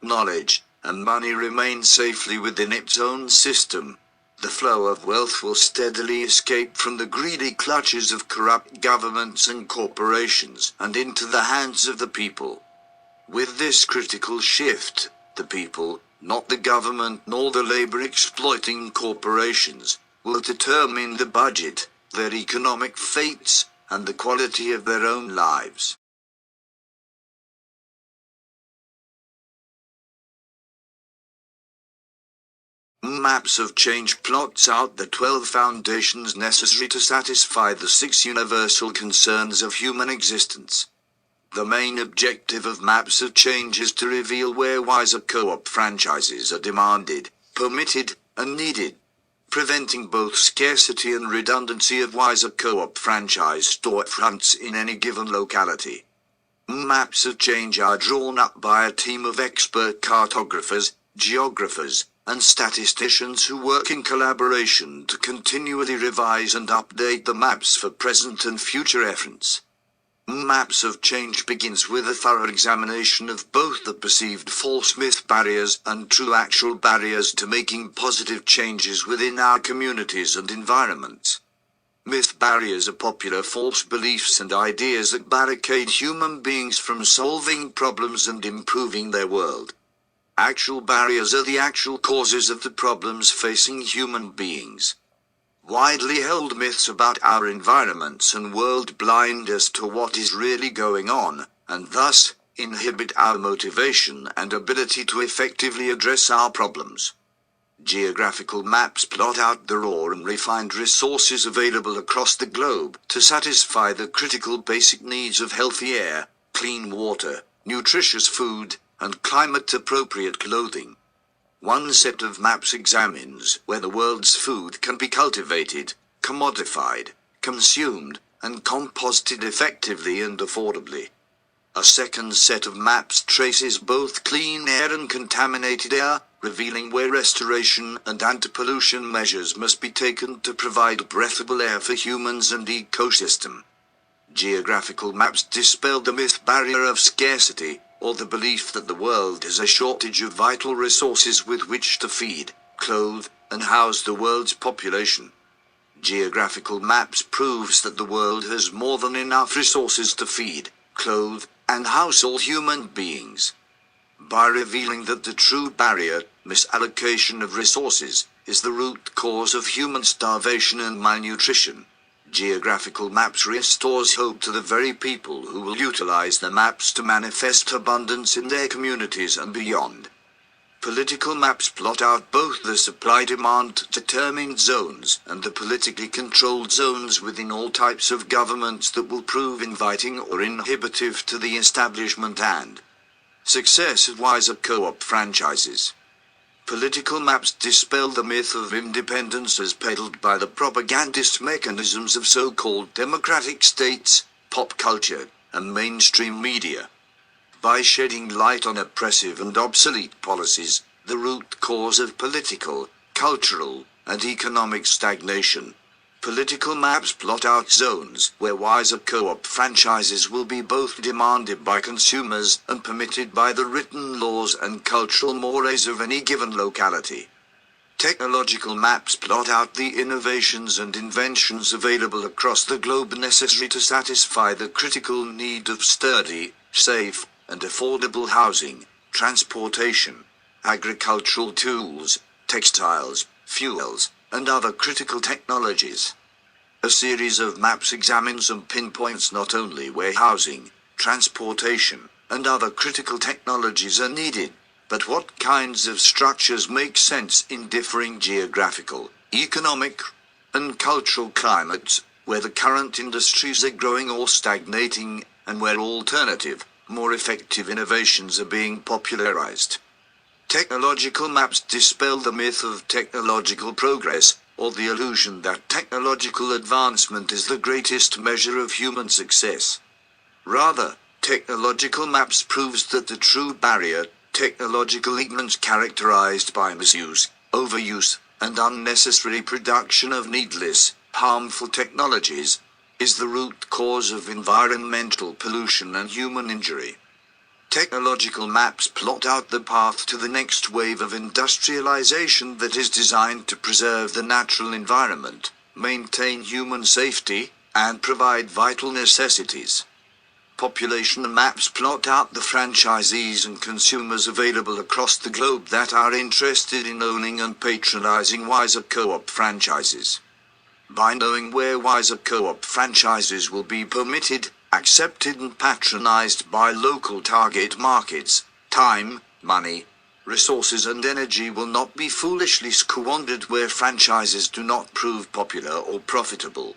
knowledge, and money remain safely within its own system, the flow of wealth will steadily escape from the greedy clutches of corrupt governments and corporations and into the hands of the people. With this critical shift, the people, not the government nor the labor-exploiting corporations, will determine the budget, their economic fates, and the quality of their own lives. Maps of Change plots out the 12 foundations necessary to satisfy the 6 universal concerns of human existence. The main objective of Maps of Change is to reveal where wiser co-op franchises are demanded, permitted, and needed, preventing both scarcity and redundancy of wiser co-op franchise storefronts in any given locality. Maps of Change are drawn up by a team of expert cartographers, geographers, and statisticians who work in collaboration to continually revise and update the maps for present and future reference. Maps of Change begins with a thorough examination of both the perceived false myth barriers and true actual barriers to making positive changes within our communities and environments. Myth barriers are popular false beliefs and ideas that barricade human beings from solving problems and improving their world. Actual barriers are the actual causes of the problems facing human beings. Widely held myths about our environments and world blind us to what is really going on, and thus, inhibit our motivation and ability to effectively address our problems. Geographical maps plot out the raw and refined resources available across the globe to satisfy the critical basic needs of healthy air, clean water, nutritious food, and climate-appropriate clothing. One set of maps examines where the world's food can be cultivated, commodified, consumed, and composted effectively and affordably. A second set of maps traces both clean air and contaminated air, revealing where restoration and anti-pollution measures must be taken to provide breathable air for humans and ecosystem. Geographical maps dispel the myth barrier of scarcity, or the belief that the world has a shortage of vital resources with which to feed, clothe, and house the world's population. Geographical maps proves that the world has more than enough resources to feed, clothe, and house all human beings. By revealing that the true barrier, misallocation of resources, is the root cause of human starvation and malnutrition, geographical maps restores hope to the very people who will utilize the maps to manifest abundance in their communities and beyond. Political maps plot out both the supply-demand determined zones and the politically controlled zones within all types of governments that will prove inviting or inhibitive to the establishment and success of wiser co-op franchises. Political maps dispel the myth of independence as peddled by the propagandist mechanisms of so-called democratic states, pop culture, and mainstream media. By shedding light on oppressive and obsolete policies, the root cause of political, cultural, and economic stagnation, political maps plot out zones where wiser co-op franchises will be both demanded by consumers and permitted by the written laws and cultural mores of any given locality. Technological maps plot out the innovations and inventions available across the globe necessary to satisfy the critical need of sturdy, safe, and affordable housing, transportation, agricultural tools, textiles, fuels, and other critical technologies. A series of maps examines and pinpoints not only where housing, transportation, and other critical technologies are needed, but what kinds of structures make sense in differing geographical, economic, and cultural climates, where the current industries are growing or stagnating, and where alternative, more effective innovations are being popularized. Technological maps dispel the myth of technological progress, or the illusion that technological advancement is the greatest measure of human success. Rather, technological maps proves that the true barrier, technological ignorance characterized by misuse, overuse, and unnecessary production of needless, harmful technologies, is the root cause of environmental pollution and human injury. Technological maps plot out the path to the next wave of industrialization that is designed to preserve the natural environment, maintain human safety, and provide vital necessities. Population maps plot out the franchisees and consumers available across the globe that are interested in owning and patronizing wiser co-op franchises. By knowing where wiser co-op franchises will be permitted, accepted and patronized by local target markets, time, money, resources and energy will not be foolishly squandered where franchises do not prove popular or profitable.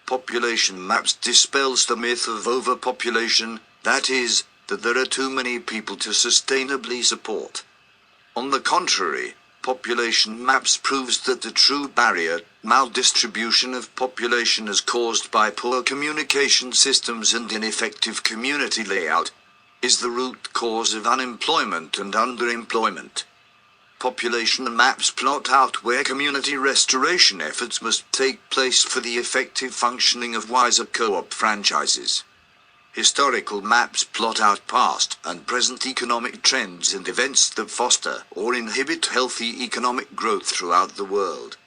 Population maps dispels the myth of overpopulation, that is, that there are too many people to sustainably support. On the contrary, population maps proves that the true barrier, maldistribution of population is caused by poor communication systems and ineffective community layout, is the root cause of unemployment and underemployment. Population maps plot out where community restoration efforts must take place for the effective functioning of wiser co-op franchises. Historical maps plot out past and present economic trends and events that foster or inhibit healthy economic growth throughout the world.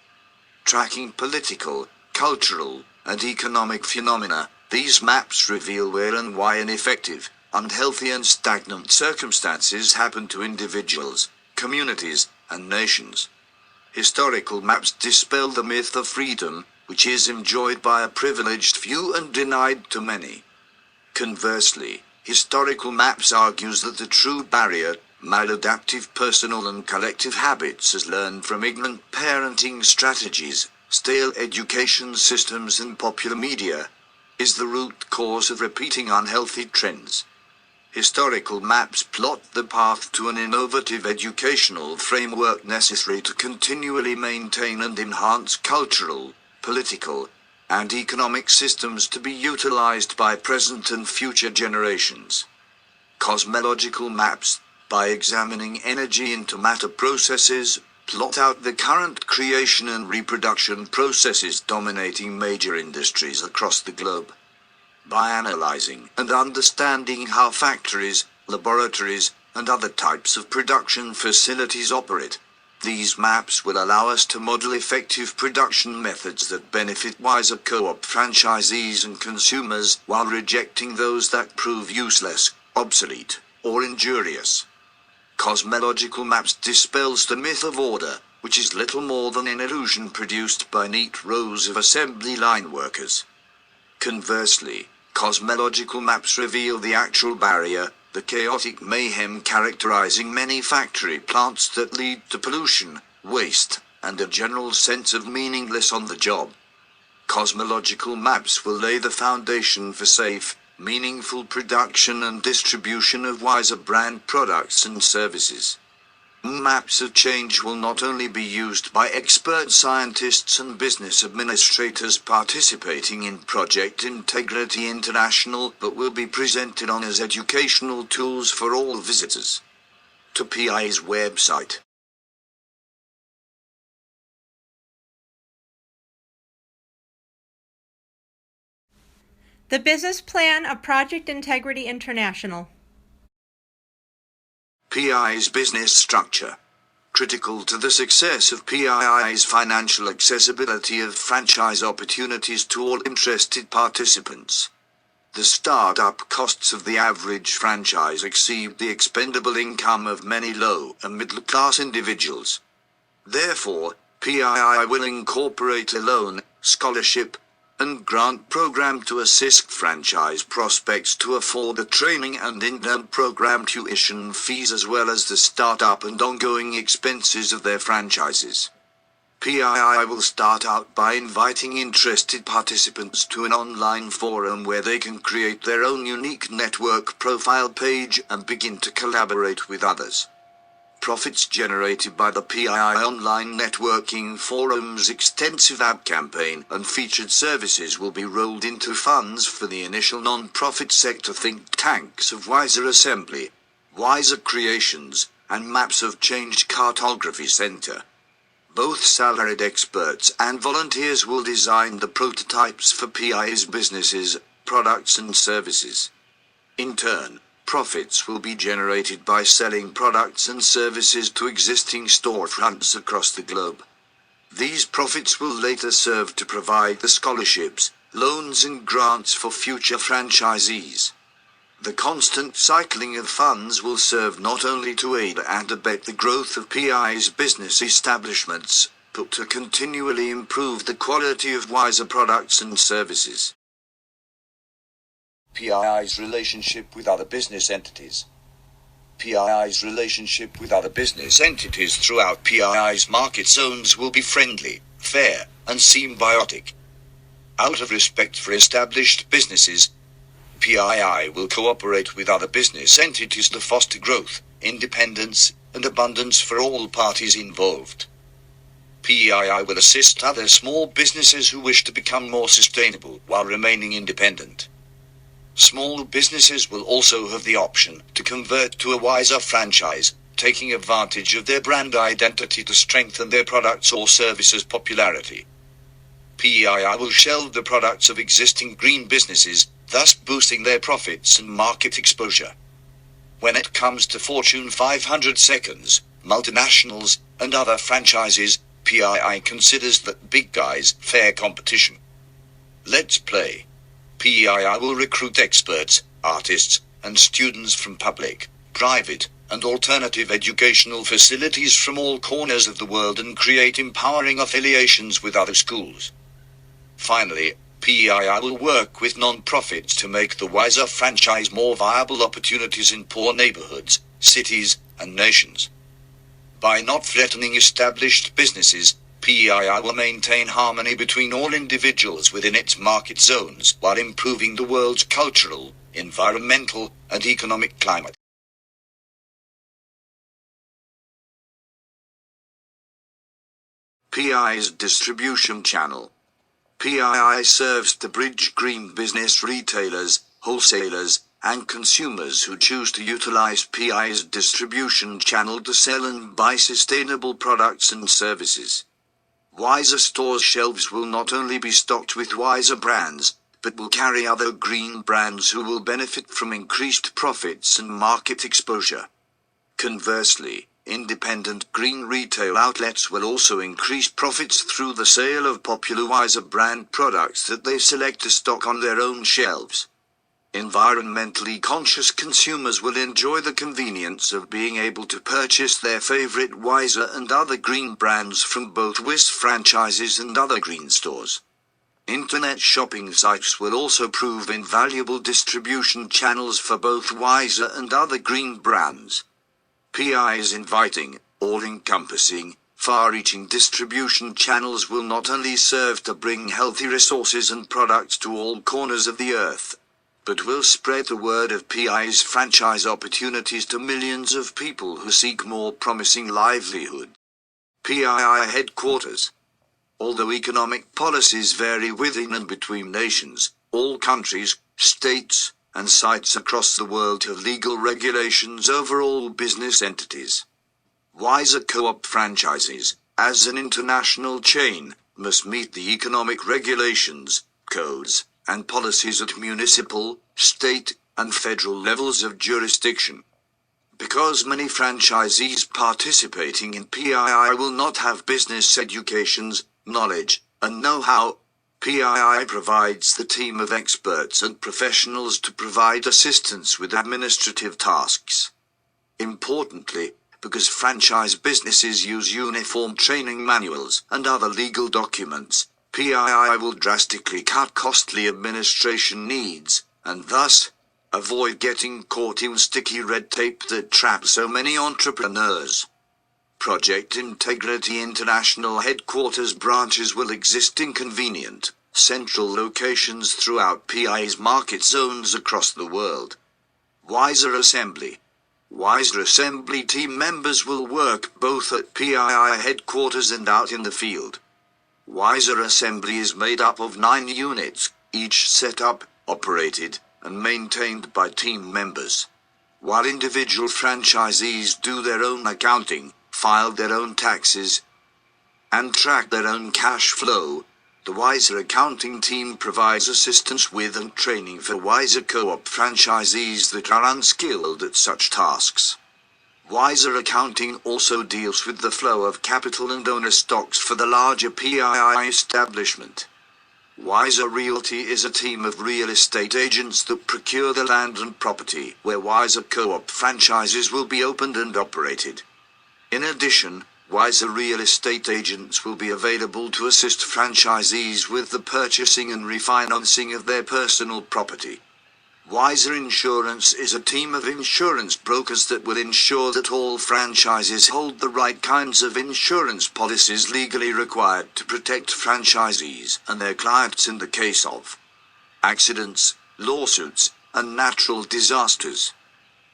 Tracking political, cultural, and economic phenomena, these maps reveal where and why ineffective, unhealthy and stagnant circumstances happen to individuals, communities, and nations. Historical maps dispel the myth of freedom, which is enjoyed by a privileged few and denied to many. Conversely, historical maps argues that the true barrier, maladaptive personal and collective habits as learned from ignorant parenting strategies, stale education systems and popular media, is the root cause of repeating unhealthy trends. Historical maps plot the path to an innovative educational framework necessary to continually maintain and enhance cultural, political, and economic systems to be utilized by present and future generations. Cosmological maps, by examining energy into matter processes, plot out the current creation and reproduction processes dominating major industries across the globe. By analyzing and understanding how factories, laboratories, and other types of production facilities operate, these maps will allow us to model effective production methods that benefit wiser co-op franchisees and consumers while rejecting those that prove useless, obsolete, or injurious. Cosmological maps dispels the myth of order, which is little more than an illusion produced by neat rows of assembly line workers. Conversely, cosmological maps reveal the actual barrier, the chaotic mayhem characterizing many factory plants that lead to pollution, waste, and a general sense of meaningless on the job. Cosmological maps will lay the foundation for safe, meaningful production and distribution of wiser brand products and services. Maps of change will not only be used by expert scientists and business administrators participating in Project Integrity International, but will be presented on as educational tools for all visitors to PI's website. The business plan of Project Integrity International. PI's business structure. Critical to the success of PI's financial accessibility of franchise opportunities to all interested participants. The startup costs of the average franchise exceed the expendable income of many low and middle-class individuals. Therefore, PII will incorporate a loan, scholarship, and grant program to assist franchise prospects to afford the training and intern program tuition fees as well as the startup and ongoing expenses of their franchises. PII will start out by inviting interested participants to an online forum where they can create their own unique network profile page and begin to collaborate with others. Profits generated by the PII online networking forum's extensive ad campaign and featured services will be rolled into funds for the initial non-profit sector think tanks of Wiser Assembly, Wiser Creations, and Maps of Change Cartography Center. Both salaried experts and volunteers will design the prototypes for PI's businesses, products and services. In turn, profits will be generated by selling products and services to existing storefronts across the globe. These profits will later serve to provide the scholarships, loans and grants for future franchisees. The constant cycling of funds will serve not only to aid and abet the growth of PI's business establishments, but to continually improve the quality of wiser products and services. PII's relationship with other business entities. PII's relationship with other business entities throughout PII's market zones will be friendly, fair, and symbiotic. Out of respect for established businesses, PII will cooperate with other business entities to foster growth, independence, and abundance for all parties involved. PII will assist other small businesses who wish to become more sustainable while remaining independent. Small businesses will also have the option to convert to a wiser franchise, taking advantage of their brand identity to strengthen their products or services' popularity. PII will shelve the products of existing green businesses, thus boosting their profits and market exposure. When it comes to Fortune 500 seconds, multinationals, and other franchises, PII considers that big guys fair competition. Let's play. PII will recruit experts, artists, and students from public, private, and alternative educational facilities from all corners of the world and create empowering affiliations with other schools. Finally, PII will work with non-profits to make the wiser franchise more viable opportunities in poor neighborhoods, cities, and nations. By not threatening established businesses, PII will maintain harmony between all individuals within its market zones while improving the world's cultural, environmental, and economic climate. PII's distribution channel. PII serves to bridge green business retailers, wholesalers, and consumers who choose to utilize PII's distribution channel to sell and buy sustainable products and services. Wiser stores' shelves will not only be stocked with Wiser brands, but will carry other green brands who will benefit from increased profits and market exposure. Conversely, independent green retail outlets will also increase profits through the sale of popular Wiser brand products that they select to stock on their own shelves. Environmentally conscious consumers will enjoy the convenience of being able to purchase their favorite Wiser and other green brands from both WIS franchises and other green stores. Internet shopping sites will also prove invaluable distribution channels for both Wiser and other green brands. PII's inviting, all-encompassing, far-reaching distribution channels will not only serve to bring healthy resources and products to all corners of the earth, but will spread the word of PII's franchise opportunities to millions of people who seek more promising livelihood. PII headquarters. Although economic policies vary within and between nations, all countries, states, and sites across the world have legal regulations over all business entities. Wiser co-op franchises, as an international chain, must meet the economic regulations, codes, and policies at municipal, state, and federal levels of jurisdiction. Because many franchisees participating in PII will not have business educations, knowledge, and know-how, PII provides the team of experts and professionals to provide assistance with administrative tasks. Importantly, because franchise businesses use uniform training manuals and other legal documents, PII will drastically cut costly administration needs, and thus, avoid getting caught in sticky red tape that traps so many entrepreneurs. Project Integrity International headquarters branches will exist in convenient, central locations throughout PII's market zones across the world. Wiser Assembly. Wiser Assembly team members will work both at PII headquarters and out in the field. Wiser Assembly is made up of 9 units, each set up, operated, and maintained by team members. While individual franchisees do their own accounting, file their own taxes, and track their own cash flow, the Wiser accounting team provides assistance with and training for Wiser co-op franchisees that are unskilled at such tasks. Wiser accounting also deals with the flow of capital and owner stocks for the larger PII establishment. Wiser Realty is a team of real estate agents that procure the land and property where Wiser co-op franchises will be opened and operated. In addition, Wiser real estate agents will be available to assist franchisees with the purchasing and refinancing of their personal property. Wiser Insurance is a team of insurance brokers that will ensure that all franchises hold the right kinds of insurance policies legally required to protect franchisees and their clients in the case of accidents, lawsuits, and natural disasters.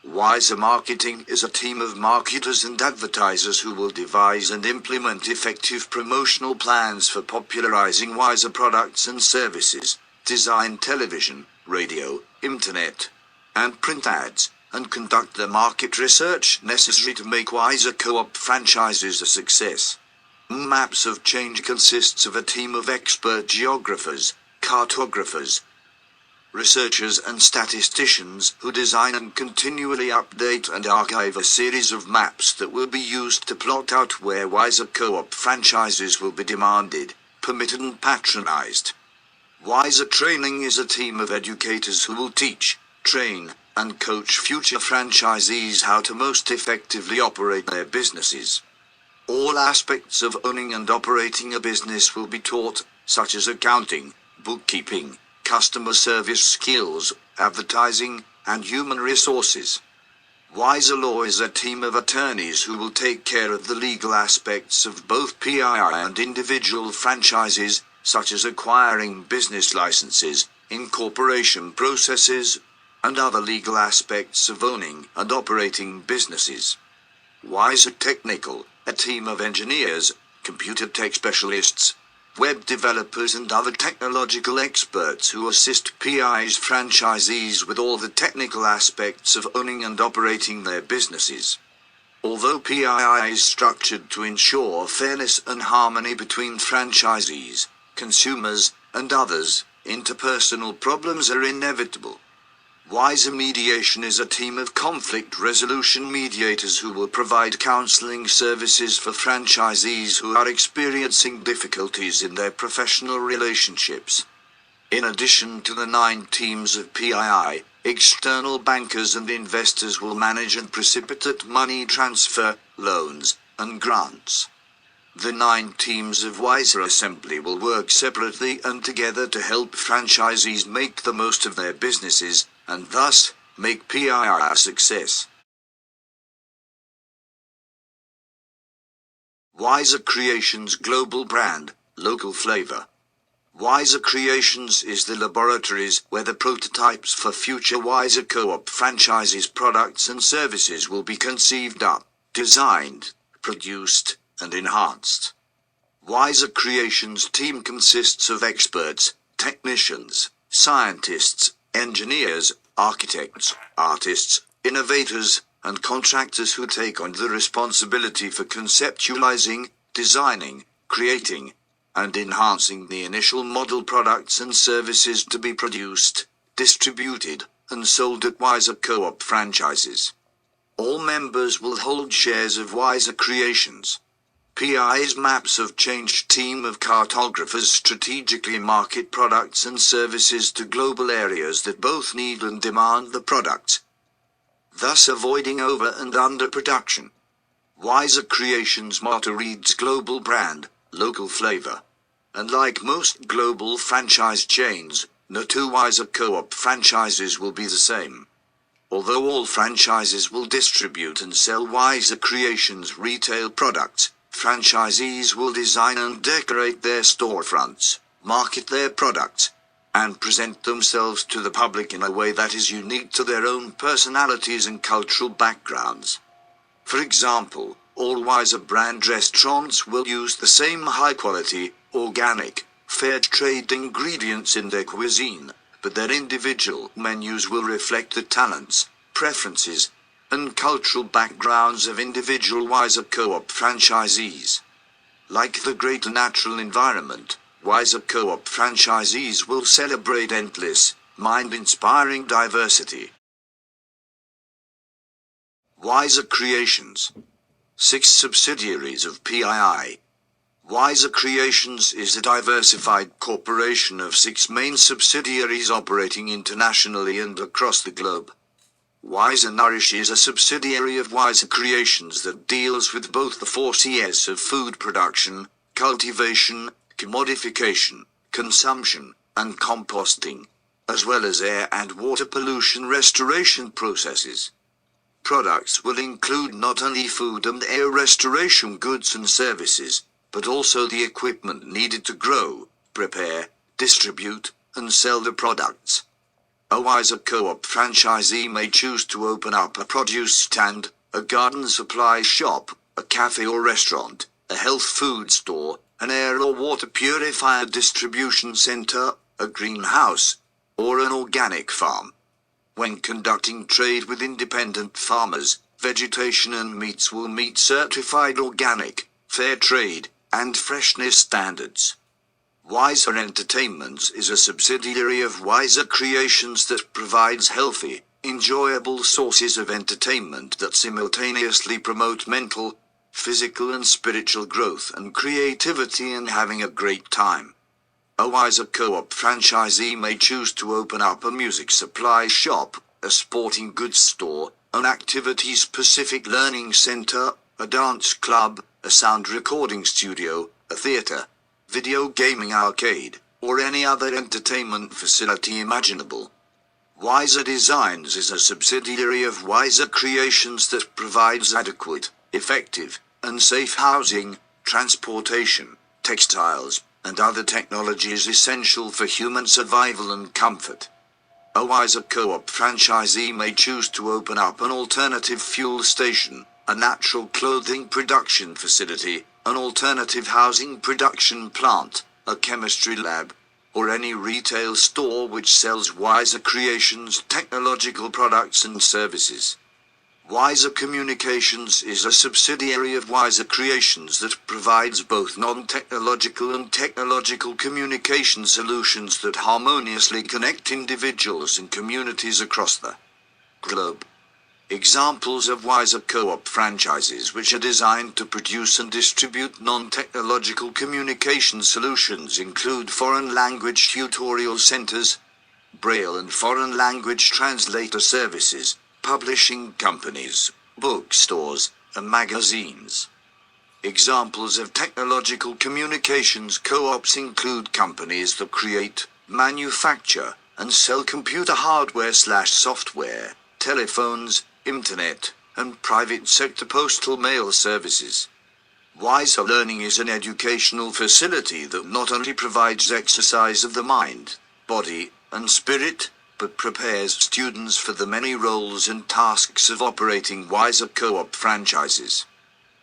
Wiser Marketing is a team of marketers and advertisers who will devise and implement effective promotional plans for popularizing wiser products and services, design television, radio, internet, and print ads, and conduct the market research necessary to make Wiser Co-op franchises a success. Maps of Change consists of a team of expert geographers, cartographers, researchers and statisticians who design and continually update and archive a series of maps that will be used to plot out where Wiser Co-op franchises will be demanded, permitted and patronized. Wiser Training is a team of educators who will teach, train, and coach future franchisees how to most effectively operate their businesses. All aspects of owning and operating a business will be taught, such as accounting, bookkeeping, customer service skills, advertising, and human resources. Wiser Law is a team of attorneys who will take care of the legal aspects of both PII and individual franchises, such as acquiring business licenses, incorporation processes, and other legal aspects of owning and operating businesses. Wiser Technical, a team of engineers, computer tech specialists, web developers and other technological experts who assist PI's franchisees with all the technical aspects of owning and operating their businesses. Although PII is structured to ensure fairness and harmony between franchisees, consumers, and others, interpersonal problems are inevitable. Wiser Mediation is a team of conflict resolution mediators who will provide counseling services for franchisees who are experiencing difficulties in their professional relationships. In addition to the 9 teams of PII, external bankers and investors will manage and precipitate money transfer, loans, and grants. The 9 teams of Wiser Assembly will work separately and together to help franchisees make the most of their businesses, and thus, make PII a success. Wiser Creations Global Brand, Local Flavor. Wiser Creations is the laboratories where the prototypes for future Wiser Co-op franchises products and services will be conceived up, designed, produced, and enhanced. Wiser Creations team consists of experts, technicians, scientists, engineers, architects, artists, innovators, and contractors who take on the responsibility for conceptualizing, designing, creating, and enhancing the initial model products and services to be produced, distributed, and sold at Wiser Co-op franchises. All members will hold shares of Wiser Creations. PI's Maps of Change team of cartographers strategically market products and services to global areas that both need and demand the products, thus avoiding over and underproduction. Wiser Creations motto reads Global Brand, Local Flavor. And like most global franchise chains, no 2 Wiser Co-op franchises will be the same. Although all franchises will distribute and sell Wiser Creations retail products, franchisees will design and decorate their storefronts, market their products, and present themselves to the public in a way that is unique to their own personalities and cultural backgrounds. For example, all Wiser brand restaurants will use the same high-quality, organic, fair trade ingredients in their cuisine, but their individual menus will reflect the talents, preferences, and cultural backgrounds of individual Wiser Co-op franchisees. Like the greater natural environment, Wiser Co-op franchisees will celebrate endless, mind-inspiring diversity. Wiser Creations. 6 subsidiaries of PII. Wiser Creations is a diversified corporation of 6 main subsidiaries operating internationally and across the globe. Wiser Nourish is a subsidiary of Wiser Creations that deals with both the 4 Cs of food production, cultivation, commodification, consumption, and composting. as well as air and water pollution restoration processes. Products will include not only food and air restoration goods and services, but also the equipment needed to grow, prepare, distribute, and sell the products. A wiser co-op franchisee may choose to open up a produce stand, a garden supply shop, a cafe or restaurant, a health food store, an air or water purifier distribution center, a greenhouse, or an organic farm. When conducting trade with independent farmers, vegetation and meats will meet certified organic, fair trade, and freshness standards. Wiser Entertainments is a subsidiary of Wiser Creations that provides healthy, enjoyable sources of entertainment that simultaneously promote mental, physical and spiritual growth and creativity and having a great time. A wiser co-op franchisee may choose to open up a music supply shop, a sporting goods store, an activity-specific learning center, a dance club, a sound recording studio, a theater, video gaming arcade, or any other entertainment facility imaginable. Wiser Designs is a subsidiary of Wiser Creations that provides adequate, effective, and safe housing, transportation, textiles, and other technologies essential for human survival and comfort. A wiser co-op franchisee may choose to open up an alternative fuel station, a natural clothing production facility, an alternative housing production plant, a chemistry lab, or any retail store which sells Wiser Creations technological products and services. Wiser Communications is a subsidiary of Wiser Creations that provides both non-technological and technological communication solutions that harmoniously connect individuals and communities across the globe. Examples of Wiser co-op franchises which are designed to produce and distribute non-technological communication solutions include foreign language tutorial centers, Braille and foreign language translator services, publishing companies, bookstores, and magazines. Examples of technological communications co-ops include companies that create, manufacture, and sell computer hardware/software, telephones, internet, and private sector postal mail services. Wiser Learning is an educational facility that not only provides exercise of the mind, body, and spirit, but prepares students for the many roles and tasks of operating Wiser co-op franchises.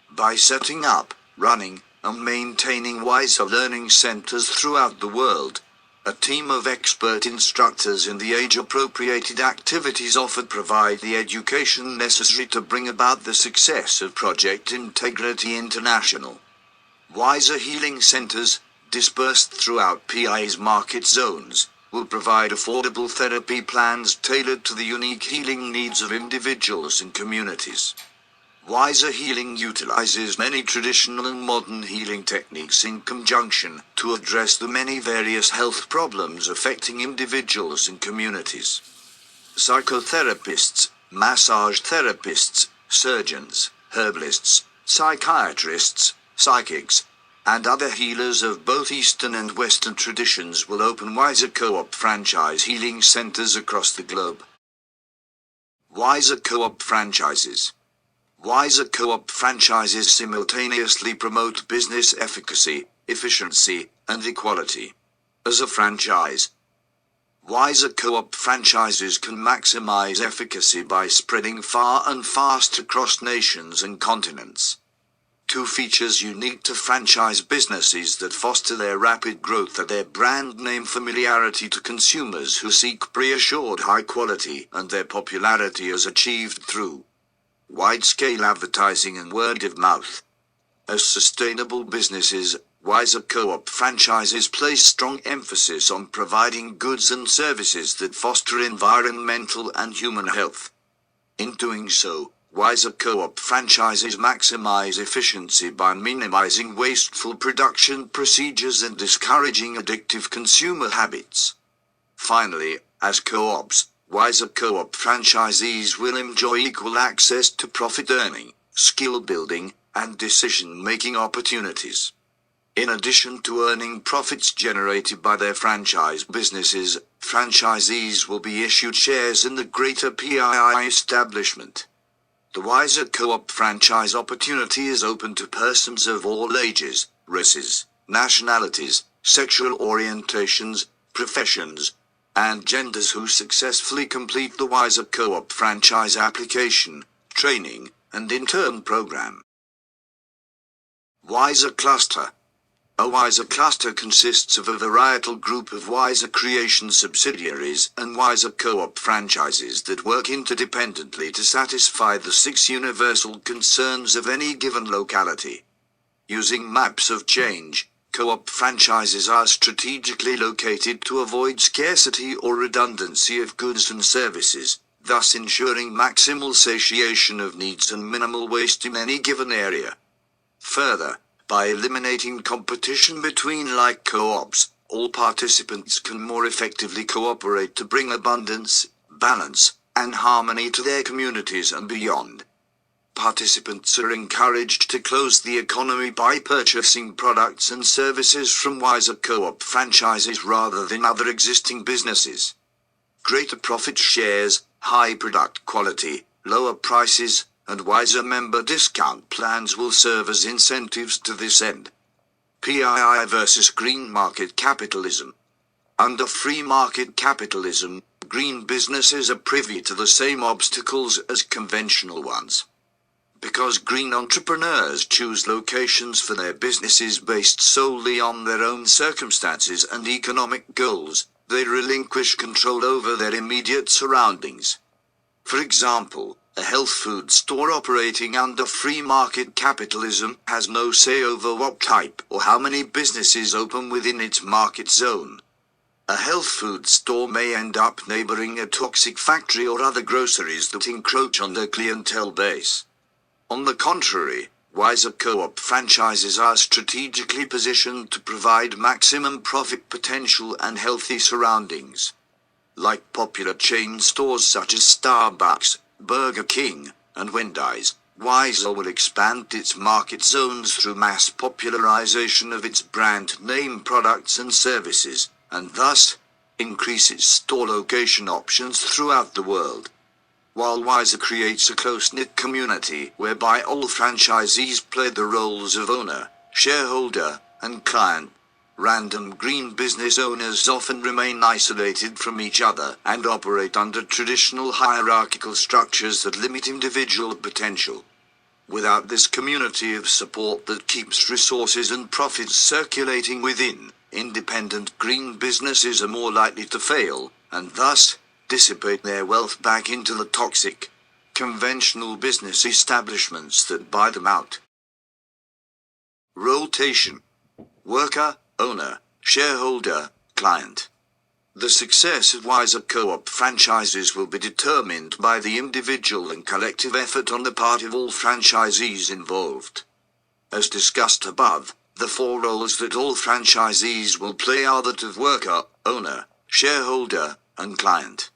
By setting up, running, and maintaining Wiser learning centers throughout the world, a team of expert instructors in the age-appropriated activities offered provide the education necessary to bring about the success of Project Integrity International. Wiser Healing Centers, dispersed throughout PI's market zones, will provide affordable therapy plans tailored to the unique healing needs of individuals and communities. Wiser Healing utilizes many traditional and modern healing techniques in conjunction to address the many various health problems affecting individuals and communities. Psychotherapists, massage therapists, surgeons, herbalists, psychiatrists, psychics, and other healers of both Eastern and Western traditions will open Wiser co-op franchise healing centers across the globe. Wiser co-op franchises. Wiser co-op franchises simultaneously promote business efficacy, efficiency, and equality. As a franchise, Wiser co-op franchises can maximize efficacy by spreading far and fast across nations and continents. Two features unique to franchise businesses that foster their rapid growth are their brand name familiarity to consumers who seek pre-assured high quality, and their popularity is achieved through wide-scale advertising and word of mouth. As sustainable businesses, Wiser co-op franchises place strong emphasis on providing goods and services that foster environmental and human health. In doing so, Wiser co-op franchises maximize efficiency by minimizing wasteful production procedures and discouraging addictive consumer habits. Finally, as co-ops, Wiser co-op franchisees will enjoy equal access to profit earning, skill building, and decision-making opportunities. In addition to earning profits generated by their franchise businesses, franchisees will be issued shares in the greater PII establishment. The Wiser Co-op franchise opportunity is open to persons of all ages, races, nationalities, sexual orientations, professions, and genders who successfully complete the Wiser Co-op franchise application, training, and intern program. Wiser Cluster. A Wiser cluster consists of a varietal group of Wiser Creation subsidiaries and Wiser Co-op franchises that work interdependently to satisfy the 6 universal concerns of any given locality. Using maps of change, co-op franchises are strategically located to avoid scarcity or redundancy of goods and services, thus ensuring maximal satiation of needs and minimal waste in any given area. Further, by eliminating competition between like co-ops, all participants can more effectively cooperate to bring abundance, balance, and harmony to their communities and beyond. Participants are encouraged to close the economy by purchasing products and services from Wiser Co-op franchises rather than other existing businesses. Greater profit shares, high product quality, lower prices, and Wiser member discount plans will serve as incentives to this end. PII versus green market capitalism. Under free market capitalism, green businesses are privy to the same obstacles as conventional ones. Because green entrepreneurs choose locations for their businesses based solely on their own circumstances and economic goals, they relinquish control over their immediate surroundings. For example, a health food store operating under free market capitalism has no say over what type or how many businesses open within its market zone. A health food store may end up neighboring a toxic factory or other groceries that encroach on their clientele base. On the contrary, Wiser Co-op franchises are strategically positioned to provide maximum profit potential and healthy surroundings. Like popular chain stores such as Starbucks, Burger King, and Wendy's, Wiser will expand its market zones through mass popularization of its brand name products and services, and thus, increase its store location options throughout the world. While Wiser creates a close-knit community whereby all franchisees play the roles of owner, shareholder, and client, random green business owners often remain isolated from each other and operate under traditional hierarchical structures that limit individual potential. Without this community of support that keeps resources and profits circulating within, independent green businesses are more likely to fail, and thus, dissipate their wealth back into the toxic, conventional business establishments that buy them out. Rotation. Worker, owner, shareholder, client. The success of Wiser Co-op franchises will be determined by the individual and collective effort on the part of all franchisees involved. As discussed above, the 4 roles that all franchisees will play are that of worker, owner, shareholder, and client.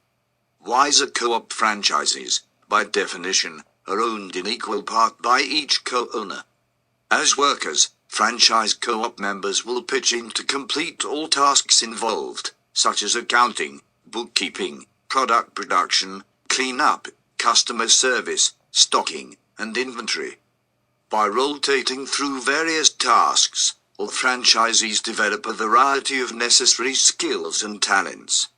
Wiser Co-op franchises, by definition, are owned in equal part by each co-owner. As workers, franchise co-op members will pitch in to complete all tasks involved, such as accounting, bookkeeping, product production, cleanup, customer service, stocking, and inventory. By rotating through various tasks, all franchisees develop a variety of necessary skills and talents.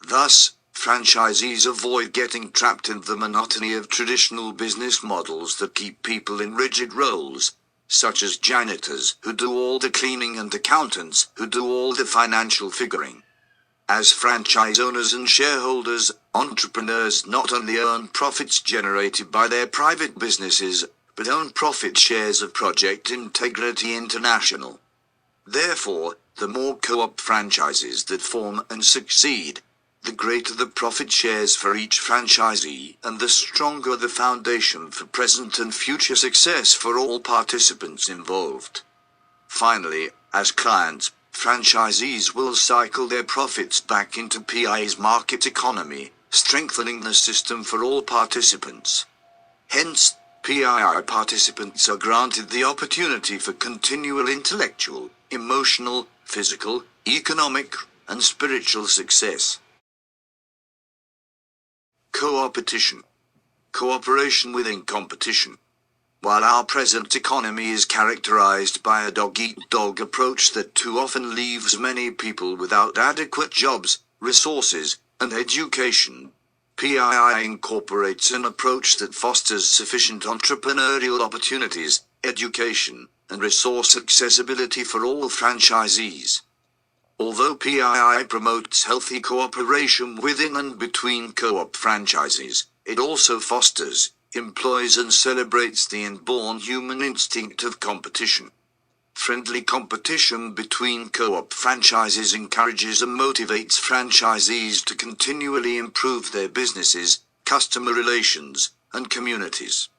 Thus, franchisees avoid getting trapped in the monotony of traditional business models that keep people in rigid roles, such as janitors who do all the cleaning and accountants who do all the financial figuring. As franchise owners and shareholders, entrepreneurs not only earn profits generated by their private businesses, but own profit shares of Project Integrity International. Therefore, the more co-op franchises that form and succeed, the greater the profit shares for each franchisee, and the stronger the foundation for present and future success for all participants involved. Finally, as clients, franchisees will cycle their profits back into PI's market economy, strengthening the system for all participants. Hence, PII participants are granted the opportunity for continual intellectual, emotional, physical, economic, and spiritual success. Co-opetition. Cooperation within competition. While our present economy is characterized by a dog-eat-dog approach that too often leaves many people without adequate jobs, resources, and education, PII incorporates an approach that fosters sufficient entrepreneurial opportunities, education, and resource accessibility for all franchisees. Although PII promotes healthy cooperation within and between co-op franchises, it also fosters, employs and celebrates the inborn human instinct of competition. Friendly competition between co-op franchises encourages and motivates franchisees to continually improve their businesses, customer relations, and communities.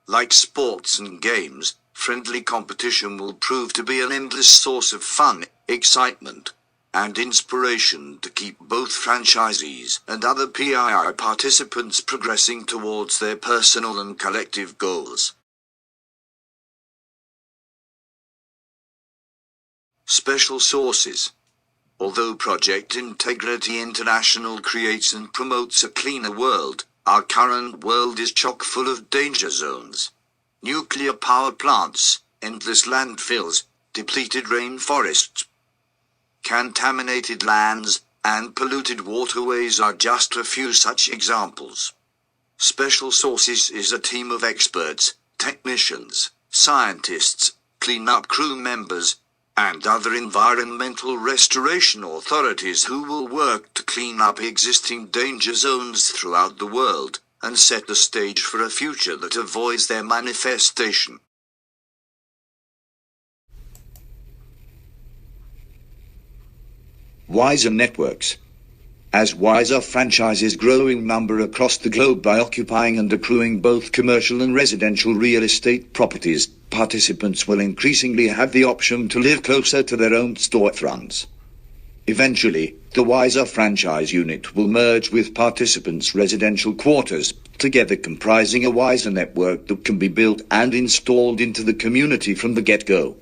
Like sports and games, friendly competition will prove to be an endless source of fun, excitement, and inspiration to keep both franchisees and other PII participants progressing towards their personal and collective goals. Special sources. Although Project Integrity International creates and promotes a cleaner world, our current world is chock full of danger zones. Nuclear power plants, endless landfills, depleted rainforests, contaminated lands, and polluted waterways are just a few such examples. Special Sources is a team of experts, technicians, scientists, cleanup crew members, and other environmental restoration authorities who will work to clean up existing danger zones throughout the world, and set the stage for a future that avoids their manifestation. Wiser networks. As wiser franchises grow in number across the globe by occupying and accruing both commercial and residential real estate properties, participants will increasingly have the option to live closer to their own storefronts. Eventually, the wiser franchise unit will merge with participants' residential quarters, together comprising a wiser network that can be built and installed into the community from the get-go.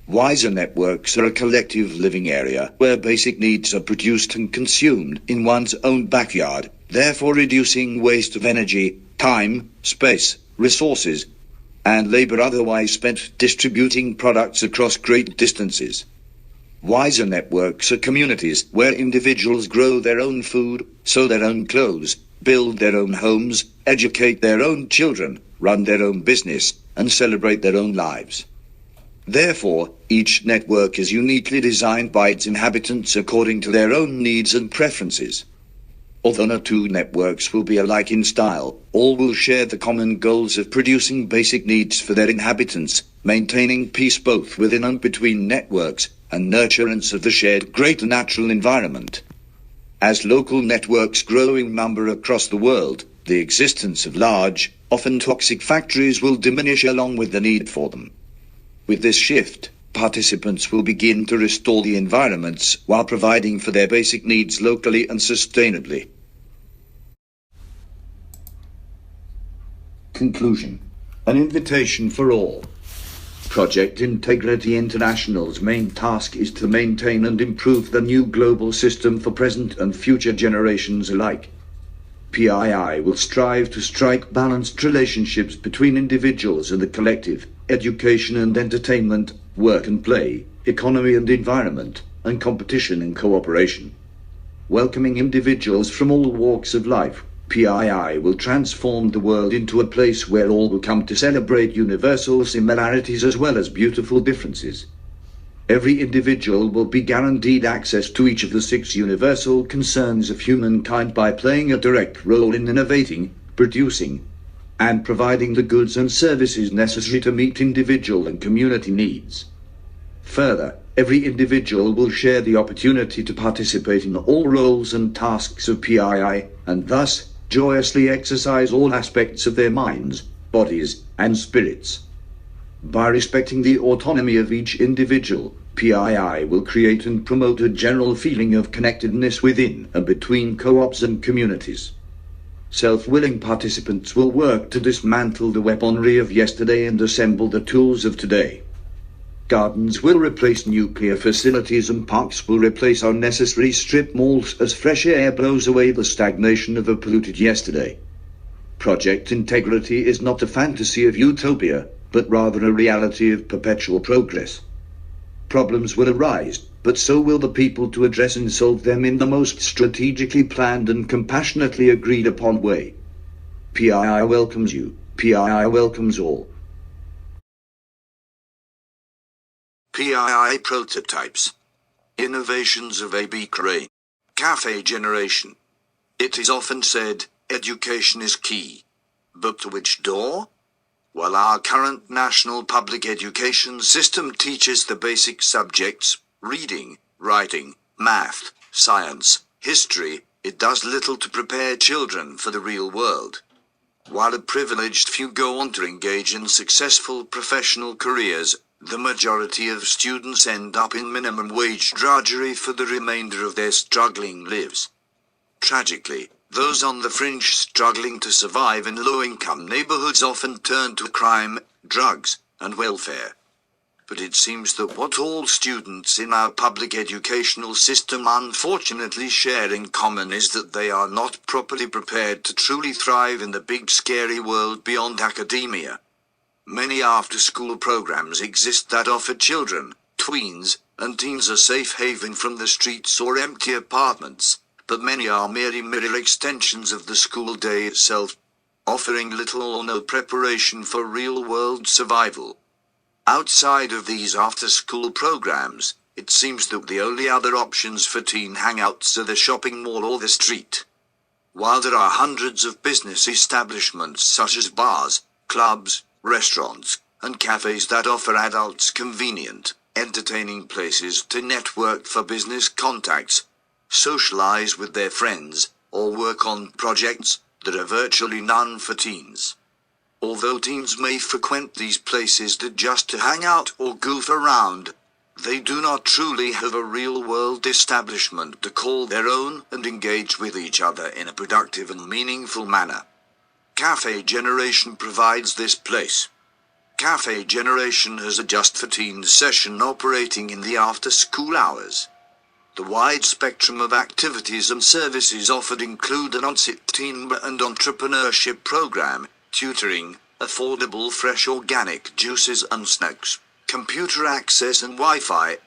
Wiser networks are a collective living area where basic needs are produced and consumed in one's own backyard, therefore reducing waste of energy, time, space, resources, and labor otherwise spent distributing products across great distances. Wiser networks are communities where individuals grow their own food, sew their own clothes, build their own homes, educate their own children, run their own business, and celebrate their own lives. Therefore, each network is uniquely designed by its inhabitants according to their own needs and preferences. Although no two networks will be alike in style, all will share the common goals of producing basic needs for their inhabitants, maintaining peace both within and between networks, and nurturance of the shared greater natural environment. As local networks grow in number across the world, the existence of large, often toxic factories will diminish along with the need for them. With this shift, participants will begin to restore the environments while providing for their basic needs locally and sustainably. Conclusion. An invitation for all. Project Integrity International's main task is to maintain and improve the new global system for present and future generations alike. PII will strive to strike balanced relationships between individuals and the collective, education and entertainment, work and play, economy and environment, and competition and cooperation. Welcoming individuals from all walks of life, PII will transform the world into a place where all will come to celebrate universal similarities as well as beautiful differences. Every individual will be guaranteed access to each of the 6 universal concerns of humankind by playing a direct role in innovating, producing, and providing the goods and services necessary to meet individual and community needs. Further, every individual will share the opportunity to participate in all roles and tasks of PII, and thus joyously exercise all aspects of their minds, bodies, and spirits. By respecting the autonomy of each individual, PII will create and promote a general feeling of connectedness within and between co-ops and communities. Self-willing participants will work to dismantle the weaponry of yesterday and assemble the tools of today. Gardens will replace nuclear facilities and parks will replace unnecessary strip malls as fresh air blows away the stagnation of a polluted yesterday. Project Integrity is not a fantasy of utopia, but rather a reality of perpetual progress. Problems will arise, but so will the people to address and solve them in the most strategically planned and compassionately agreed upon way. PII welcomes you. PII welcomes all. PII Prototypes. Innovations of ABCrane. Cafe Generation. It is often said, education is key. But to which door? While our current national public education system teaches the basic subjects, reading, writing, math, science, history, it does little to prepare children for the real world. While a privileged few go on to engage in successful professional careers, the majority of students end up in minimum wage drudgery for the remainder of their struggling lives. Tragically, those on the fringe struggling to survive in low-income neighborhoods often turn to crime, drugs, and welfare. But it seems that what all students in our public educational system unfortunately share in common is that they are not properly prepared to truly thrive in the big scary world beyond academia. Many after-school programs exist that offer children, tweens, and teens a safe haven from the streets or empty apartments, but many are merely mirror extensions of the school day itself, offering little or no preparation for real-world survival. Outside of these after-school programs, it seems that the only other options for teen hangouts are the shopping mall or the street. While there are hundreds of business establishments such as bars, clubs, restaurants, and cafes that offer adults convenient, entertaining places to network for business contacts, socialize with their friends, or work on projects, there are virtually none for teens. Although teens may frequent these places just to hang out or goof around, they do not truly have a real-world establishment to call their own and engage with each other in a productive and meaningful manner. Cafe Generation provides this place. Cafe Generation has a Just for Teens session operating in the after-school hours. The wide spectrum of activities and services offered include an on-site teen and entrepreneurship program, tutoring, affordable fresh organic juices and snacks, computer access and Wi-Fi,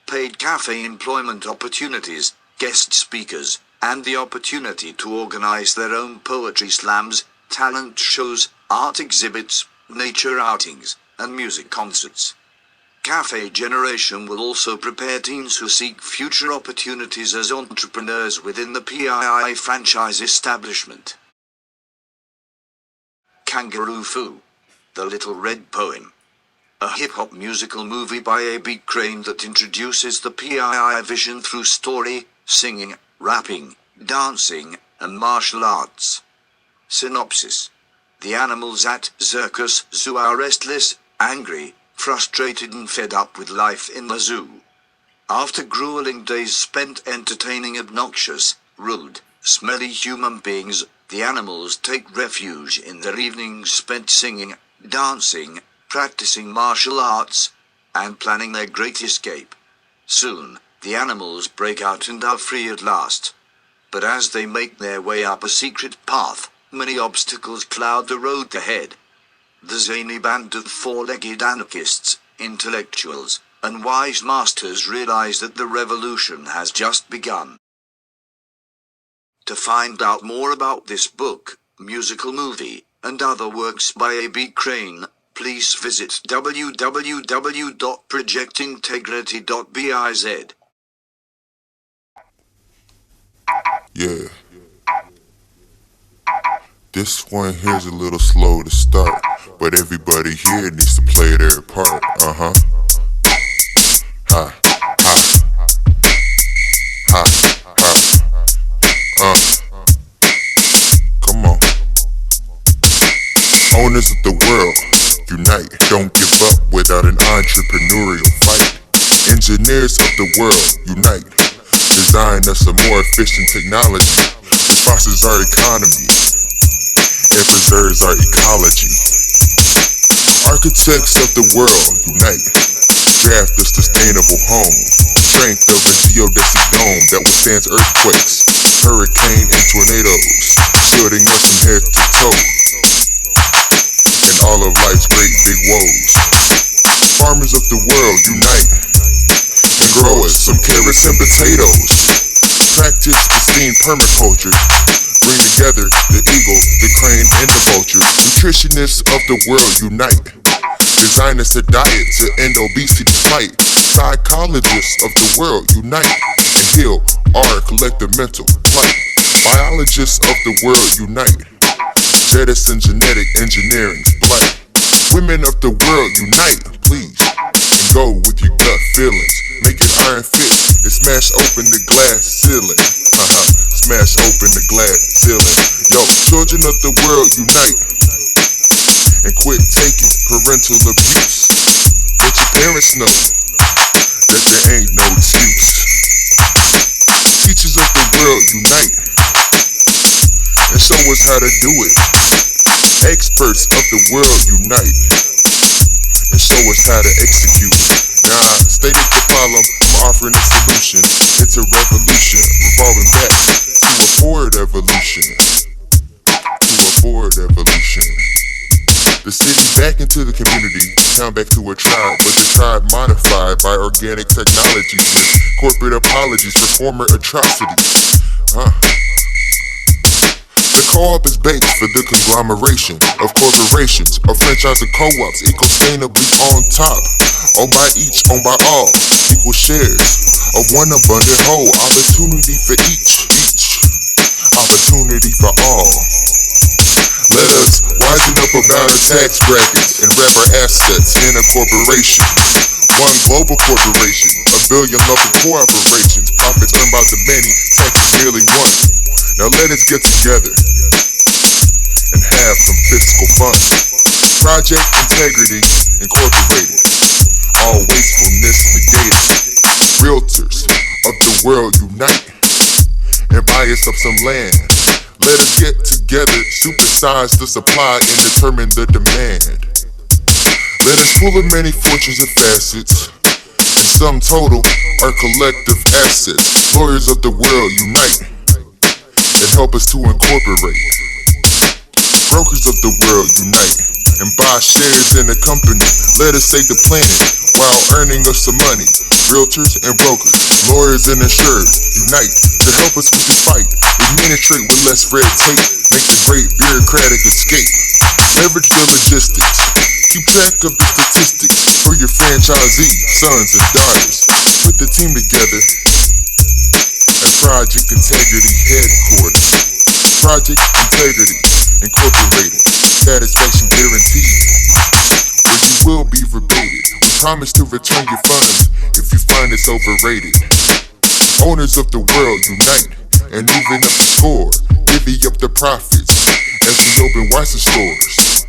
paid cafe employment opportunities, guest speakers, and the opportunity to organize their own poetry slams, talent shows, art exhibits, nature outings, and music concerts. Cafe Generation will also prepare teens who seek future opportunities as entrepreneurs within the PII franchise establishment. Kangaroo Foo. The Little Red Poem. A hip-hop musical movie by ABCrane that introduces the PII vision through story, singing, rapping, dancing, and martial arts. Synopsis. The animals at Circus Zoo are restless, angry, frustrated and fed up with life in the zoo. After grueling days spent entertaining obnoxious, rude, smelly human beings, the animals take refuge in their evenings spent singing, dancing, practicing martial arts, and planning their great escape. Soon, the animals break out and are free at last. But as they make their way up a secret path, many obstacles cloud the road ahead. The zany band of four-legged anarchists, intellectuals, and wise masters realize that the revolution has just begun. To find out more about this book, musical movie, and other works by ABCrane, please visit www.projectintegrity.biz. Yeah. This one here's a little slow to start, but everybody here needs to play their part. Ha, ha, ha, ha. Come on. Owners of the world, unite. Don't give up without an entrepreneurial fight. Engineers of the world, unite. Design us a more efficient technology that fosters our economy. and preserves our ecology. Architects of the world unite, draft a sustainable home, strength of a geodesic dome that withstands earthquakes, hurricane and tornadoes, shielding us from head to toe, and all of life's great big woes. Farmers of the world unite, and grow us some carrots and potatoes, practice pristine permaculture, bring together the eagle, the crane, and the vulture. Nutritionists of the world unite, design us a diet to end obesity fight. Psychologists of the world unite, and heal our collective mental plight. Biologists of the world unite, jettison genetic engineering's blight. Women of the world unite, please, and go with your gut feelings. Make it iron fit and smash open the glass ceiling. Smash open the glass ceiling. Yo, children of the world unite, and quit taking parental abuse. Let your parents know that there ain't no excuse. Teachers of the world unite, and show us how to do it. Experts of the world unite, and show us how to execute. Now I stated the problem, I'm offering a solution. It's a revolution, revolving back to a forward evolution. To a forward evolution. The city back into the community, town back to a tribe, but the tribe modified by organic technologies with corporate apologies for former atrocities. The co-op is based for the conglomeration of corporations, of franchise and co-ops, eco-sustainably on top, owned by each, owned by all, equal shares of one abundant whole, opportunity for each, opportunity for all. Let us wisen up about our tax brackets and wrap our assets in a corporation. One global corporation, a billion local corporations, profits earned by the many, taxes merely one. Now let us get together and have some fiscal fun. Project Integrity Incorporated, all wastefulness negated. Realtors of the world unite, and buy us up some land. Let us get together, supersize the supply and determine the demand. Let us pull of many fortunes and facets, and sum total our collective assets. Lawyers of the world unite, and help us to incorporate. Brokers of the world unite, and buy shares in a company. Let us save the planet while earning us some money. Realtors and brokers, lawyers and insurers unite to help us with this fight. Administrate with less red tape, make the great bureaucratic escape. Leverage the logistics, keep track of the statistics for your franchisee, sons and daughters. Put the team together at Project Integrity Headquarters. Project Integrity Incorporated, satisfaction guaranteed, where you will be rebated. We promise to return your funds if you find it's overrated. Owners of the world unite, and even up the score, divvy up the profits as we open wiser stores.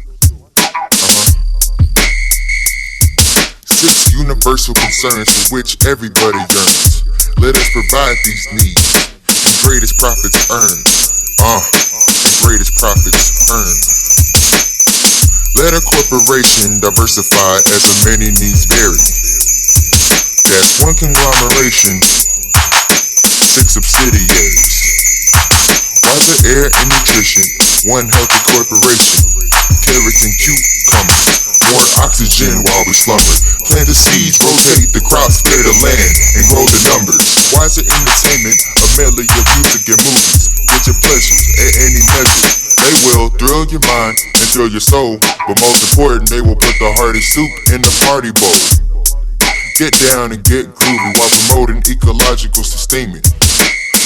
6 universal concerns for which everybody yearns. Let us provide these needs, and greatest profits earned. Greatest profits earned. Let a corporation diversify as the many needs vary. That's one conglomeration, 6 subsidiaries. Water, air, and nutrition, one healthy corporation. Carrots and cucumbers, more oxygen while we slumber. Plant the seeds, rotate the crops, clear the land, and grow the numbers. Wiser entertainment, a medley of music and movies. Get your pleasures at any measure. They will thrill your mind and thrill your soul, but most important, they will put the hearty soup in the party bowl. Get down and get groovy while promoting ecological sustainment.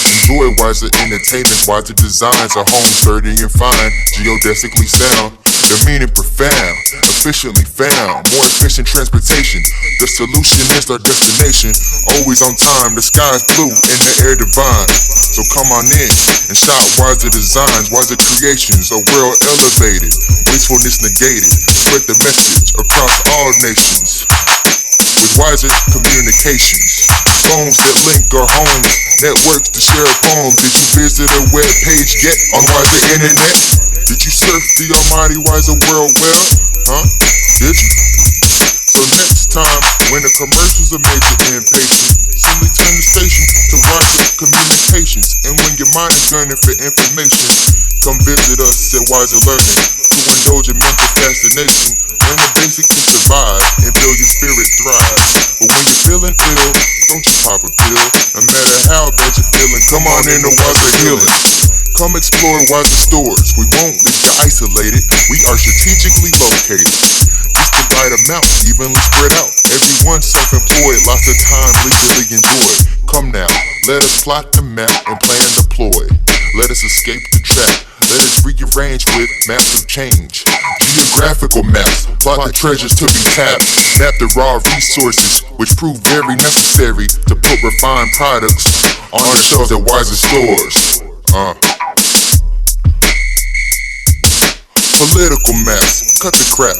Enjoy wiser entertainments, wiser designs, our home sturdy and fine, geodesically sound, the meaning profound, efficiently found, more efficient transportation. The solution is our destination, always on time, the sky's blue and the air divine. So come on in and shop wiser designs, wiser creations, a world elevated, wastefulness negated, spread the message across all nations. With wiser communications, phones that link our homes, networks to share poems. Did you visit a web page yet on Wiser Internet? Did you search serve the almighty wiser world well? Huh? Did you? So next time, when the commercials are made you impatient, simply turn the station to watch the communications. And when your mind is yearning for information, come visit us at Wiser Learning to indulge in mental fascination. Learn the basics to survive and feel your spirit thrive. But when you're feeling ill, don't you pop a pill. No matter how bad you're feeling, come on into Wiser Healing. Come explore Wiser stores. We won't leave you isolated. We are strategically located. Just divide them out, evenly spread out. Everyone self-employed, lots of time legally enjoyed. Come now, let us plot the map and plan deploy. Let us escape the trap. Let us rearrange with maps of change. Geographical maps, plot the treasures to be tapped. Map the raw resources, which prove very necessary to put refined products on the shelves at Wiser stores. Political maps, cut the crap.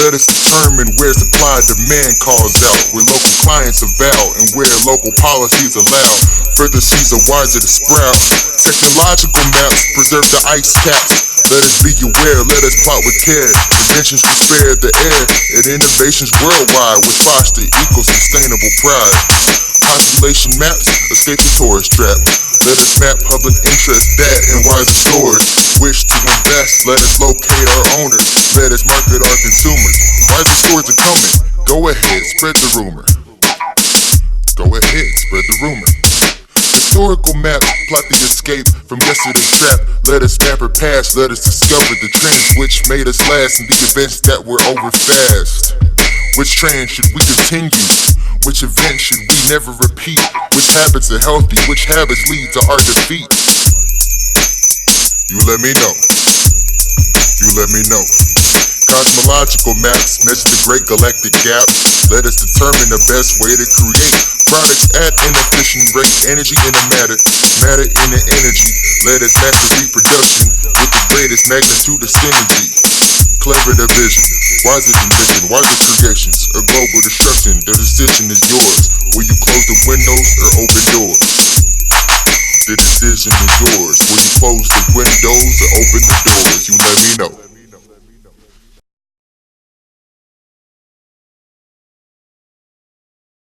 Let us determine where supply demand calls out, where local clients avow, and where local policies allow further seas of wiser to sprout. Technological maps preserve the ice caps. Let us be aware, let us plot with care. Inventions will spare the air, and innovations worldwide will foster eco-sustainable pride. Population maps escape the tourist trap. Let us map public interest that and wiser stores. Wish to invest, let us locate our owners. Let us market our consumers. Wiser stores are coming. Go ahead, spread the rumor. Go ahead, spread the rumor. Historical map, plot the escape from yesterday's trap. Let us map our past, let us discover the trends which made us last and the events that were over fast. Which trend should we continue? Which event should we never repeat? Which habits are healthy? Which habits lead to our defeat? You let me know. You let me know. Cosmological maps measure the great galactic gap. Let us determine the best way to create products at an efficient rate. Energy in the matter, matter in the energy. Let us master reproduction with the greatest magnitude of synergy. Clever division, wiser envision, wiser creations, or global destruction. The decision is yours. Will you close the windows or open doors? The decision is yours. Will you close the windows or open the doors? You let me know.